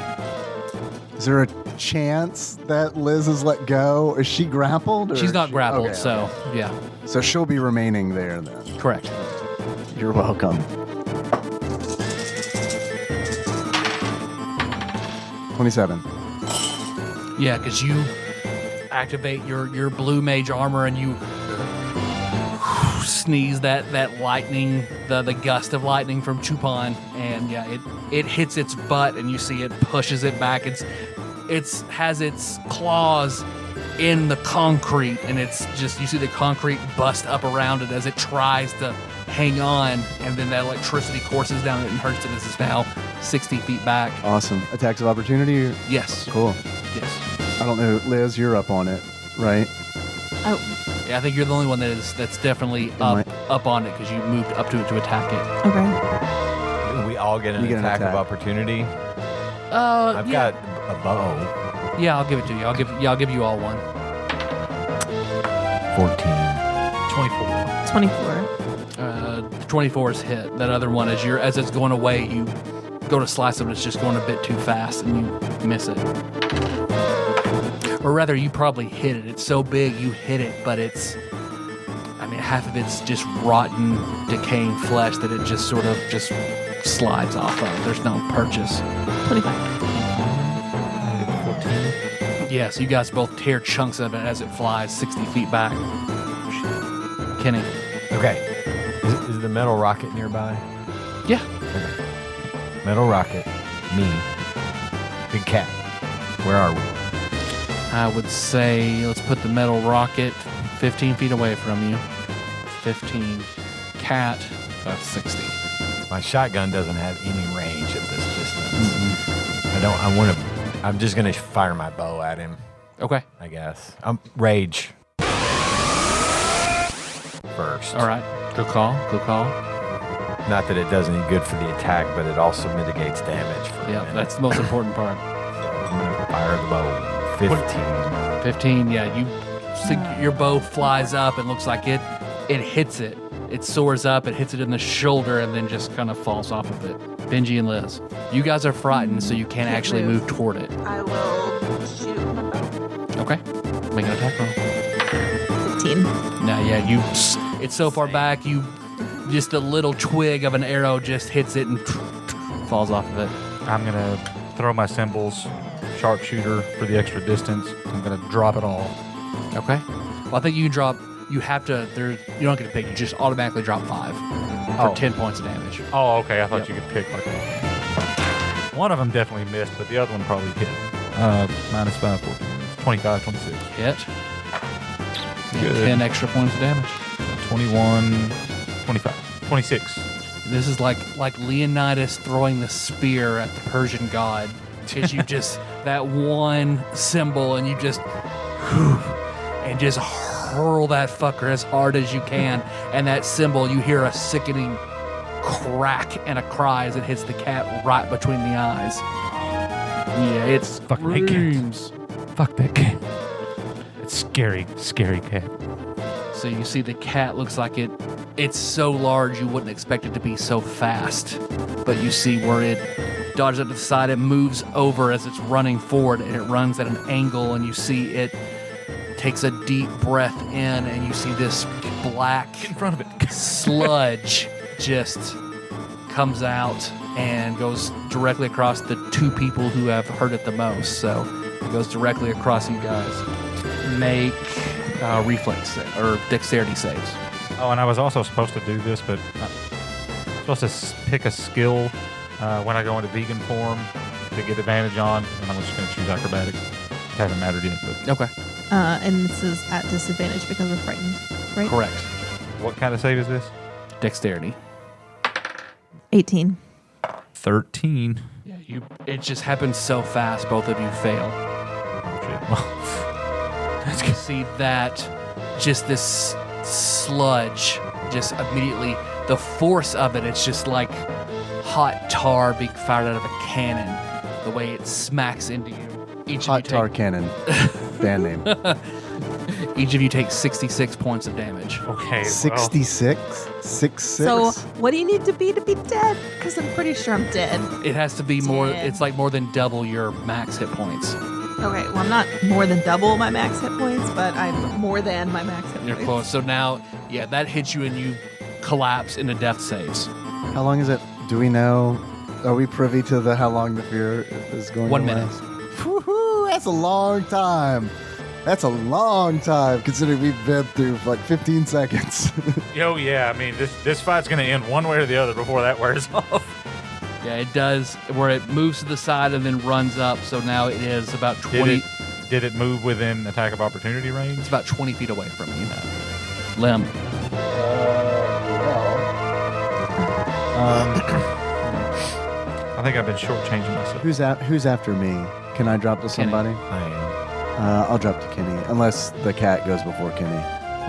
Speaker 3: Is there a chance that Liz is let go? Is she grappled? Or
Speaker 2: She's
Speaker 3: is
Speaker 2: not
Speaker 3: she-
Speaker 2: grappled,
Speaker 3: okay,
Speaker 2: so
Speaker 3: okay.
Speaker 2: yeah,
Speaker 3: So she'll be remaining there then.
Speaker 2: correct.
Speaker 3: You're welcome. 27.
Speaker 2: Yeah, because you activate your blue mage armor and you sneeze that lightning, the gust of lightning from Chupon, and yeah, it hits its butt and you see it pushes it back. It's has its claws in the concrete and it's just, you see the concrete bust up around it as it tries to hang on, and then that electricity courses down it and hurts it as it's now 60 feet back.
Speaker 3: Awesome. Attacks of opportunity?
Speaker 2: Yes.
Speaker 3: Cool.
Speaker 2: Yes.
Speaker 3: I don't know. Liz, you're up on it, right?
Speaker 7: Oh,
Speaker 2: Yeah, I think you're the only one that's definitely up on it because you moved up to it to attack it.
Speaker 7: okay.
Speaker 6: We all get an
Speaker 3: You get an
Speaker 6: attack of
Speaker 3: attack.
Speaker 6: opportunity. I've
Speaker 2: Yeah.
Speaker 6: got a bow.
Speaker 2: Yeah, I'll give it to you. I'll give you all one.
Speaker 6: 14.
Speaker 8: 24.
Speaker 7: 24.
Speaker 2: 24 is hit. That other one, as it's going away, you go to slice it, but it's just going a bit too fast, and you miss it. Or rather, you probably hit it. It's so big, you hit it, but half of it's just rotten, decaying flesh that it just sort of just slides off of. There's no purchase.
Speaker 7: 25.
Speaker 8: 14.
Speaker 2: Yeah, so you guys both tear chunks of it as it flies 60 feet back. Kenny.
Speaker 6: Okay. Is the metal rocket nearby?
Speaker 2: Yeah.
Speaker 6: Metal rocket, me, big cat. Where are we?
Speaker 2: I would say let's put the metal rocket 15 feet away from you. 15. Cat, about 60.
Speaker 6: My shotgun doesn't have any range at this distance. I'm just going to fire my bow at him,
Speaker 2: Okay.
Speaker 6: I guess. Rage. First.
Speaker 2: All right. Good call. Good call.
Speaker 6: Not that it does any good for the attack, but it also mitigates damage for a
Speaker 2: Yeah,
Speaker 6: minute.
Speaker 2: that's the most important part.
Speaker 6: I'm going to fire the bow. 15.
Speaker 2: 15, yeah. You see your bow flies up and looks like it hits it. It soars up, it hits it in the shoulder, and then just kind of falls off of it. Benji and Liz, you guys are frightened, so you can't actually move toward it.
Speaker 7: I will shoot my bow.
Speaker 2: Okay. Make an attack roll.
Speaker 7: 15.
Speaker 2: Now, yeah, it's so far back, just a little twig of an arrow just hits it and falls off of it.
Speaker 8: I'm going to throw my symbols, sharpshooter for the extra distance. I'm going to drop it all.
Speaker 2: Okay. Well, I think you don't get to pick, you just automatically drop 5 for 10 points of damage.
Speaker 8: Oh, okay. I thought
Speaker 2: Yep.
Speaker 8: you could pick like one of them definitely missed, but the other one probably hit. Minus 5, 14, 25, 26.
Speaker 2: Hit.
Speaker 8: Good.
Speaker 2: 10 extra points of damage.
Speaker 8: 21, 25, 26.
Speaker 2: This is like Leonidas throwing the spear at the Persian god. Because you just, that one symbol, and you just, and just hurl that fucker as hard as you can. And that symbol, you hear a sickening crack and a cry as it hits the cat right between the eyes. Yeah, it's
Speaker 8: Fucking hate cats. Fuck that cat. It's scary, scary cat.
Speaker 2: So you see the cat looks like it's so large you wouldn't expect it to be so fast. But you see where it dodges up to the side, it moves over as it's running forward, and it runs at an angle, and you see it takes a deep breath in, and you see this black
Speaker 8: In front of it.
Speaker 2: sludge just comes out and goes directly across the 2 people who have hurt it the most. So it goes directly across you guys. Make reflex or dexterity saves.
Speaker 8: Oh, and I was also supposed to do this, but I'm supposed to pick a skill when I go into vegan form to get advantage on, and I'm just going to choose acrobatics. It hasn't mattered yet, but
Speaker 2: Okay,
Speaker 7: And this is at disadvantage because we're frightened, right?
Speaker 2: correct.
Speaker 8: what kind of save is this?
Speaker 2: Dexterity.
Speaker 7: 18.
Speaker 8: 13.
Speaker 2: Yeah, it just happens so fast. Both of you fail.
Speaker 8: Oh, shit. Well, that's
Speaker 2: You
Speaker 8: good.
Speaker 2: see that just this sludge, just immediately the force of it. It's just like hot tar being fired out of a cannon. The way it smacks into you, Each
Speaker 3: Hot
Speaker 2: of
Speaker 3: Tar
Speaker 2: you
Speaker 3: Cannon band name.
Speaker 2: take, each of you take 66 points of damage.
Speaker 8: Okay. well,
Speaker 3: 66? 6'6"?
Speaker 7: So, what do you need to be dead? Because I'm pretty sure I'm dead.
Speaker 2: It has to be more.
Speaker 7: Dead.
Speaker 2: It's like more than double your max hit points.
Speaker 7: Okay, well, I'm not more than double my max hit points, but I'm more than my max hit
Speaker 2: You're
Speaker 7: points.
Speaker 2: close. So now, yeah, that hits you and you collapse into death saves.
Speaker 3: How long is it? Do we know? Are we privy to how long the fear is going
Speaker 2: 1
Speaker 3: to
Speaker 2: minute.
Speaker 3: last? Woo-hoo, that's a long time. That's a long time, considering we've been through like 15 seconds.
Speaker 8: Yo, yeah. I mean, this fight's gonna end one way or the other before that wears off.
Speaker 2: Yeah, it does. Where it moves to the side and then runs up. So now it is about 20.
Speaker 8: Did it move within attack of opportunity range?
Speaker 2: It's about 20 feet away from you. Lim.
Speaker 8: I think I've been shortchanging myself.
Speaker 3: Who's after me? Can I drop to
Speaker 2: Kenny.
Speaker 3: somebody?
Speaker 6: I am.
Speaker 3: I'll drop to Kenny, unless the cat goes before Kenny.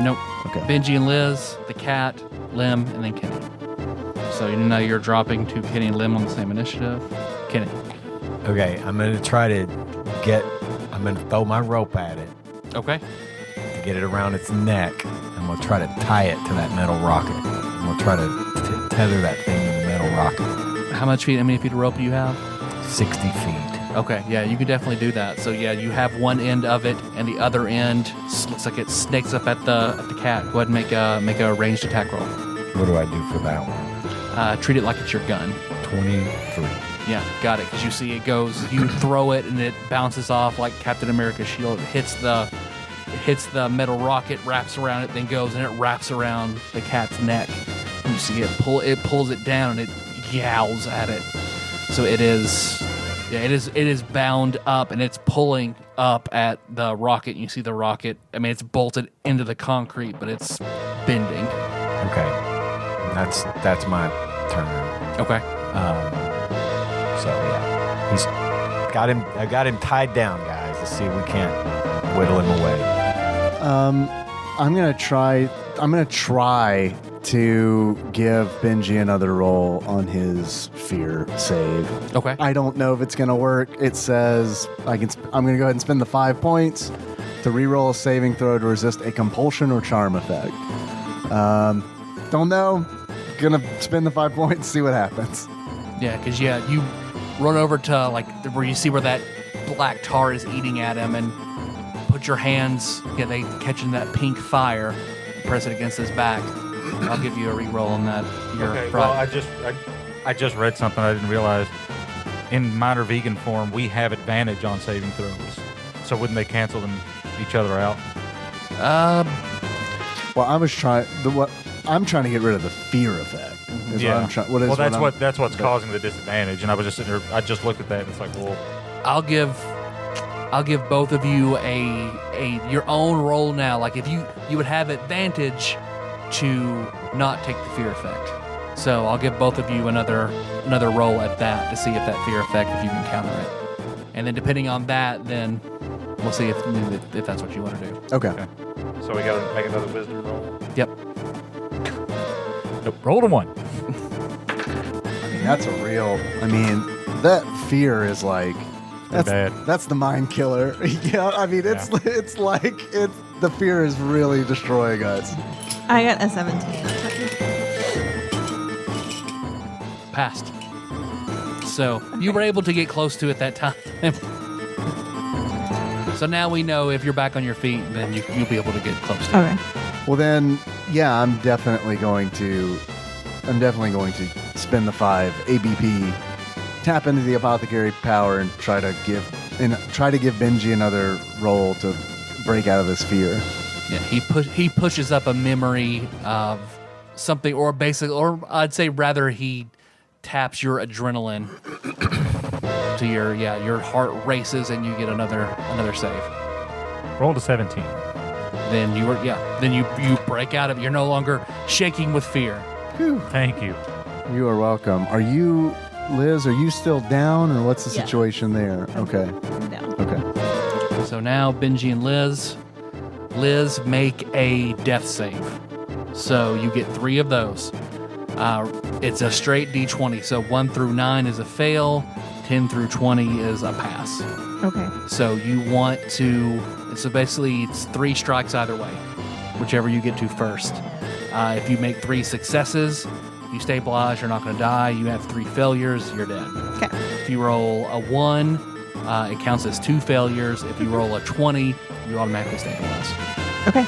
Speaker 2: Nope.
Speaker 3: Okay.
Speaker 2: Benji and Liz, the cat, Lim, and then Kenny. So you know you're dropping to Kenny and Lim on the same initiative. Kenny.
Speaker 6: Okay, I'm going to try to I'm going to throw my rope at it
Speaker 2: Okay.
Speaker 6: to get it around its neck. I'm going to try to tie it to that metal rocket. I'm going to try to tether that thing to the metal rocket.
Speaker 2: How many feet of rope do you have?
Speaker 6: 60 feet.
Speaker 2: Okay, yeah, you could definitely do that. So yeah, you have one end of it, and the other end looks like it snakes up at the cat. Go ahead and make a ranged attack roll.
Speaker 6: What do I do for that one?
Speaker 2: Treat it like it's your gun.
Speaker 6: 23.
Speaker 2: Yeah, got it. Because you see it goes, you throw it, and it bounces off like Captain America's shield. It hits the metal rocket, wraps around it, then goes, and it wraps around the cat's neck. And you see it pulls it down, and it yowls at it. So it is bound up, and it's pulling up at the rocket. You see the rocket. I mean, it's bolted into the concrete, but it's bending.
Speaker 6: Okay. That's my turn.
Speaker 2: Okay.
Speaker 6: So yeah, he's got him. I got him tied down, guys. Let's see if we can't whittle him away.
Speaker 3: I'm gonna try to give Benji another roll on his fear save.
Speaker 2: Okay.
Speaker 3: I don't know if it's gonna work. It says I'm gonna go ahead and spend the 5 points to reroll a saving throw to resist a compulsion or charm effect. Don't know. Gonna spend the 5 points, see what happens.
Speaker 2: Yeah, because you run over to like where you see where that black tar is eating at him, and put your hands. Yeah, they catching that pink fire. Press it against his back. I'll give you a reroll on that.
Speaker 8: Okay. Well, I just read something I didn't realize. In minor vegan form, we have advantage on saving throws. So wouldn't they cancel each other out?
Speaker 3: Well, I'm trying to get rid of the fear effect. Is
Speaker 8: Yeah.
Speaker 3: What I'm trying. What is?
Speaker 8: Well, that's what's causing the disadvantage. And I was just sitting there. I just looked at that, and it's like, well,
Speaker 2: I'll give both of you a your own roll now. Like if you would have advantage to not take the fear effect. So I'll give both of you another roll at that to see if that fear effect, if you can counter it. And then depending on that, then we'll see if that's what you want to do.
Speaker 3: Okay.
Speaker 8: so we got to make another wisdom roll.
Speaker 2: Yep.
Speaker 8: Nope. Rolled a 1.
Speaker 3: That's a real. I mean, that fear is like.
Speaker 8: Pretty bad.
Speaker 3: That's the mind killer. Yeah, I mean, it's like the fear is really destroying us.
Speaker 7: I got a 17.
Speaker 2: Passed. So you were able to get close to it that time. So now we know if you're back on your feet, then you'll be able to get close to it.
Speaker 7: Okay.
Speaker 3: Well, then, yeah, I'm definitely going to spend the 5 ABP, tap into the apothecary power, and try to give Benji another roll to break out of this fear.
Speaker 2: Yeah, he pushes up a memory of something, or I'd say rather he taps your adrenaline to your heart races and you get another save.
Speaker 8: Rolled a 17.
Speaker 2: Then you break out of it. You're no longer shaking with fear.
Speaker 8: Thank you.
Speaker 3: You are welcome. Are you, Liz? Are you still down, or what's the
Speaker 7: Yeah.
Speaker 3: situation there? Okay.
Speaker 7: No.
Speaker 3: Okay.
Speaker 2: So now Benji and Liz make a death save. So you get 3 of those. It's a straight D20. So 1 through 9 is a fail. 10 through 20 is a pass.
Speaker 7: Okay.
Speaker 2: So you want to, so basically it's 3 strikes either way, whichever you get to first. If you make 3 successes, you stabilize, you're not going to die. You have 3 failures, you're dead.
Speaker 7: Okay.
Speaker 2: If you roll a 1, it counts as 2 failures. If you roll a 20, you automatically stabilize.
Speaker 7: Okay.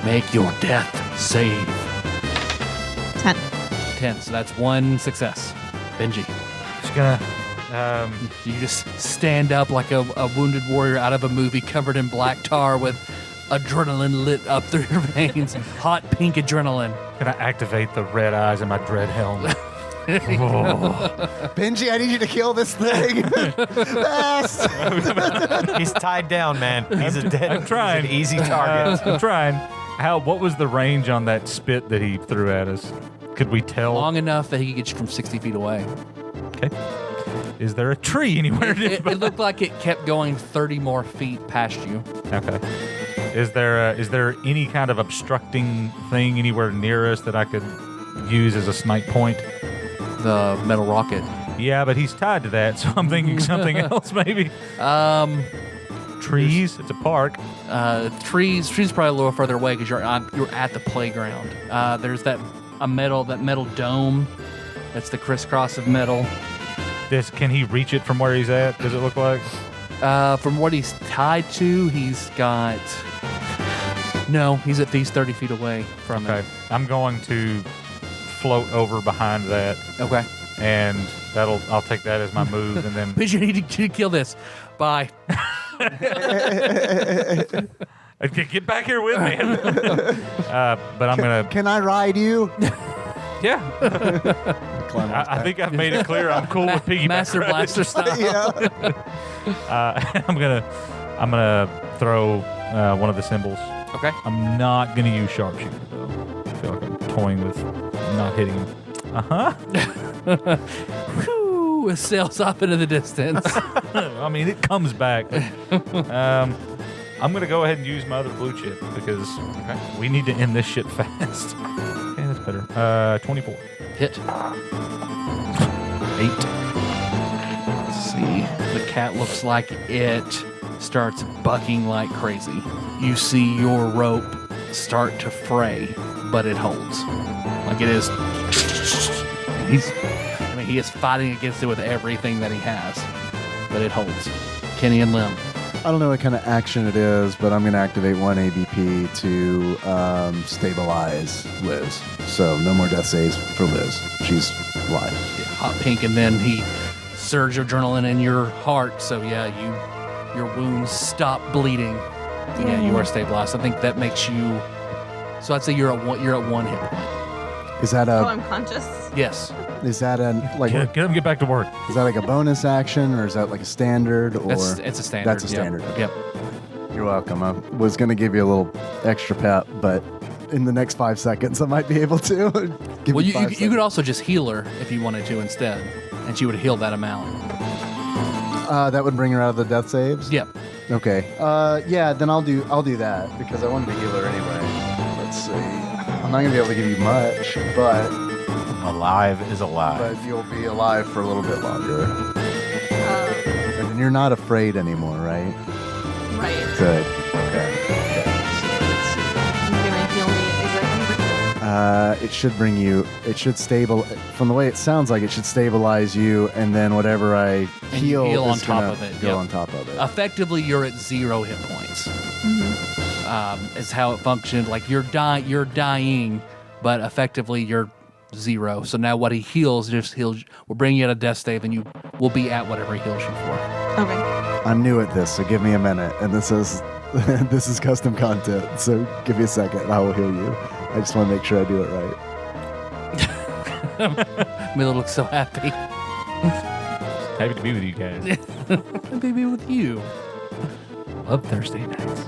Speaker 2: Make your death save.
Speaker 7: 10.
Speaker 2: 10, so that's 1 success. Benji.
Speaker 8: Just gonna.
Speaker 2: You just stand up like a wounded warrior out of a movie covered in black tar with adrenaline lit up through your veins. Hot pink adrenaline.
Speaker 8: Gonna activate the red eyes in my dread helm.
Speaker 3: Benji, I need you to kill this thing. Fast.
Speaker 6: He's tied down, man. He's a dead.
Speaker 8: I'm trying.
Speaker 6: He's an easy target.
Speaker 8: I'm trying. What was the range on that spit that he threw at us? Could we tell?
Speaker 2: Long enough that he could get you from 60 feet away.
Speaker 8: Okay. Is there a tree anywhere?
Speaker 2: It looked like it kept going 30 more feet past you.
Speaker 8: Okay. Is there any kind of obstructing thing anywhere near us that I could use as a snipe point?
Speaker 2: The metal rocket.
Speaker 8: Yeah, but he's tied to that, so I'm thinking something else maybe. Trees. It's a park.
Speaker 2: Trees probably a little further away because you're at the playground. There's that metal dome. That's the crisscross of metal.
Speaker 8: Can he reach it from where he's at? Does it look like?
Speaker 2: From what he's tied to, he's got. No, he's at least 30 feet away from
Speaker 8: Okay.
Speaker 2: it.
Speaker 8: I'm going to float over behind that,
Speaker 2: Okay.
Speaker 8: and I'll take that as my move, and then
Speaker 2: But you need to kill this. Bye.
Speaker 8: get back here with me. But I'm gonna.
Speaker 3: Can I ride you?
Speaker 8: Yeah.
Speaker 3: Climb on
Speaker 8: I think I've made it clear I'm cool with piggyback.
Speaker 2: Master
Speaker 8: rides.
Speaker 2: Blaster style.
Speaker 3: Yeah.
Speaker 8: I'm gonna throw one of the symbols.
Speaker 2: Okay.
Speaker 8: I'm not gonna use sharpshooter though. I feel like I'm toying with not hitting him.
Speaker 2: Whew, it sails off into the distance.
Speaker 8: I mean, it comes back. I'm gonna go ahead and use my other blue chip because we need to end this shit fast. Okay, that's better. 24.
Speaker 2: Hit. 8. Let's see. The cat looks like it starts bucking like crazy. You see your rope start to fray, but it holds. Like it is. He is fighting against it with everything that he has, but it holds. Kenny and Lim.
Speaker 3: I don't know what kind of action it is, but I'm going to activate 1 ABP to stabilize Liz. So no more death saves for Liz. She's alive.
Speaker 2: Yeah, hot pink, and then he surge adrenaline in your heart. So yeah, your wounds stop bleeding. Yeah, you are stabilized. I think that makes you. So I'd say you're at 1 hit point.
Speaker 3: Is that
Speaker 7: Oh,
Speaker 3: a
Speaker 7: I'm conscious.
Speaker 2: Yes.
Speaker 3: is that a like
Speaker 8: Get him get back to work.
Speaker 3: is that like a bonus action or is that like a standard or
Speaker 2: It's a standard.
Speaker 3: That's a standard.
Speaker 2: Yep.
Speaker 3: Okay.
Speaker 2: Yep.
Speaker 3: You're welcome. I was going to give you a little extra pep, but in the next 5 seconds I might be able to. Give
Speaker 2: Well,
Speaker 3: you
Speaker 2: you
Speaker 3: 5
Speaker 2: could
Speaker 3: seconds.
Speaker 2: also just heal her if you wanted to instead, and she would heal that amount.
Speaker 3: That would bring her out of the death saves.
Speaker 2: Yep.
Speaker 3: Okay. Yeah, then I'll do that because I wanted to heal her anyway. Let's see. I'm not gonna be able to give you much, but
Speaker 6: Alive is alive.
Speaker 3: you'll be alive for a little bit longer. And you're not afraid anymore, right?
Speaker 7: Right.
Speaker 3: Good. Okay. So let's see.
Speaker 7: You're gonna heal me exactly.
Speaker 3: It should bring you. It should from the way it sounds like it should stabilize you, and then whatever I
Speaker 2: And you
Speaker 3: heal,
Speaker 2: heal on
Speaker 3: is
Speaker 2: top
Speaker 3: gonna
Speaker 2: of it,
Speaker 3: Go
Speaker 2: yep.
Speaker 3: on top of it.
Speaker 2: Effectively, you're at 0 hit points. Is how it functioned. Like you're dying, but effectively you're 0. So now what he heals just heals. We'll bring you at a death save, and you will be at whatever he heals you for.
Speaker 7: Okay.
Speaker 3: I'm new at this, so give me a minute. And this is this is custom content, so give me a second, and I will heal you. I just want to make sure I do it right.
Speaker 2: Mila looks so happy.
Speaker 8: Happy to be with you guys.
Speaker 2: Baby, with you. Love Thursday nights.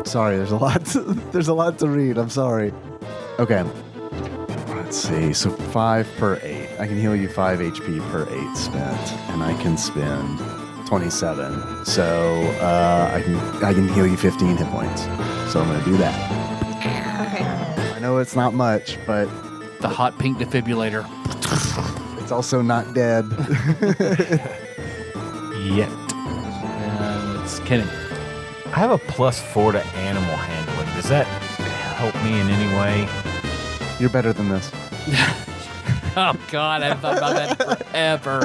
Speaker 3: Sorry, there's a lot. There's a lot to read. I'm sorry. Okay. Let's see. So 5 per 8. I can heal you 5 HP per 8 spent, and I can spend 27. So I can heal you 15 hit points. So I'm gonna do that.
Speaker 7: Okay.
Speaker 3: I know it's not much, but
Speaker 2: The hot pink defibrillator.
Speaker 3: it's also not dead.
Speaker 6: Yet.
Speaker 2: And it's Kenny.
Speaker 6: I have a +4 to animal handling. Does that help me in any way?
Speaker 3: You're better than this.
Speaker 2: Oh, God, I've thought about that forever.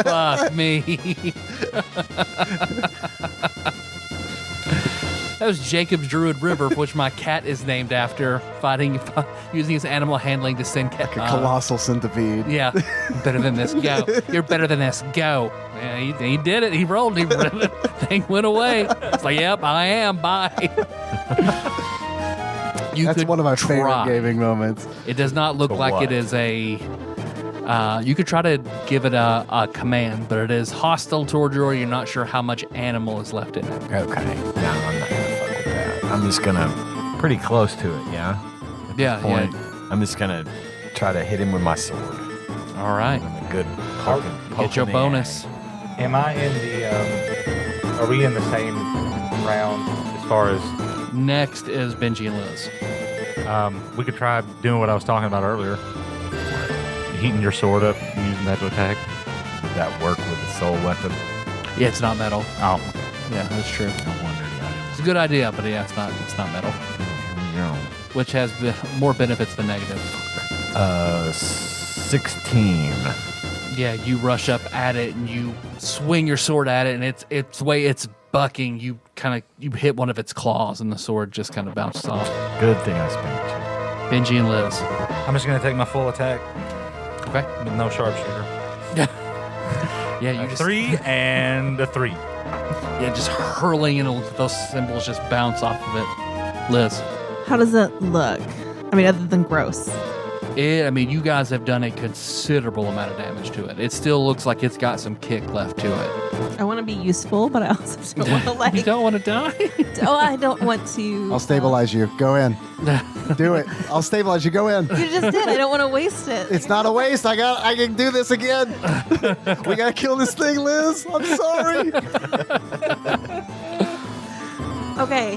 Speaker 2: Fuck me. That was Jacob's Druid River, which my cat is named after, using his animal handling to send cat.
Speaker 3: A colossal centipede.
Speaker 2: Yeah, better than this. Go. You're better than this. Go. Yeah, he did it. He rolled. The thing went away. It's like, yep, I am. Bye.
Speaker 3: That's one of my favorite gaming moments.
Speaker 2: It does not look like it is a. You could try to give it a command, but it is hostile toward you, or you're not sure how much animal is left in it.
Speaker 6: Okay. No, I'm not gonna fuck with that. I'm just gonna pretty close to it. Yeah.
Speaker 2: Yeah.
Speaker 6: I'm just gonna try to hit him with my sword.
Speaker 2: All right.
Speaker 6: I'm a good poke
Speaker 2: Get your
Speaker 6: in the
Speaker 2: bonus.
Speaker 6: eye.
Speaker 8: Am I in the? Are we in the same round as far as?
Speaker 2: Next is Benji and Liz.
Speaker 8: We could try doing what I was talking about earlier. Heating your sword up and using that to attack.
Speaker 6: Would that work with the soul weapon?
Speaker 2: Yeah, it's not metal.
Speaker 8: Oh,
Speaker 2: Yeah, that's true.
Speaker 6: No wonder
Speaker 2: It's a good idea, but yeah, it's not metal, which has more benefits than negatives.
Speaker 6: 16.
Speaker 2: Yeah, you rush up at it and you swing your sword at it, and it's the way it's bucking. You hit one of its claws, and the sword just kind of bounces off.
Speaker 6: Good thing I spent you.
Speaker 2: Benji and Liz.
Speaker 8: I'm just gonna take my full attack
Speaker 2: Okay.
Speaker 8: with no sharpshooter.
Speaker 2: Yeah, you just
Speaker 8: 3 and a 3.
Speaker 2: Yeah, just hurling, and those symbols just bounce off of it. Liz.
Speaker 7: How does it look? I mean, other than gross.
Speaker 2: You guys have done a considerable amount of damage to it. It still looks like it's got some kick left to it.
Speaker 7: I want to be useful, but I also don't want to
Speaker 2: You don't want to die?
Speaker 7: I don't want to.
Speaker 3: I'll stabilize you. Go in. Do it. I'll stabilize you. Go in.
Speaker 7: You just did. I don't want to waste it.
Speaker 3: It's not a waste. I can do this again. We gotta kill this thing, Liz. I'm sorry.
Speaker 7: Okay.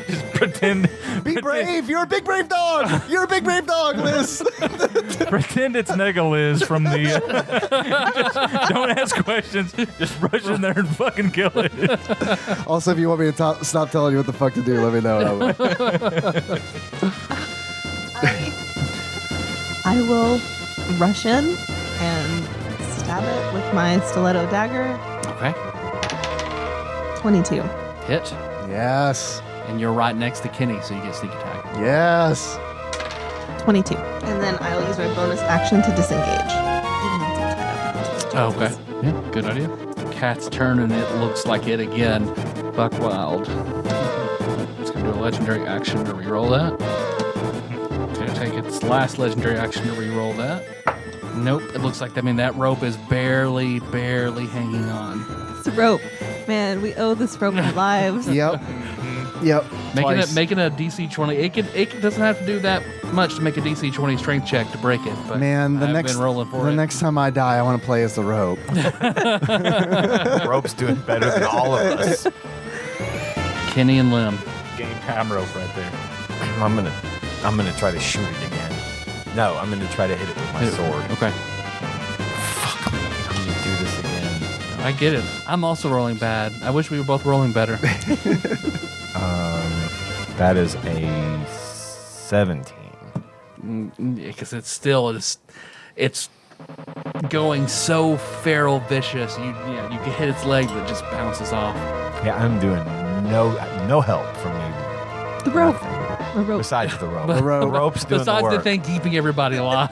Speaker 8: Just pretend.
Speaker 3: Be brave. You're a big brave dog. You're a big brave dog, Liz.
Speaker 8: Pretend it's Negaliz from the. Just don't ask questions. Just rush in there and fucking kill it.
Speaker 3: Also, if you want me to stop telling you what the fuck to do, let me know.
Speaker 7: I will rush in and stab it with my stiletto dagger.
Speaker 2: Okay.
Speaker 7: 22.
Speaker 2: Hit.
Speaker 3: Yes.
Speaker 2: And you're right next to Kenny, so you get sneak attack.
Speaker 3: Yes.
Speaker 7: 22. And then I'll use my bonus action to disengage. Even though it's all tied up.
Speaker 2: Okay. Yeah, good idea. Cat's turn, and it looks like it again. Buck wild. It's going to do a legendary action to reroll that. It's going to take its last legendary action to reroll that. Nope. It looks like that rope is barely hanging on.
Speaker 7: It's a rope. Man, we owe this rope our lives.
Speaker 3: Yep. Yep.
Speaker 2: Making a DC 20. It doesn't have to do that much to make a DC 20 strength check to break it. But
Speaker 3: Man,
Speaker 2: I've been rolling for it.
Speaker 3: next time I die, I want to play as the rope.
Speaker 6: Rope's doing better than all of us.
Speaker 2: Kenny and Lim.
Speaker 8: Game time rope right there.
Speaker 6: I'm gonna try to shoot it again. No, I'm gonna try to hit it with my sword.
Speaker 2: Okay.
Speaker 6: Fuck me. I'm gonna do this again.
Speaker 2: I get it. I'm also rolling bad. I wish we were both rolling better.
Speaker 6: That is a 17.
Speaker 2: Because it's going so feral vicious. You can hit its leg, but it just bounces off.
Speaker 6: Yeah, I'm doing no help from you.
Speaker 7: The rope. The rope.
Speaker 6: Besides the rope.
Speaker 3: The rope.
Speaker 6: The rope's doing
Speaker 2: Besides
Speaker 6: the
Speaker 2: the
Speaker 6: work.
Speaker 2: thing keeping everybody alive.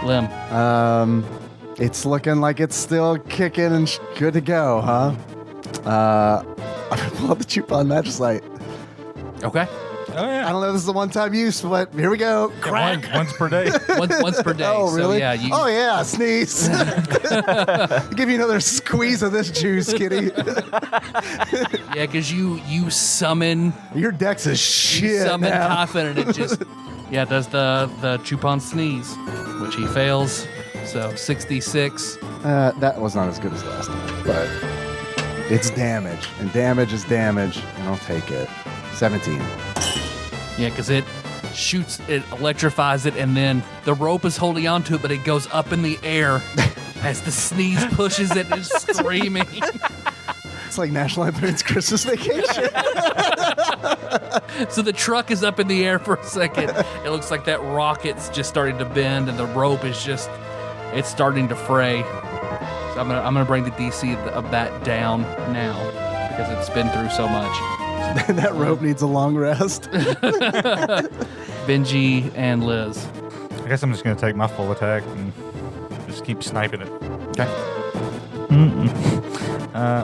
Speaker 2: Lim.
Speaker 3: It's looking like it's still kicking and good to go, huh? I'm gonna pull out the Chupon Magic Light.
Speaker 2: Okay.
Speaker 8: Oh
Speaker 3: I
Speaker 8: yeah.
Speaker 3: don't know if this is a one-time use, but here we go. Crack.
Speaker 8: Once per day.
Speaker 2: Once per day.
Speaker 3: Oh, really?
Speaker 2: So, yeah,
Speaker 3: Oh, yeah, sneeze. Give you another squeeze of this juice, kitty.
Speaker 2: yeah, because you summon
Speaker 3: Your dex is shit
Speaker 2: summon
Speaker 3: now.
Speaker 2: Coffin, and it just does the Chupon sneeze, which he fails. So 66.
Speaker 3: That was not as good as last time, but it's damage, and damage is damage, and I'll take it. 17.
Speaker 2: Yeah, because it shoots, it electrifies it, and then the rope is holding onto it, but it goes up in the air as the sneeze pushes it and it's screaming.
Speaker 3: It's like National Lampoon's Christmas Vacation.
Speaker 2: So the truck is up in the air for a second. It looks like that rocket's just starting to bend, and the rope is it's starting to fray. So I'm gonna bring the DC of that down now because it's been through so much.
Speaker 3: That rope needs a long rest.
Speaker 2: Benji and Liz.
Speaker 8: I guess I'm just going to take my full attack and just keep sniping it.
Speaker 2: Okay.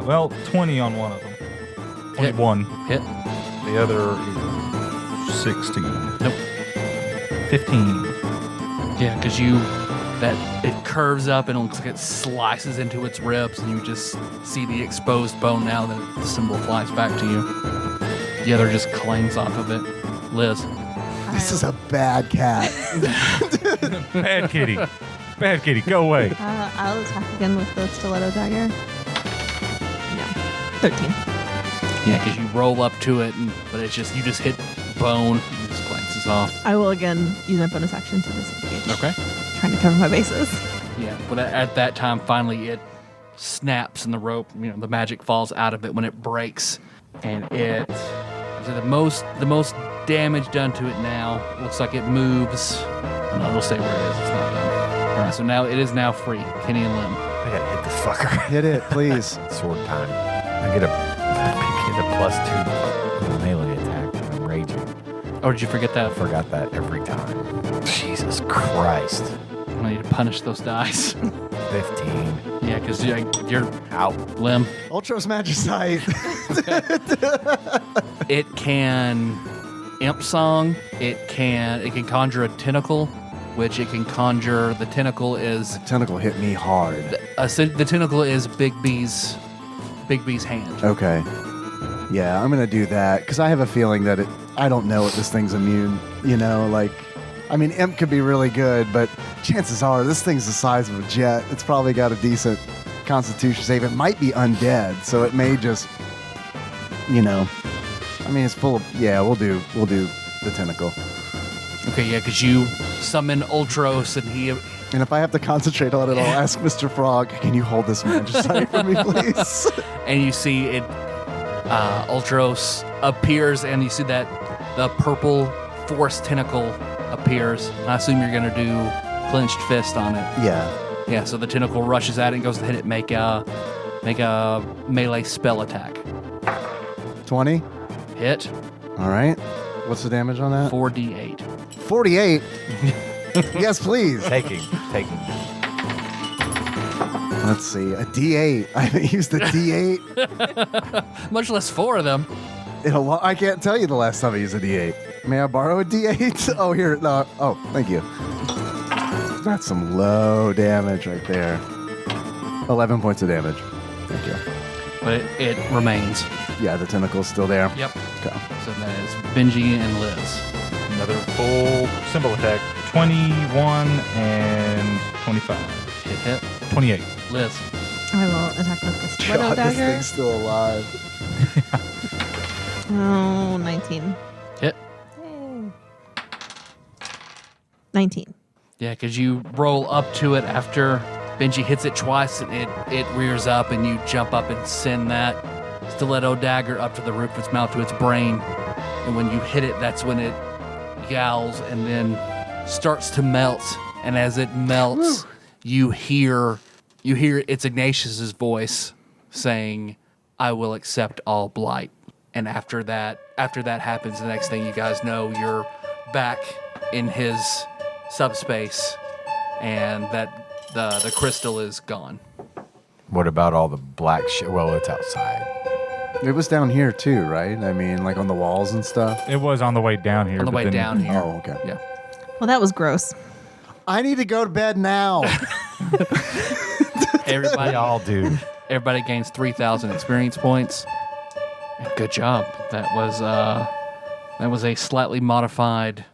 Speaker 8: Well, 20 on one of them. 21.
Speaker 2: Hit.
Speaker 8: The other is 16.
Speaker 2: Nope.
Speaker 8: 15.
Speaker 2: Yeah, because it curves up and it looks like it slices into its ribs, and you just see the exposed bone now that the symbol flies back to you. The other just clings off of it. Liz.
Speaker 3: This is a bad cat.
Speaker 8: Bad kitty. Bad kitty, go away.
Speaker 7: I'll attack again with the stiletto dagger. Yeah. 13.
Speaker 2: Yeah, because you roll up to it, but you just hit bone and it just glances off.
Speaker 7: I will again use my bonus action to disengage.
Speaker 2: Okay.
Speaker 7: Trying to cover my bases.
Speaker 2: Yeah, but at that time, finally it snaps and the rope, the magic falls out of it when it breaks, and the most damage done to it now. Looks like it moves. No, it'll stay where it is. It's not done. All right, so now it is now free. Kenny and Lim.
Speaker 6: I gotta hit this fucker.
Speaker 3: Hit it, please.
Speaker 6: Sword time. I get a +2 melee attack. I'm raging.
Speaker 2: Oh, did you forget that?
Speaker 6: I forgot that every time. Jesus Christ.
Speaker 2: I need to punish those dice.
Speaker 6: 15.
Speaker 2: Yeah, because you're
Speaker 6: out.
Speaker 2: Lim.
Speaker 3: Ultros Magicite.
Speaker 2: It can imp song. It can conjure a tentacle, which it can conjure. The tentacle is
Speaker 3: Tentacle hit me hard.
Speaker 2: the tentacle is Big B's hand.
Speaker 3: Okay. Yeah, I'm going to do that because I have a feeling that I don't know if this thing's immune. Imp could be really good, but chances are this thing's the size of a jet. It's probably got a decent constitution save. It might be undead, so it may just, it's full of, we'll do the tentacle.
Speaker 2: Okay, yeah, because you summon Ultros and he...
Speaker 3: And if I have to concentrate on it, I'll ask Mr. Frog, can you hold this Magicite for me, please?
Speaker 2: And you see it, Ultros appears, and you see that the purple force tentacle appears. And I assume you're going to do clenched fist on it.
Speaker 3: Yeah.
Speaker 2: Yeah, so the tentacle rushes at it and goes to hit it, make a melee spell attack.
Speaker 3: 20.
Speaker 2: Hit.
Speaker 3: All right. What's the damage on that?
Speaker 2: 4d8.
Speaker 3: 48. Yes, please.
Speaker 6: Taking.
Speaker 3: Let's see. A D8. I haven't used a D8
Speaker 2: Much less 4 of them.
Speaker 3: in a long. I can't tell you the last time I used a D8. May I borrow a D8? Oh, here. No. Oh, thank you. That's some low damage right there. 11 points of damage. Thank you.
Speaker 2: But it remains.
Speaker 3: Yeah, the tentacle's still there.
Speaker 2: Yep.
Speaker 3: Okay.
Speaker 2: So that is Benji and Liz.
Speaker 8: Another full symbol attack. 21 and 25.
Speaker 2: Hit.
Speaker 8: 28.
Speaker 2: Liz.
Speaker 7: I will attack with the stiletto
Speaker 3: God, this
Speaker 7: dagger.
Speaker 3: thing's still alive.
Speaker 7: Oh, 19.
Speaker 2: Hit.
Speaker 7: Yay. 19.
Speaker 2: Yeah, because you roll up to it after Benji hits it twice, and it rears up, and you jump up and send that stiletto dagger up to the roof of its mouth to its brain. And when you hit it, that's when it yowls and then starts to melt. And as it melts, you hear it's Ignatius's voice saying, "I will accept all blight." And after that happens, the next thing you guys know, you're back in his subspace, and that the crystal is gone.
Speaker 6: What about all the black shit? Well, it's outside.
Speaker 3: It was down here too, right? I mean, like on the walls and stuff.
Speaker 8: It was on the way down here.
Speaker 2: On the
Speaker 8: but
Speaker 2: way
Speaker 8: then-
Speaker 2: down here.
Speaker 3: Oh, okay.
Speaker 2: Yeah.
Speaker 7: Well, that was gross.
Speaker 3: I need to go to bed now.
Speaker 2: Everybody,
Speaker 6: We all do.
Speaker 2: everybody gains 3,000 experience points. Good job. That was a slightly modified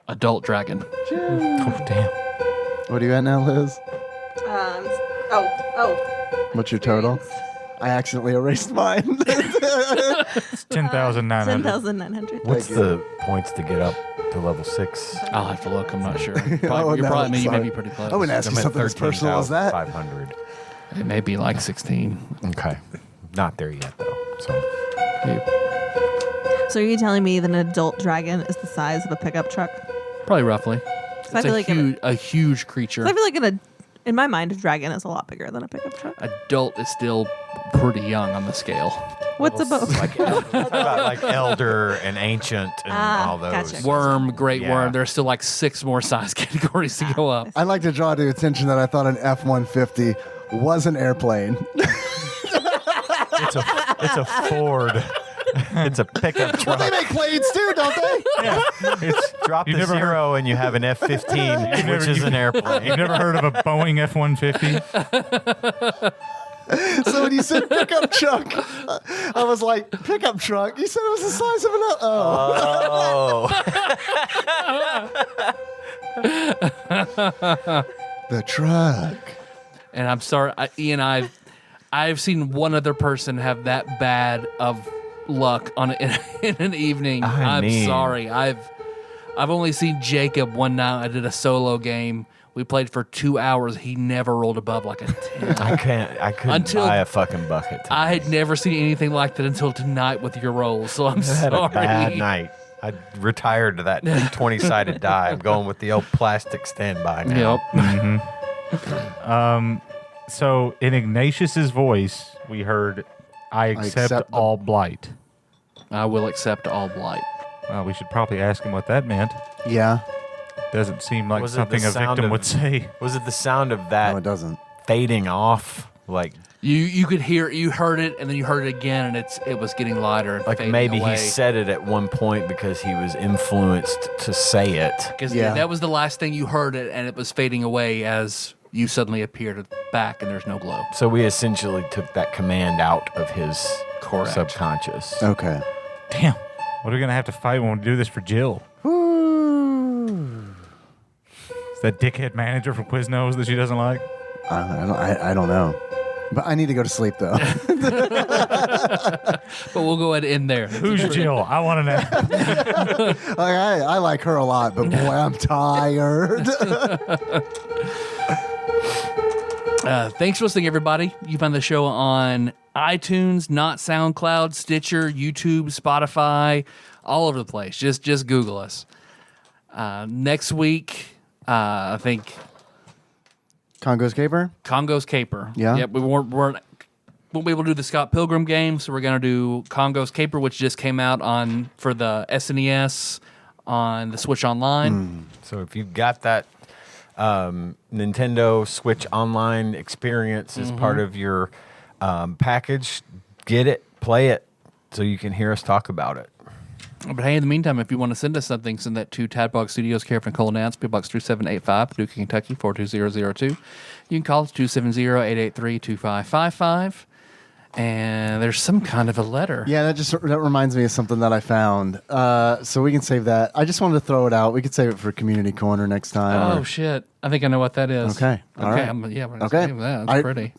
Speaker 2: adult dragon.
Speaker 6: Oh, damn.
Speaker 3: What are you at now, Liz?
Speaker 7: Oh.
Speaker 3: What's your total? I accidentally erased mine.
Speaker 4: It's 10,900.
Speaker 7: 10,900.
Speaker 6: What's the points to get up to level 6?
Speaker 2: I'll have to look. I'm not sure.
Speaker 3: Oh,
Speaker 2: You're
Speaker 3: no,
Speaker 2: probably you may
Speaker 3: sorry.
Speaker 2: be pretty close.
Speaker 3: I wouldn't ask you something as personal as that.
Speaker 6: 500.
Speaker 2: It may be like 16.
Speaker 6: Okay. Not there yet, though. So
Speaker 7: So are you telling me that an adult dragon is the size of a pickup truck?
Speaker 2: Probably roughly.
Speaker 7: I
Speaker 2: It's
Speaker 7: feel like
Speaker 2: a huge creature.
Speaker 7: I feel like in my mind, a dragon is a lot bigger than a pickup truck.
Speaker 2: Adult is still pretty young on the scale.
Speaker 7: What's a boat?
Speaker 6: like, about like elder and ancient and all those.
Speaker 7: Gotcha.
Speaker 2: Worm, great
Speaker 6: Yeah.
Speaker 2: worm. There's still like 6 more size categories to go up.
Speaker 3: I'd like to draw to your attention that I thought an F-150 was an airplane.
Speaker 6: It's a Ford. It's a pickup truck.
Speaker 3: They make planes too, don't they?
Speaker 6: It's drop the
Speaker 4: never
Speaker 6: zero and you have an F-15, which is an airplane.
Speaker 4: You've never heard of a Boeing F-150?
Speaker 3: So when you said pickup truck, I was like, pickup truck? You said it was the size of an... The truck.
Speaker 2: And I'm sorry, Ian, I've seen one other person have that bad of luck in an evening. I'm sorry. I've only seen Jacob one night. I did a solo game. We played for 2 hours. He never rolled above like a 10.
Speaker 6: I couldn't buy a fucking bucket.
Speaker 2: I had never seen anything like that until tonight with your rolls. So I'm
Speaker 6: I had
Speaker 2: sorry.
Speaker 6: a bad night. I retired to that 20-sided die. I'm going with the old plastic standby now.
Speaker 2: Yep.
Speaker 4: So in Ignatius's voice, we heard, I accept all blight.
Speaker 2: I will accept all blight.
Speaker 4: Well, we should probably ask him what that meant.
Speaker 3: Yeah.
Speaker 4: Doesn't seem like
Speaker 6: Was it
Speaker 4: something
Speaker 6: the
Speaker 4: a
Speaker 6: sound
Speaker 4: victim
Speaker 6: of-
Speaker 4: would say.
Speaker 6: Was it the sound of
Speaker 3: No, it
Speaker 6: that
Speaker 3: doesn't.
Speaker 6: fading off? Like
Speaker 2: You could hear it, you heard it, and then you heard it again, and it was getting lighter and fading
Speaker 6: maybe
Speaker 2: away.
Speaker 6: he said it at one point because he was influenced to say it.
Speaker 2: Because
Speaker 3: Yeah.
Speaker 2: that was the last thing you heard it, and it was fading away as you suddenly appeared back, and there's no glow.
Speaker 6: So we essentially took that command out of his
Speaker 2: Correct.
Speaker 6: subconscious.
Speaker 3: Okay.
Speaker 4: Damn. What are we going to have to fight when we do this for Jill? Is that dickhead manager from Quiznos that she doesn't like?
Speaker 3: I don't know. But I need to go to sleep, though.
Speaker 2: But we'll go ahead and end there.
Speaker 4: Who's Jill? I want to know.
Speaker 3: I like her a lot, but boy, I'm tired.
Speaker 2: Thanks for listening, everybody. You find the show on iTunes, not SoundCloud, Stitcher, YouTube, Spotify, all over the place. Just Google us. Next week, I think
Speaker 3: Congo's Caper?
Speaker 2: Congo's Caper.
Speaker 3: Yeah.
Speaker 2: Yep. We won't be able to do the Scott Pilgrim game, so we're gonna do Congo's Caper, which just came out for the SNES on the Switch Online.
Speaker 6: So if you've got that Nintendo Switch Online experience as part of your package, get it, play it, so you can hear us talk about it.
Speaker 2: But hey, in the meantime, if you want to send us something, send that to TADPOG Studios, Care from Cole Nance, P. Box 3785, Paducah, Kentucky 42002. You can call us 270-883-2555. And there's some kind of a letter.
Speaker 3: Yeah, that reminds me of something that I found. So we can save that. I just wanted to throw it out. We could save it for Community Corner next time.
Speaker 2: Oh, shit. I think I know what that is.
Speaker 3: Okay. All right.
Speaker 2: We're going to
Speaker 3: Okay.
Speaker 2: save that. That's pretty.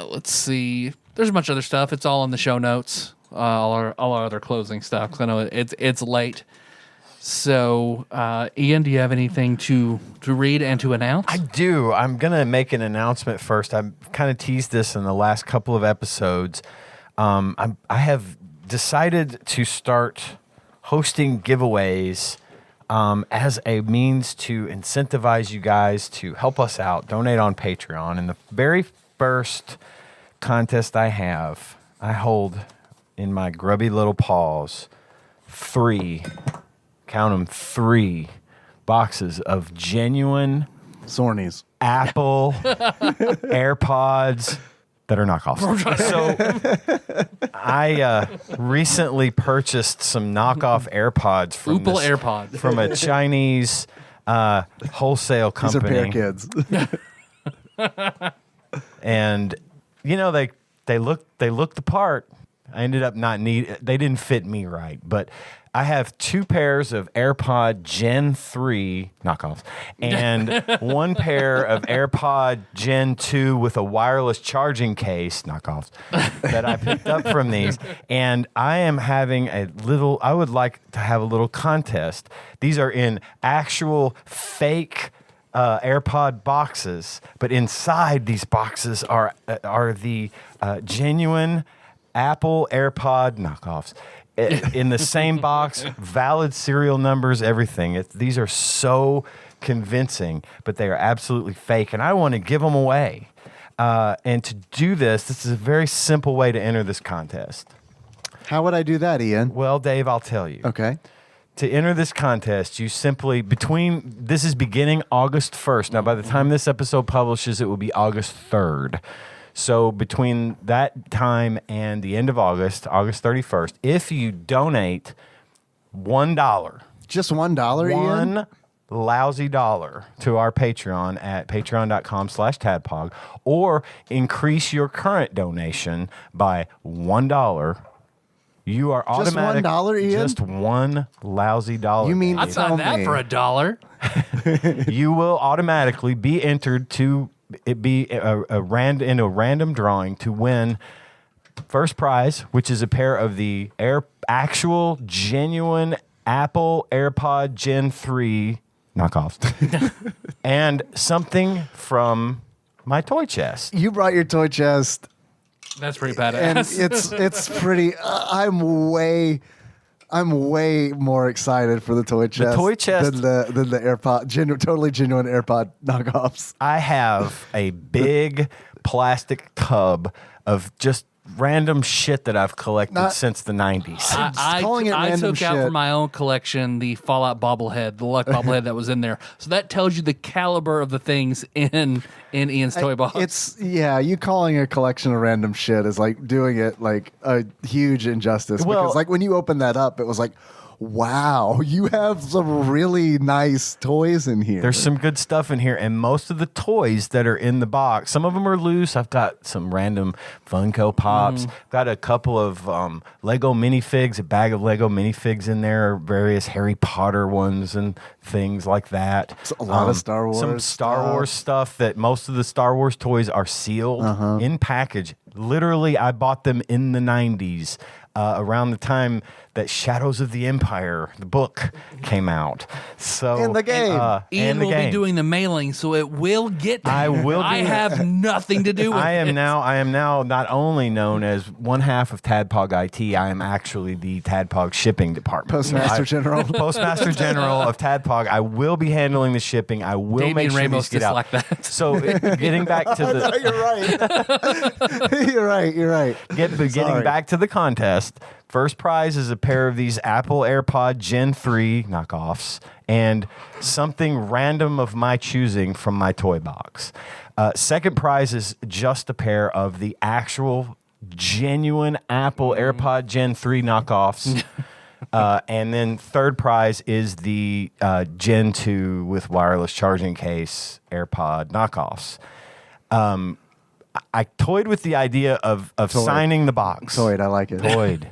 Speaker 2: Let's see. There's a bunch of other stuff. It's all in the show notes. All our other closing stuff. 'Cause I know it's late. So, Ian, do you have anything to read and to announce?
Speaker 6: I do. I'm going to make an announcement first. I've kind of teased this in the last couple of episodes. I have decided to start hosting giveaways as a means to incentivize you guys to help us out, donate on Patreon. And the very first contest I hold in my grubby little paws 3 boxes of genuine
Speaker 3: Sornies.
Speaker 6: Apple AirPods that are knockoffs. So I recently purchased some knockoff AirPods from
Speaker 2: Oopal AirPods.
Speaker 6: from a Chinese wholesale
Speaker 3: These are
Speaker 6: company.
Speaker 3: bear kids.
Speaker 6: And you know they look the part. I ended up not they didn't fit me right, but I have 2 pairs of AirPod Gen 3 knockoffs and 1 pair of AirPod Gen 2 with a wireless charging case knockoffs that I picked up from these. And I am having I would like to have a little contest. These are in actual fake AirPod boxes, but inside these boxes are the genuine Apple AirPod knockoffs. In the same box, valid serial numbers, everything. These are so convincing, but they are absolutely fake, and I want to give them away. And to do this is a very simple way to enter this contest.
Speaker 3: How would I do that, Ian?
Speaker 6: Well, Dave, I'll tell you.
Speaker 3: Okay.
Speaker 6: To enter this contest, you simply, this is beginning August 1st. Now, by the time this episode publishes, it will be August 3rd. So between that time and the end of August 31st, if you donate $1,
Speaker 3: just $1, Ian?
Speaker 6: one lousy dollar to our Patreon at patreon.com/tadpog, or increase your current donation by $1, you are
Speaker 3: Just
Speaker 6: automatic.
Speaker 3: $1, Ian?
Speaker 6: Just one lousy dollar.
Speaker 3: You mean
Speaker 2: I'd sign that for $1.
Speaker 6: You will automatically be entered to be in a random drawing to win first prize, which is a pair of the actual genuine Apple AirPod Gen 3 knockoffs and something from my toy chest.
Speaker 3: You brought your toy chest,
Speaker 2: That's pretty
Speaker 3: and
Speaker 2: badass.
Speaker 3: it's pretty. I'm way more excited for the toy chest.
Speaker 6: toy chest-
Speaker 3: than the AirPod, totally genuine AirPod knockoffs.
Speaker 6: I have a big plastic tub of just random shit that I've collected since the 90s.
Speaker 2: I
Speaker 3: calling it random
Speaker 2: took out
Speaker 3: shit.
Speaker 2: from my own collection the Fallout bobblehead, the luck bobblehead that was in there. So that tells you the caliber of the things in Ian's toy box.
Speaker 3: You calling a collection of random shit is like doing it like a huge injustice.
Speaker 6: Well-
Speaker 3: because like when you open that up, it was like, wow, you have some really nice toys in here.
Speaker 6: There's some good stuff in here, and most of the toys that are in the box, some of them are loose. I've got some random Funko Pops. Got a couple of Lego minifigs, a bag of Lego minifigs in there, various Harry Potter ones and things like that.
Speaker 3: A lot of Star Wars
Speaker 6: Some Star Wars stuff that most of the Star Wars toys are sealed in package. Literally, I bought them in the 90s. Around the time that Shadows of the Empire, the book, came out. So
Speaker 3: And the game.
Speaker 2: Ian will be doing the mailing, so it will get there.
Speaker 6: I will
Speaker 2: I
Speaker 6: be-
Speaker 2: have nothing to do with
Speaker 6: I am
Speaker 2: it.
Speaker 6: now not only known as one half of TADPOG IT, I am actually the TADPOG shipping department.
Speaker 3: Postmaster General.
Speaker 6: Postmaster General of TADPOG. I will be handling the shipping. I will
Speaker 2: Damian
Speaker 6: make sure
Speaker 2: Ramos
Speaker 6: these get out.
Speaker 2: like that.
Speaker 6: So getting back to the
Speaker 3: You're right. You're right.
Speaker 6: getting
Speaker 3: Sorry.
Speaker 6: back to the contest. First prize is a pair of these Apple AirPod Gen 3 knockoffs and something random of my choosing from my toy box. Second prize is just a pair of the actual genuine Apple AirPod Gen 3 knockoffs. And then third prize is the Gen 2 with wireless charging case AirPod knockoffs. I toyed with the idea of signing the box.
Speaker 3: Toyed, I like it.
Speaker 6: Toyed.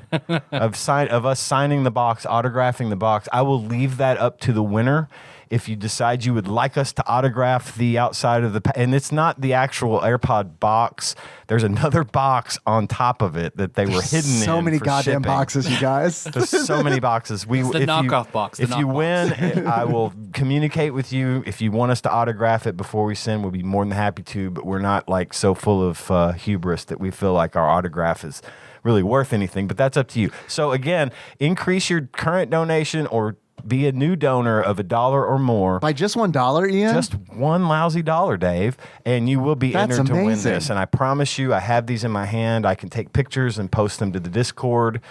Speaker 6: of us signing the box, autographing the box. I will leave that up to the winner. If you decide you would like us to autograph the outside of and it's not the actual AirPod box. There's another box on top of it that they were hidden in.
Speaker 3: So many
Speaker 6: for
Speaker 3: goddamn
Speaker 6: shipping.
Speaker 3: boxes, you guys.
Speaker 6: There's so many boxes.
Speaker 2: It's the knockoff box, the
Speaker 6: If you
Speaker 2: knock
Speaker 6: win, I will communicate with you. If you want us to autograph it before we send, we'll be more than happy to. But we're not like so full of hubris that we feel like our autograph is really worth anything. But that's up to you. So again, increase your current donation or be a new donor of $1 or more.
Speaker 3: By just $1, Ian?
Speaker 6: Just one lousy dollar, Dave, and you will be
Speaker 3: That's
Speaker 6: entered to win
Speaker 3: amazing.
Speaker 6: this. And I promise you, I have these in my hand. I can take pictures and post them to the Discord,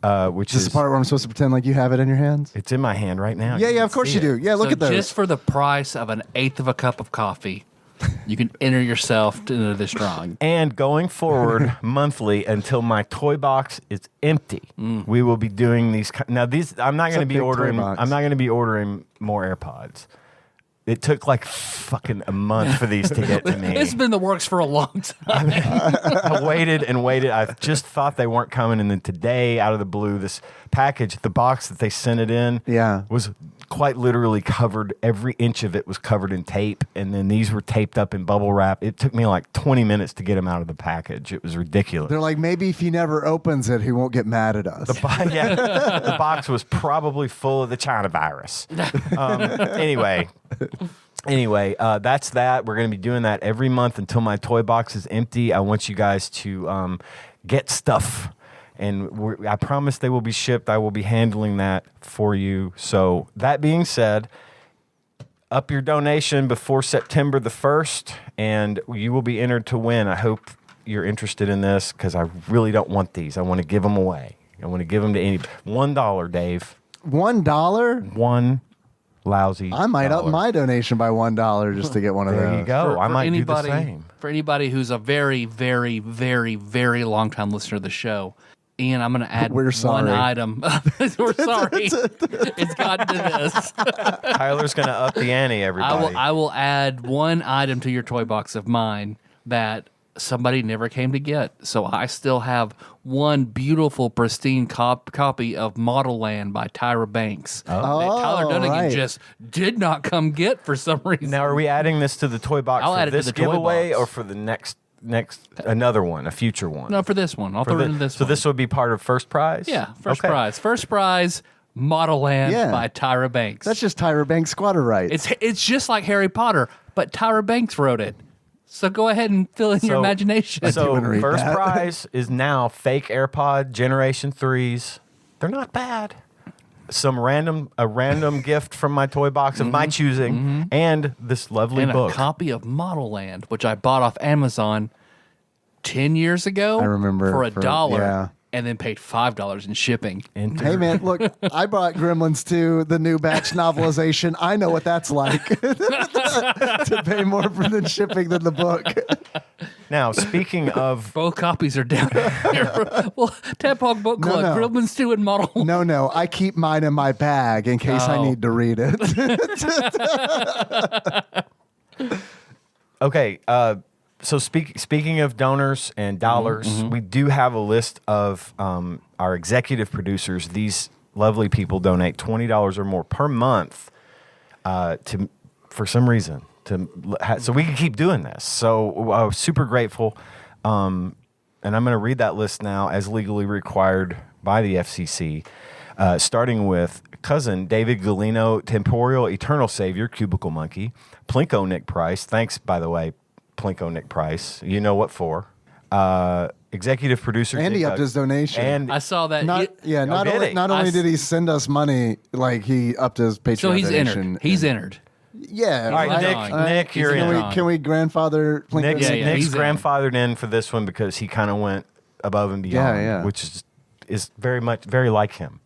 Speaker 6: which
Speaker 3: Is this
Speaker 6: is
Speaker 3: the part where I'm supposed to pretend like you have it in your hands?
Speaker 6: it's in my hand right now.
Speaker 3: Yeah,
Speaker 6: You
Speaker 3: yeah,
Speaker 6: can
Speaker 3: of course
Speaker 6: see
Speaker 3: you do.
Speaker 6: it.
Speaker 3: Yeah, look
Speaker 2: So
Speaker 3: at those.
Speaker 2: just for the price of an eighth of a cup of coffee, you can enter yourself into this drawing.
Speaker 6: And going forward monthly until my toy box is empty, we will be doing these. Now these, I'm not going to
Speaker 3: a
Speaker 6: be
Speaker 3: big toy
Speaker 6: ordering.
Speaker 3: box.
Speaker 6: I'm not going to be ordering more AirPods. It took like fucking a month for these to get to me.
Speaker 2: It's been in the works for a long time.
Speaker 6: I waited and waited. I just thought they weren't coming, and then today, out of the blue, this package, the box that they sent it in, was quite literally covered. Every inch of it was covered in tape, and then these were taped up in bubble wrap. It took me like 20 minutes to get them out of the package. It was ridiculous.
Speaker 3: They're like, maybe if he never opens it, he won't get mad at us.
Speaker 6: The box was probably full of the China virus. Anyway, that's that. We're going to be doing that every month until my toy box is empty. I want you guys to get stuff, and I promise they will be shipped. I will be handling that for you. So that being said, up your donation before September the 1st, and you will be entered to win. I hope you're interested in this because I really don't want these. I want to give them away. I want to give them to anybody. $1, Dave.
Speaker 3: $1?
Speaker 6: One lousy.
Speaker 3: I might up
Speaker 6: dollar.
Speaker 3: my donation by $1 just to get one of those.
Speaker 6: There you go. I might do the same.
Speaker 2: For anybody who's a very, very, very, very long time listener to the show, Ian, I'm going to add
Speaker 3: We're sorry.
Speaker 2: one item. We're sorry. It's gotten to this.
Speaker 6: Tyler's going to up the ante, everybody.
Speaker 2: I will add one item to your toy box of mine that somebody never came to get. So I still have one beautiful, pristine copy of Model Land by Tyra Banks that Tyler Dunnigan just did not come get for some reason.
Speaker 6: Now, are we adding this to the toy box
Speaker 2: I'll
Speaker 6: for
Speaker 2: add it to
Speaker 6: this
Speaker 2: the toy
Speaker 6: giveaway
Speaker 2: box.
Speaker 6: or for the next another one, a future one?
Speaker 2: No, for this one. I'll throw it in this
Speaker 6: so
Speaker 2: one.
Speaker 6: this would be part of first prize?
Speaker 2: Yeah, first
Speaker 6: Okay.
Speaker 2: prize. First prize, Model Land
Speaker 3: Yeah.
Speaker 2: by Tyra Banks.
Speaker 3: That's just Tyra Banks squatter rights.
Speaker 2: It's just like Harry Potter, but Tyra Banks wrote it. So go ahead and fill in your imagination.
Speaker 6: So
Speaker 3: wanna read
Speaker 6: first
Speaker 3: that.
Speaker 6: prize is now fake AirPod Generation 3s. They're not bad. A random gift from my toy box of my choosing, and this lovely
Speaker 2: and
Speaker 6: book.
Speaker 2: a copy of Model Land, which I bought off Amazon 10 years ago.
Speaker 3: I remember
Speaker 2: for $1,
Speaker 3: yeah.
Speaker 2: and then paid $5 in shipping.
Speaker 3: Hey, man, look, I bought Gremlins 2, the new batch novelization. I know what that's like to pay more for the shipping than the book.
Speaker 6: Now, speaking of
Speaker 2: Both copies are down here. Well, TADPOG Book Club,
Speaker 3: No.
Speaker 2: Gremlins 2 and Model.
Speaker 3: No, I keep mine in my bag in case I
Speaker 2: Oh.
Speaker 3: need to read it.
Speaker 6: Okay, so speaking of donors and dollars, we do have a list of our executive producers. These lovely people donate $20 or more per month for some reason, so we can keep doing this. So super grateful, and I'm going to read that list now as legally required by the FCC, starting with cousin David Galino, Temporal Eternal Savior, Cubicle Monkey, Plinko Nick Price. Thanks, by the way, Plinko Nick Price. You know what for. Executive producer.
Speaker 3: And he
Speaker 6: Dick
Speaker 3: upped
Speaker 6: Dug-
Speaker 3: his donation.
Speaker 6: And
Speaker 2: I saw that.
Speaker 3: Not
Speaker 6: did he?
Speaker 3: only did he send us money, like he upped his Patreon
Speaker 2: So he's
Speaker 3: donation.
Speaker 2: entered. He's entered.
Speaker 3: Yeah.
Speaker 6: all right,
Speaker 2: Right
Speaker 6: Nick,
Speaker 2: on.
Speaker 6: Nick, you're
Speaker 2: He's
Speaker 6: in.
Speaker 2: in.
Speaker 3: Can we grandfather Plinko?
Speaker 6: Nick's,
Speaker 2: Yeah,
Speaker 6: Nick's
Speaker 2: he's in.
Speaker 6: grandfathered in for this one because he kind of went above and beyond,
Speaker 3: Yeah.
Speaker 6: which is very like him.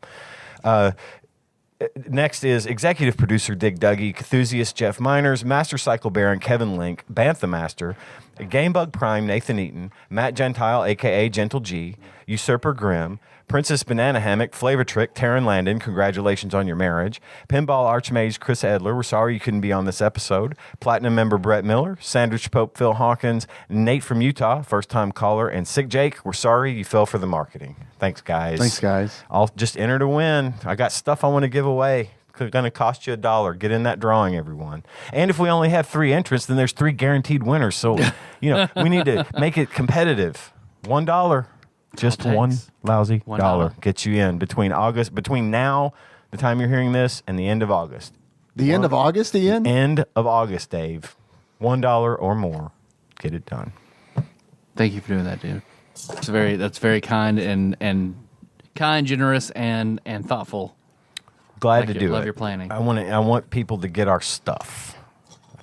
Speaker 6: Next is executive producer Dig Dougie, Cthusiast Jeff Miners, Master Cycle Baron Kevin Link, Bantha Master, Gamebug Prime Nathan Eaton, Matt Gentile aka Gentle G, Usurper Grimm, Princess Banana Hammock, Flavor Trick, Taryn Landon, congratulations on your marriage, Pinball Archmage Chris Edler, we're sorry you couldn't be on this episode, Platinum member Brett Miller, Sandwich Pope Phil Hawkins, Nate from Utah, first time caller, and Sick Jake, we're sorry you fell for the marketing. Thanks, guys. I'll just enter to win. I got stuff I want to give away. It's going to cost you $1. Get in that drawing, everyone. And if we only have 3 entrants, then there's 3 guaranteed winners. So, we need to make it competitive. $1. Just
Speaker 2: All it
Speaker 6: one
Speaker 2: takes.
Speaker 6: lousy
Speaker 2: $1.
Speaker 6: dollar gets you in between now, the time you're hearing this, and the end of August.
Speaker 3: The end of August, Ian?
Speaker 6: End of August, Dave. $1 or more. Get it done.
Speaker 2: Thank you for doing that, dude. That's very kind and generous and thoughtful.
Speaker 6: Glad
Speaker 2: Like
Speaker 6: to do
Speaker 2: love
Speaker 6: it.
Speaker 2: your planning.
Speaker 6: I want people to get our stuff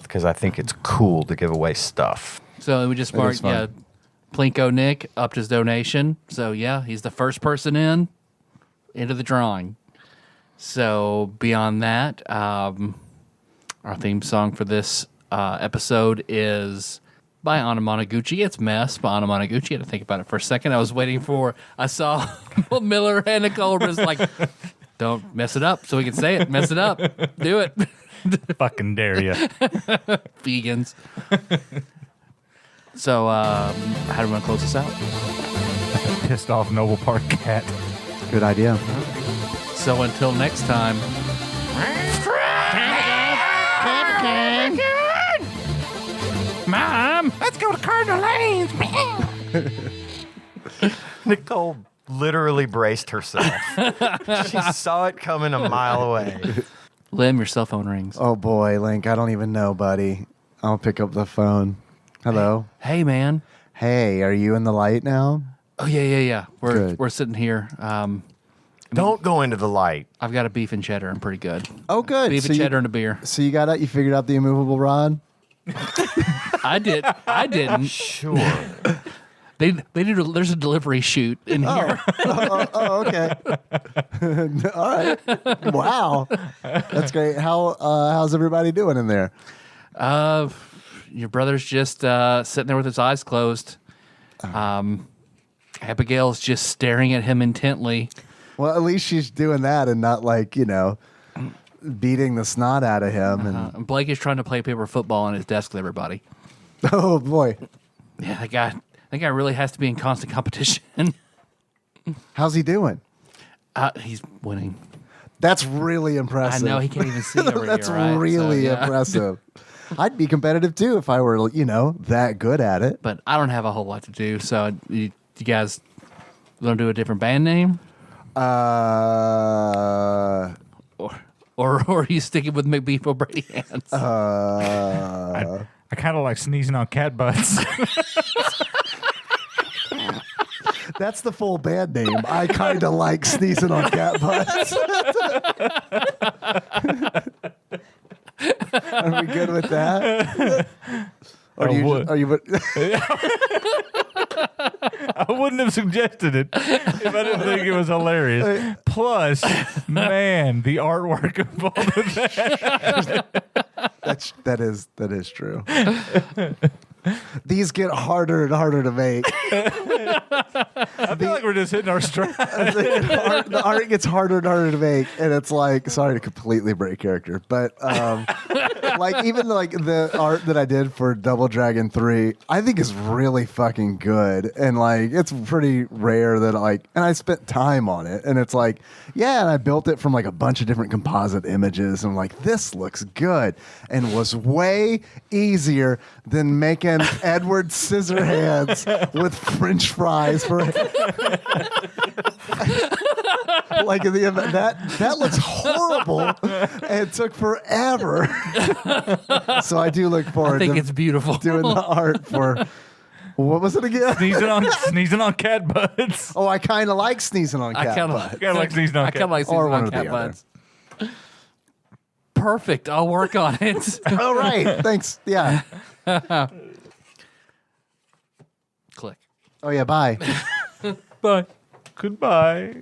Speaker 6: because I think it's cool to give away stuff.
Speaker 2: So we just marked,
Speaker 3: fun.
Speaker 2: Plinko Nick upped his donation. So yeah, he's the first person into the drawing. So beyond that, our theme song for this episode is by Anna Monoguchi. It's Mess by Anna Monoguchi. I had to think about it for a second. I saw Miller and Nicole was like, don't mess it up so we can say it. Mess it up. Do it.
Speaker 4: Fucking dare you.
Speaker 2: Vegans. So, how do we want to close this out?
Speaker 4: Pissed off Noble Park cat.
Speaker 3: Good idea.
Speaker 2: So until next time. Mom, let's go to Cardinal Lanes.
Speaker 6: Nicole literally braced herself. She saw it coming a mile away.
Speaker 2: Lim, your cell phone rings.
Speaker 3: Oh boy, Link, I don't even know, buddy. I'll pick up the phone. Hello.
Speaker 2: Hey, man.
Speaker 3: Hey, are you in the light now?
Speaker 2: Oh yeah.
Speaker 3: Good.
Speaker 2: We're sitting here.
Speaker 6: Don't go into the light.
Speaker 2: I've got a beef and cheddar. I'm pretty good.
Speaker 3: Oh, good.
Speaker 2: Beef and cheddar and a beer.
Speaker 3: So you figured out the immovable rod?
Speaker 2: I did. I didn't.
Speaker 6: Sure.
Speaker 2: They do. There's a delivery shoot in here.
Speaker 3: Oh, okay. All right. Wow, that's great. How's everybody doing in there?
Speaker 2: Your brother's just sitting there with his eyes closed. Abigail's just staring at him intently.
Speaker 3: Well, at least she's doing that and not beating the snot out of him.
Speaker 2: And Blake is trying to play paper football on his desk with everybody.
Speaker 3: Oh boy,
Speaker 2: Yeah, that guy really has to be in constant competition.
Speaker 3: how's he doing?
Speaker 2: He's winning.
Speaker 3: That's really impressive.
Speaker 2: I know he can't even see over
Speaker 3: That's
Speaker 2: here. Right?
Speaker 3: really
Speaker 2: So, yeah.
Speaker 3: impressive. I'd be competitive too if I were, that good at it.
Speaker 2: But I don't have a whole lot to do. So you guys want to do a different band name, or are you sticking with McBeef O'Brady Hands?
Speaker 4: I kind of like sneezing on cat butts.
Speaker 3: That's the full band name. I kind of like sneezing on cat butts. Are we good with that? Or do you? Are you?
Speaker 4: I wouldn't have suggested it if I didn't think it was hilarious. Plus, man, the artwork involved with
Speaker 3: That is true. These get harder and harder to make.
Speaker 4: I feel like we're just hitting our stride.
Speaker 3: The art gets harder and harder to make, and it's sorry to completely break character, but even the art that I did for Double Dragon 3, I think is really fucking good, and it's pretty rare that and I spent time on it, and it's and I built it from a bunch of different composite images, and this looks good, and was way easier than making Edward Scissorhands with French fries for in the event that looks horrible and it took forever. So I do look forward
Speaker 2: I think
Speaker 3: to
Speaker 2: it's beautiful.
Speaker 3: doing the art for what was it again?
Speaker 4: Sneezing on cat butts.
Speaker 3: Oh, I kind of like sneezing on cat butts.
Speaker 4: Kind of like sneezing on
Speaker 2: I kind of like
Speaker 3: Or
Speaker 2: sneezing
Speaker 3: one
Speaker 2: on
Speaker 3: or
Speaker 2: cat
Speaker 3: the other.
Speaker 2: butts. Perfect. I'll work on it.
Speaker 3: All right, thanks. Yeah.
Speaker 2: Click.
Speaker 3: Oh yeah. Bye.
Speaker 4: Bye. Goodbye.